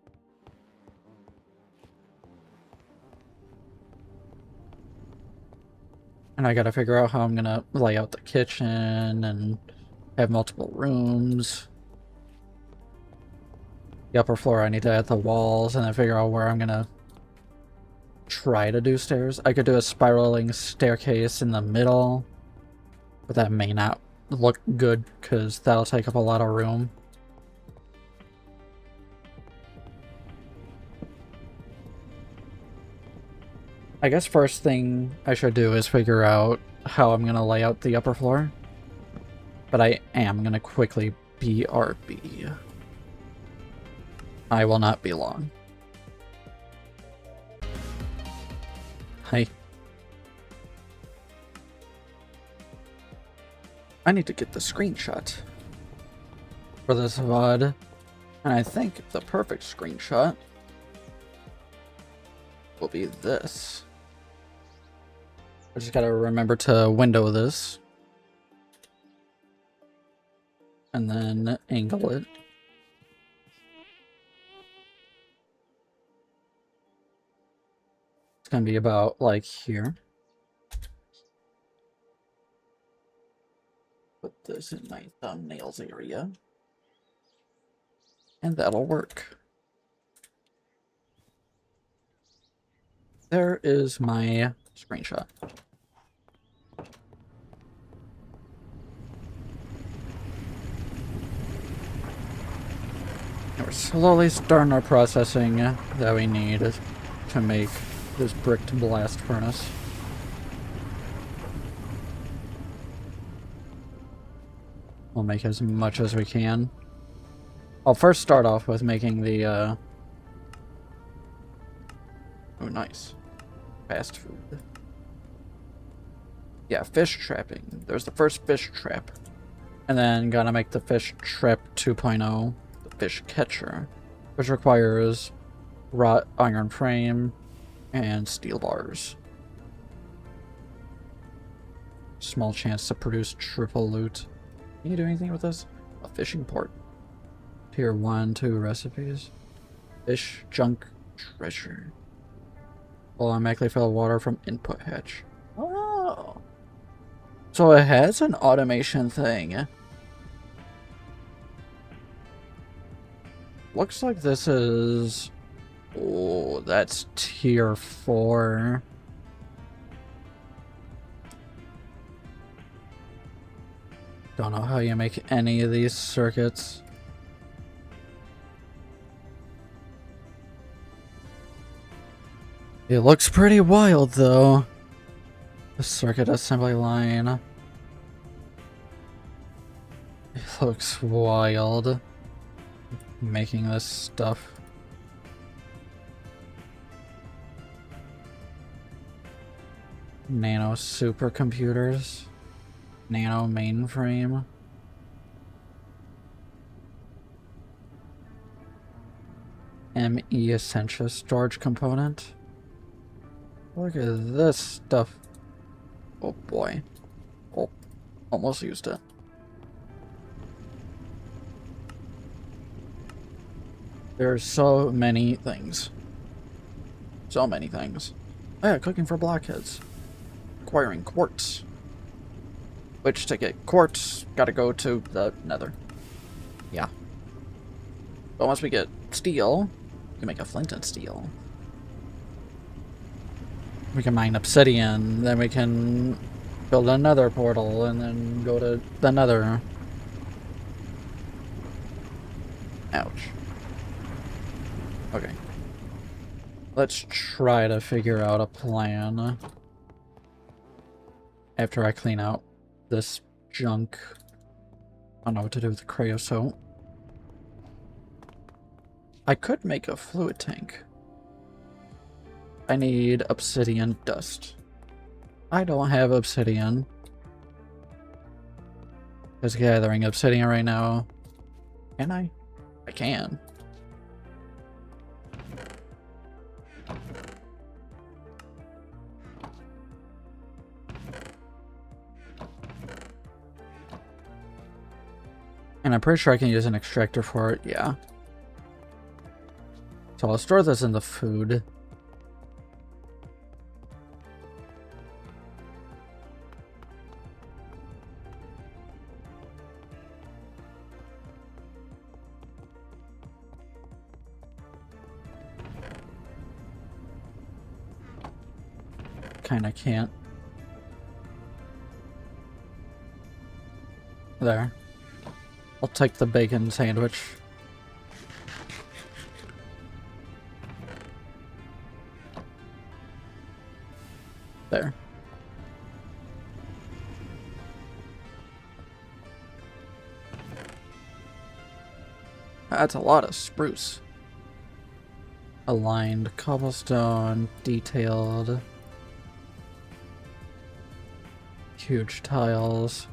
And I gotta figure out how I'm gonna lay out the kitchen and have multiple rooms. The upper floor, I need to add the walls and then figure out where I'm gonna try to do stairs. I could do a spiraling staircase in the middle, but that may not look good because that'll take up a lot of room. I guess first thing I should do is figure out how I'm gonna lay out the upper floor. But I am gonna quickly BRB. I will not be long. Hi. I need to get the screenshot for this VOD. And I think the perfect screenshot will be this. I just gotta remember to window this. And then angle it. It's gonna be about like here. Put this in my thumbnails area. And that'll work. There is my screenshot. And we're slowly starting our processing that we need to make this bricked blast furnace. We'll make as much as we can. I'll first start off with making the, oh, nice. Fast food. Yeah, fish trapping. There's the first fish trap. And then gotta make the fish trap 2.0, the fish catcher, which requires wrought iron frame and steel bars. Small chance to produce triple loot. Can you do anything with this? A fishing port. Tier 1, 2 recipes. Fish junk treasure. Will automatically fill water from input hatch. Oh. So it has an automation thing. Looks like this is... Oh, that's tier 4. Don't know how you make any of these circuits. It looks pretty wild, though. The circuit assembly line. It looks wild. Making this stuff. Nano supercomputers. Nano mainframe. ME Essentia storage component. Look at this stuff. Oh boy. Oh, almost used it. There's so many things. So many things. Oh yeah, cooking for blockheads. Acquiring quartz. Which, to get quartz, gotta go to the nether. Yeah. But once we get steel, we can make a flint and steel. We can mine obsidian, then we can build another portal and then go to the nether. Ouch. Okay. Let's try to figure out a plan after I clean out this junk. I don't know what to do with the creosote. I could make a fluid tank. I need obsidian dust. I don't have obsidian. Just gathering obsidian right now. Can I? I can. And I'm pretty sure I can use an extractor for it, yeah. So I'll store this in the food. Kinda can't. There. I'll take the bacon sandwich. There. That's a lot of spruce. Aligned cobblestone, detailed. Huge tiles.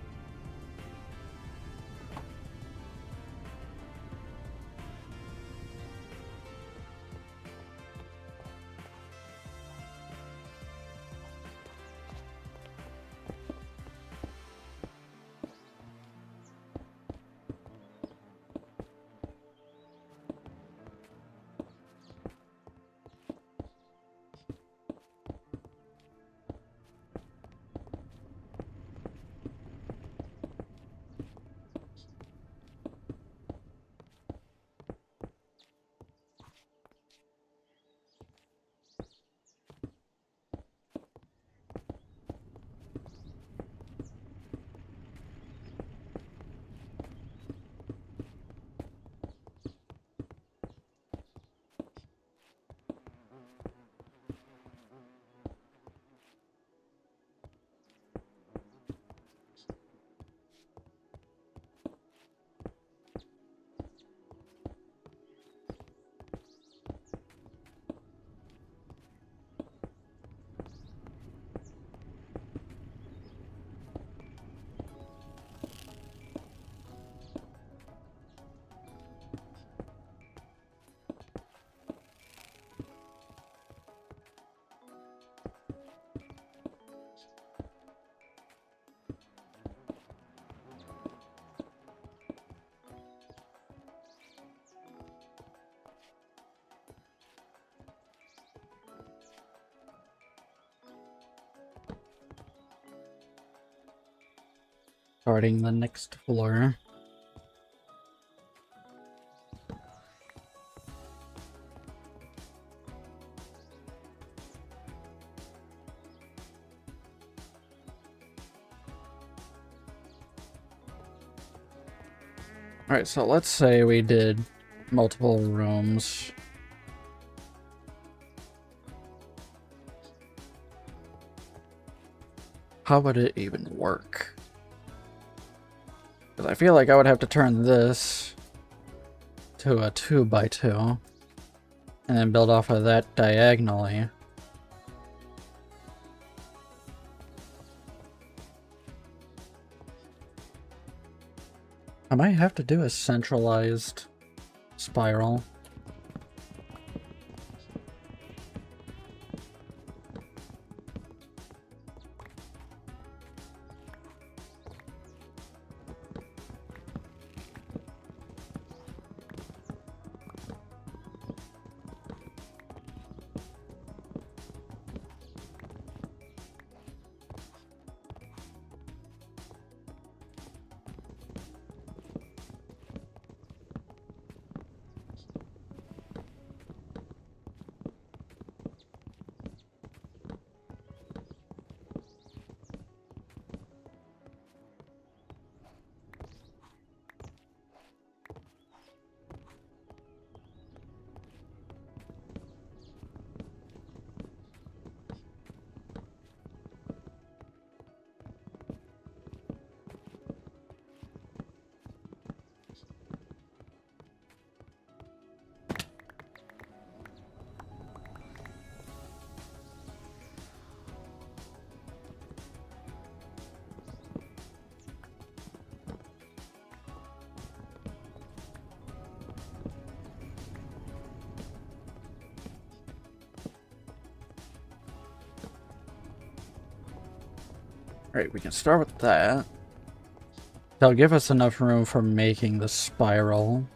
Starting the next floor. Alright, so let's say we did multiple rooms. How would it even work? Because I feel like I would have to turn this to a 2x2 and then build off of that diagonally. I might have to do a centralized spiral. Alright, we can start with that. They'll give us enough room for making the spiral.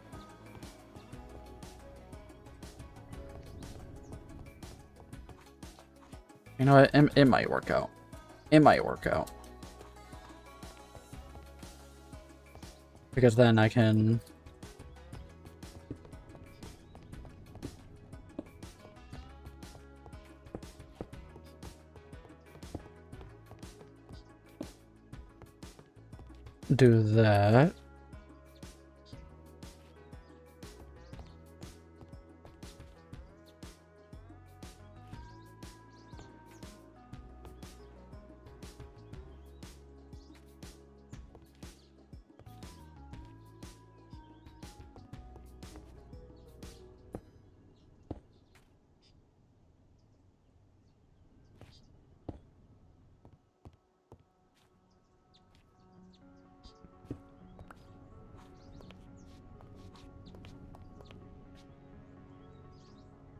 You know what? It might work out. It might work out. Because then I can... do that.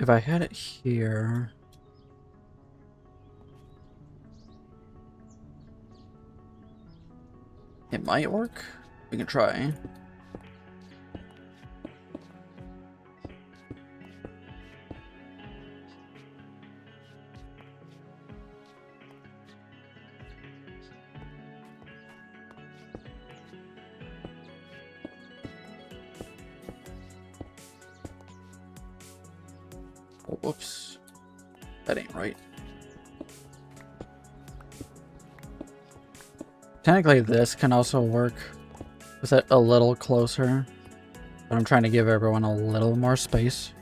If I had it here... it might work. We can try. Oh, whoops. That ain't right. Technically, this can also work with it a little closer. But I'm trying to give everyone a little more space.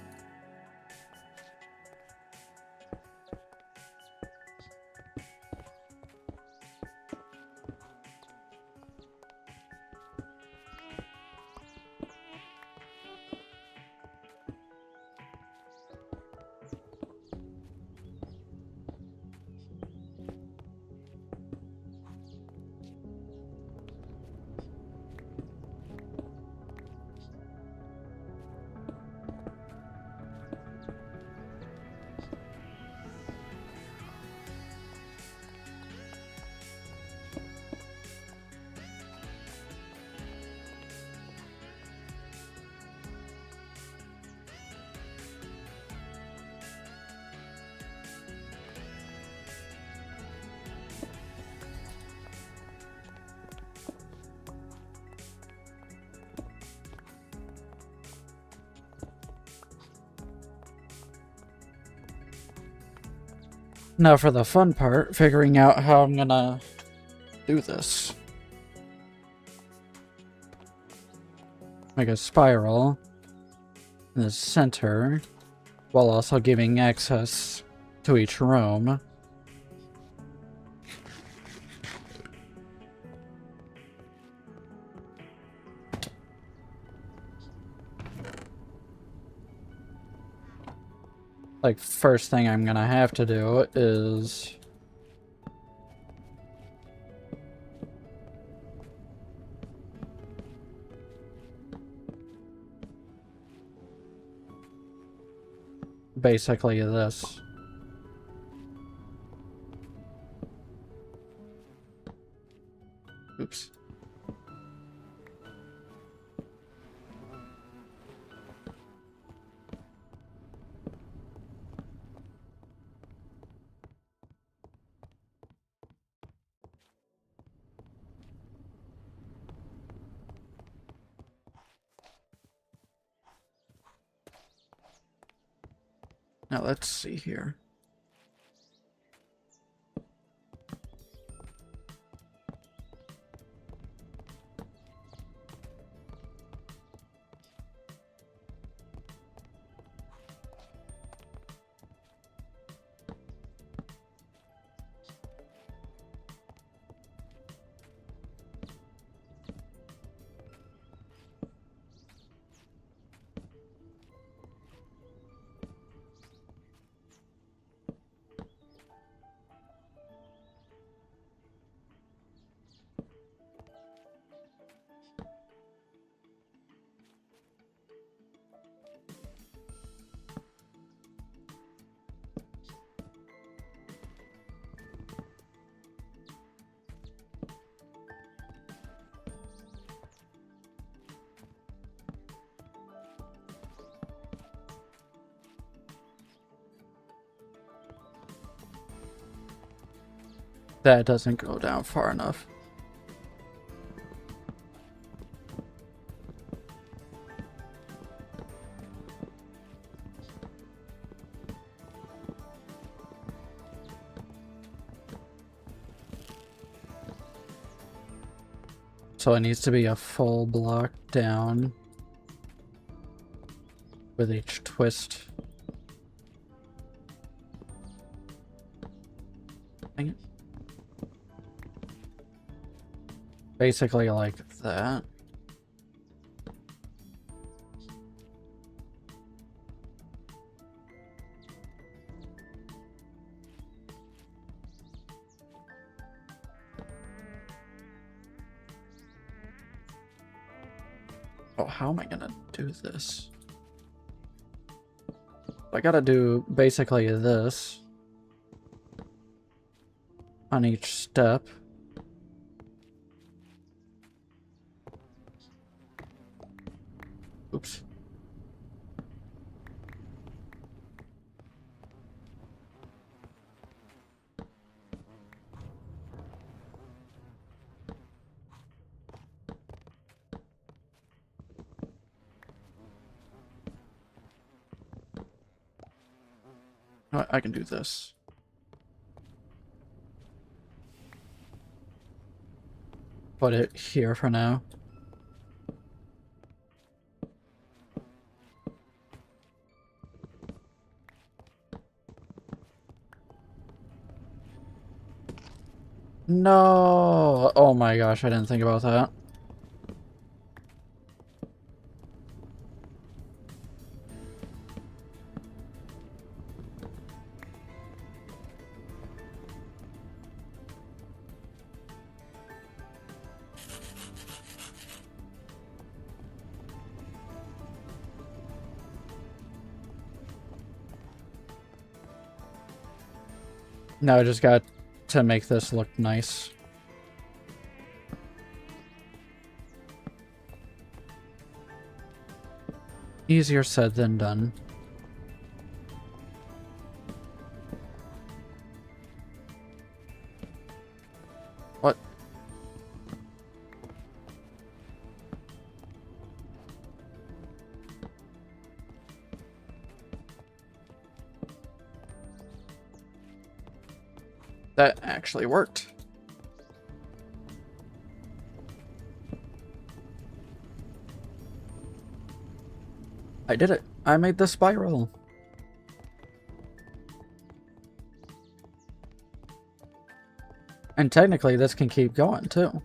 Now for the fun part, figuring out how I'm gonna do this. Make a spiral in the center, while also giving access to each room. Like, first thing I'm gonna have to do is... basically this. Oops. Now let's see here. That doesn't go down far enough. So it needs to be a full block down with each twist. Dang it. Basically like that. Oh, how am I gonna do this? I gotta do basically this on each step. Oops. I can do this. Put it here for now. No! Oh my gosh, I didn't think about that. Now I just got to make this look nice. Easier said than done. What? That actually worked. I did it. I made the spiral. And technically this can keep going too.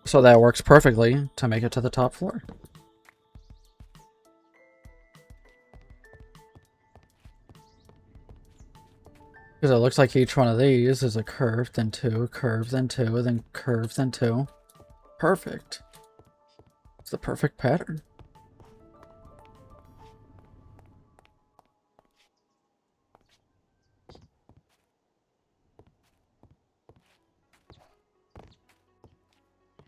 So that works perfectly to make it to the top floor. Because it looks like each one of these is a curve, then two, curve, then two, then curve, then two. Perfect. It's the perfect pattern.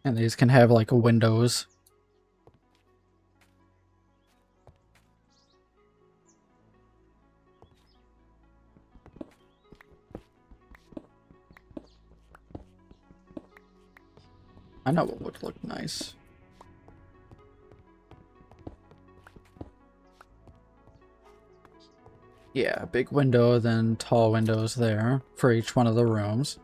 And these can have like windows. I know what would look nice. Yeah, big window, then tall windows there for each one of the rooms.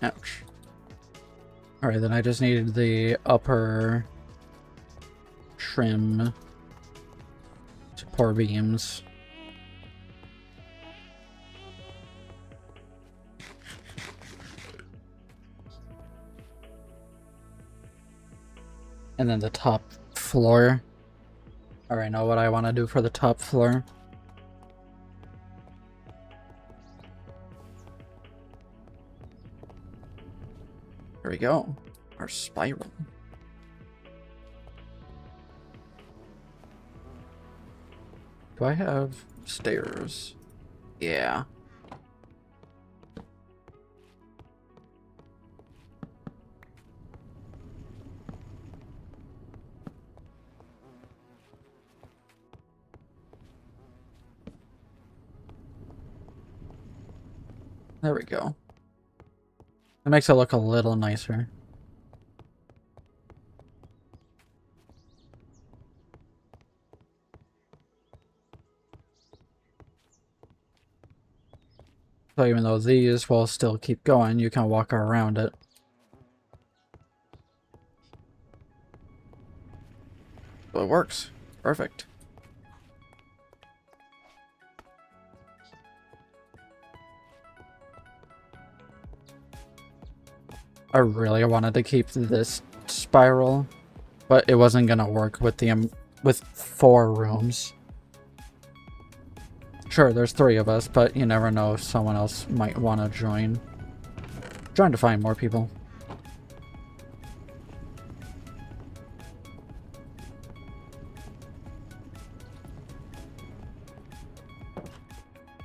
Ouch. Alright, then I just needed the upper trim support beams. And then the top floor. Alright, know what I want to do for the top floor. There we go. Our spiral. Do I have stairs? Yeah. There we go. It makes it look a little nicer. So even though these will still keep going, you can walk around it. So it works. Perfect. I really wanted to keep this spiral, but it wasn't gonna work with the with 4 rooms. Sure, there's 3 of us, but you never know if someone else might want to join. Trying to find more people.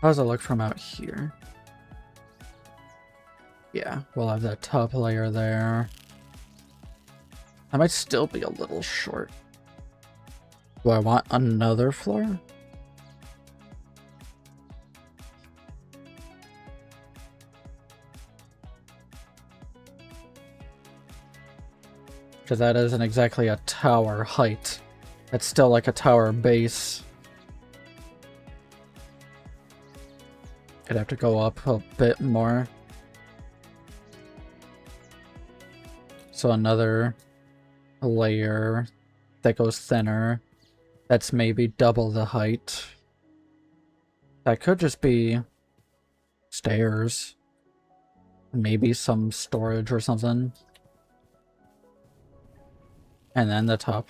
How does it look from out here? Yeah, we'll have that top layer there. I might still be a little short. Do I want another floor? Because that isn't exactly a tower height. It's still like a tower base. Could have to go up a bit more. So another layer that goes thinner. That's maybe double the height. That could just be stairs. Maybe some storage or something. And then the top.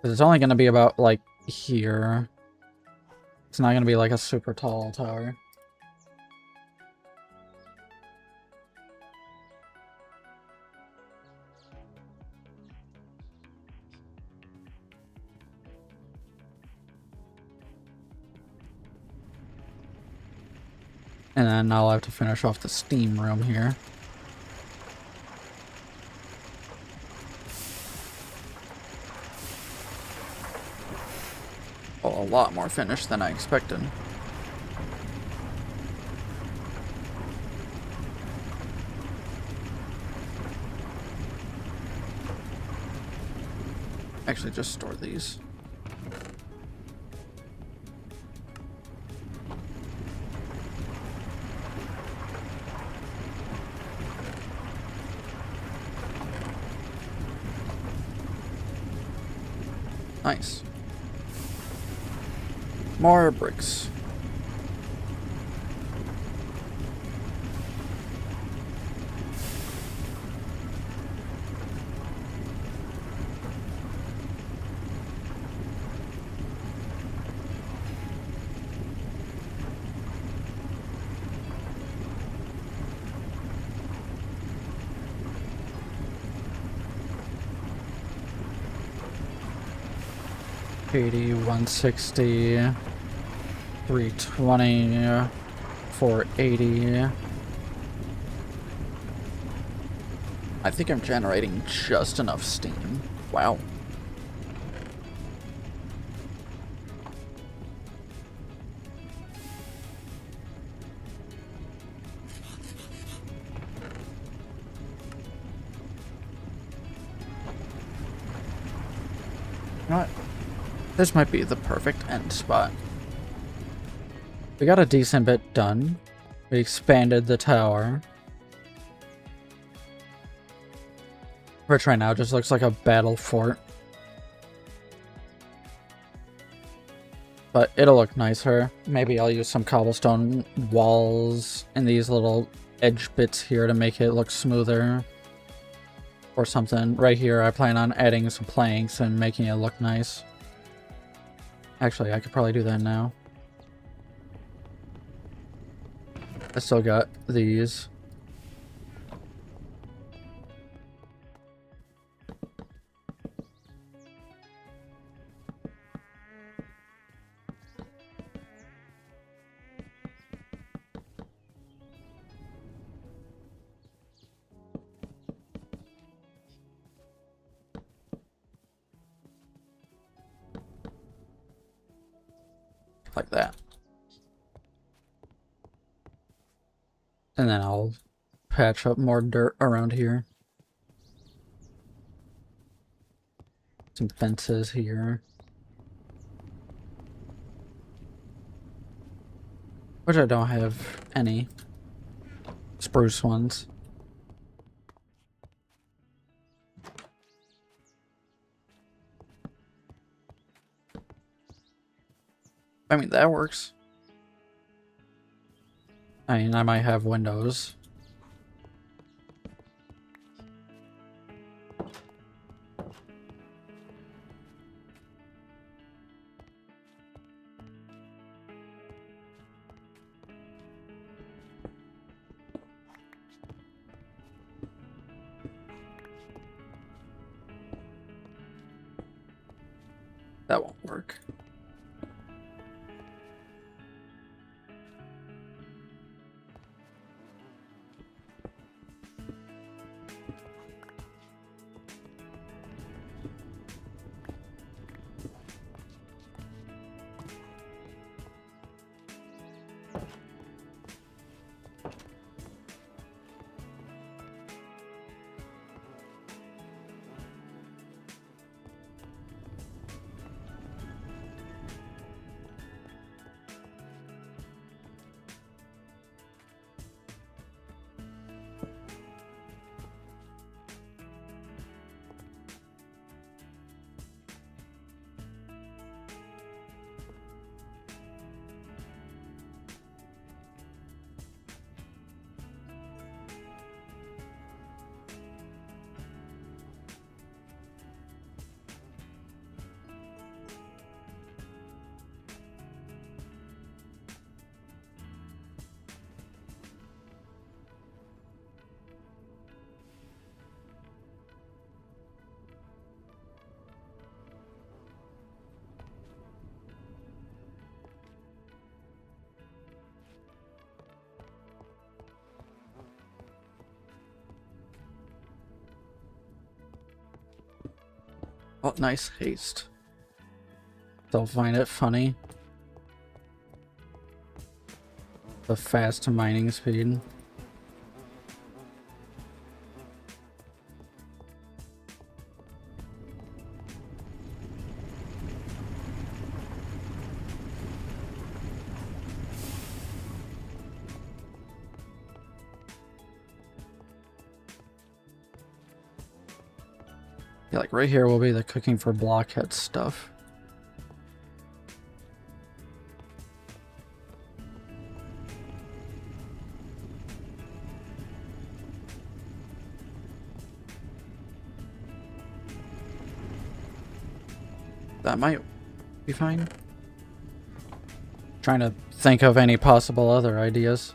'Cause it's only going to be about like here. It's not going to be like a super tall tower. And then I'll have to finish off the steam room here. Oh, a lot more finished than I expected. Actually, just store these. Nice. More bricks. $80, $160, $320, $480. I think I'm generating just enough steam. Wow. You know what? This might be the perfect end spot. We got a decent bit done. We expanded the tower. Which right now just looks like a battle fort. But it'll look nicer. Maybe I'll use some cobblestone walls and these little edge bits here to make it look smoother. Or something. Right here I plan on adding some planks and making it look nice. Actually, I could probably do that now. I still got these. Like that. And then I'll patch up more dirt around here. Some fences here. Which I don't have any spruce ones. I mean, that works. I mean, I might have windows. That won't work. Oh, nice haste. They'll find it funny. The fast mining speed. Yeah, like right here will be the cooking for blockhead stuff. That might be fine. Trying to think of any possible other ideas.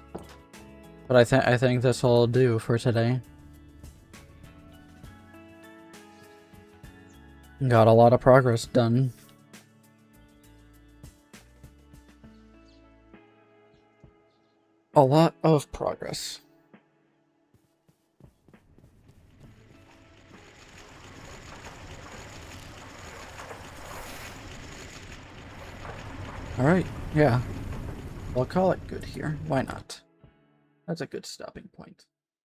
But I think this will do for today. Got a lot of progress done. A lot of progress. Alright, yeah. I'll call it good here. Why not? That's a good stopping point.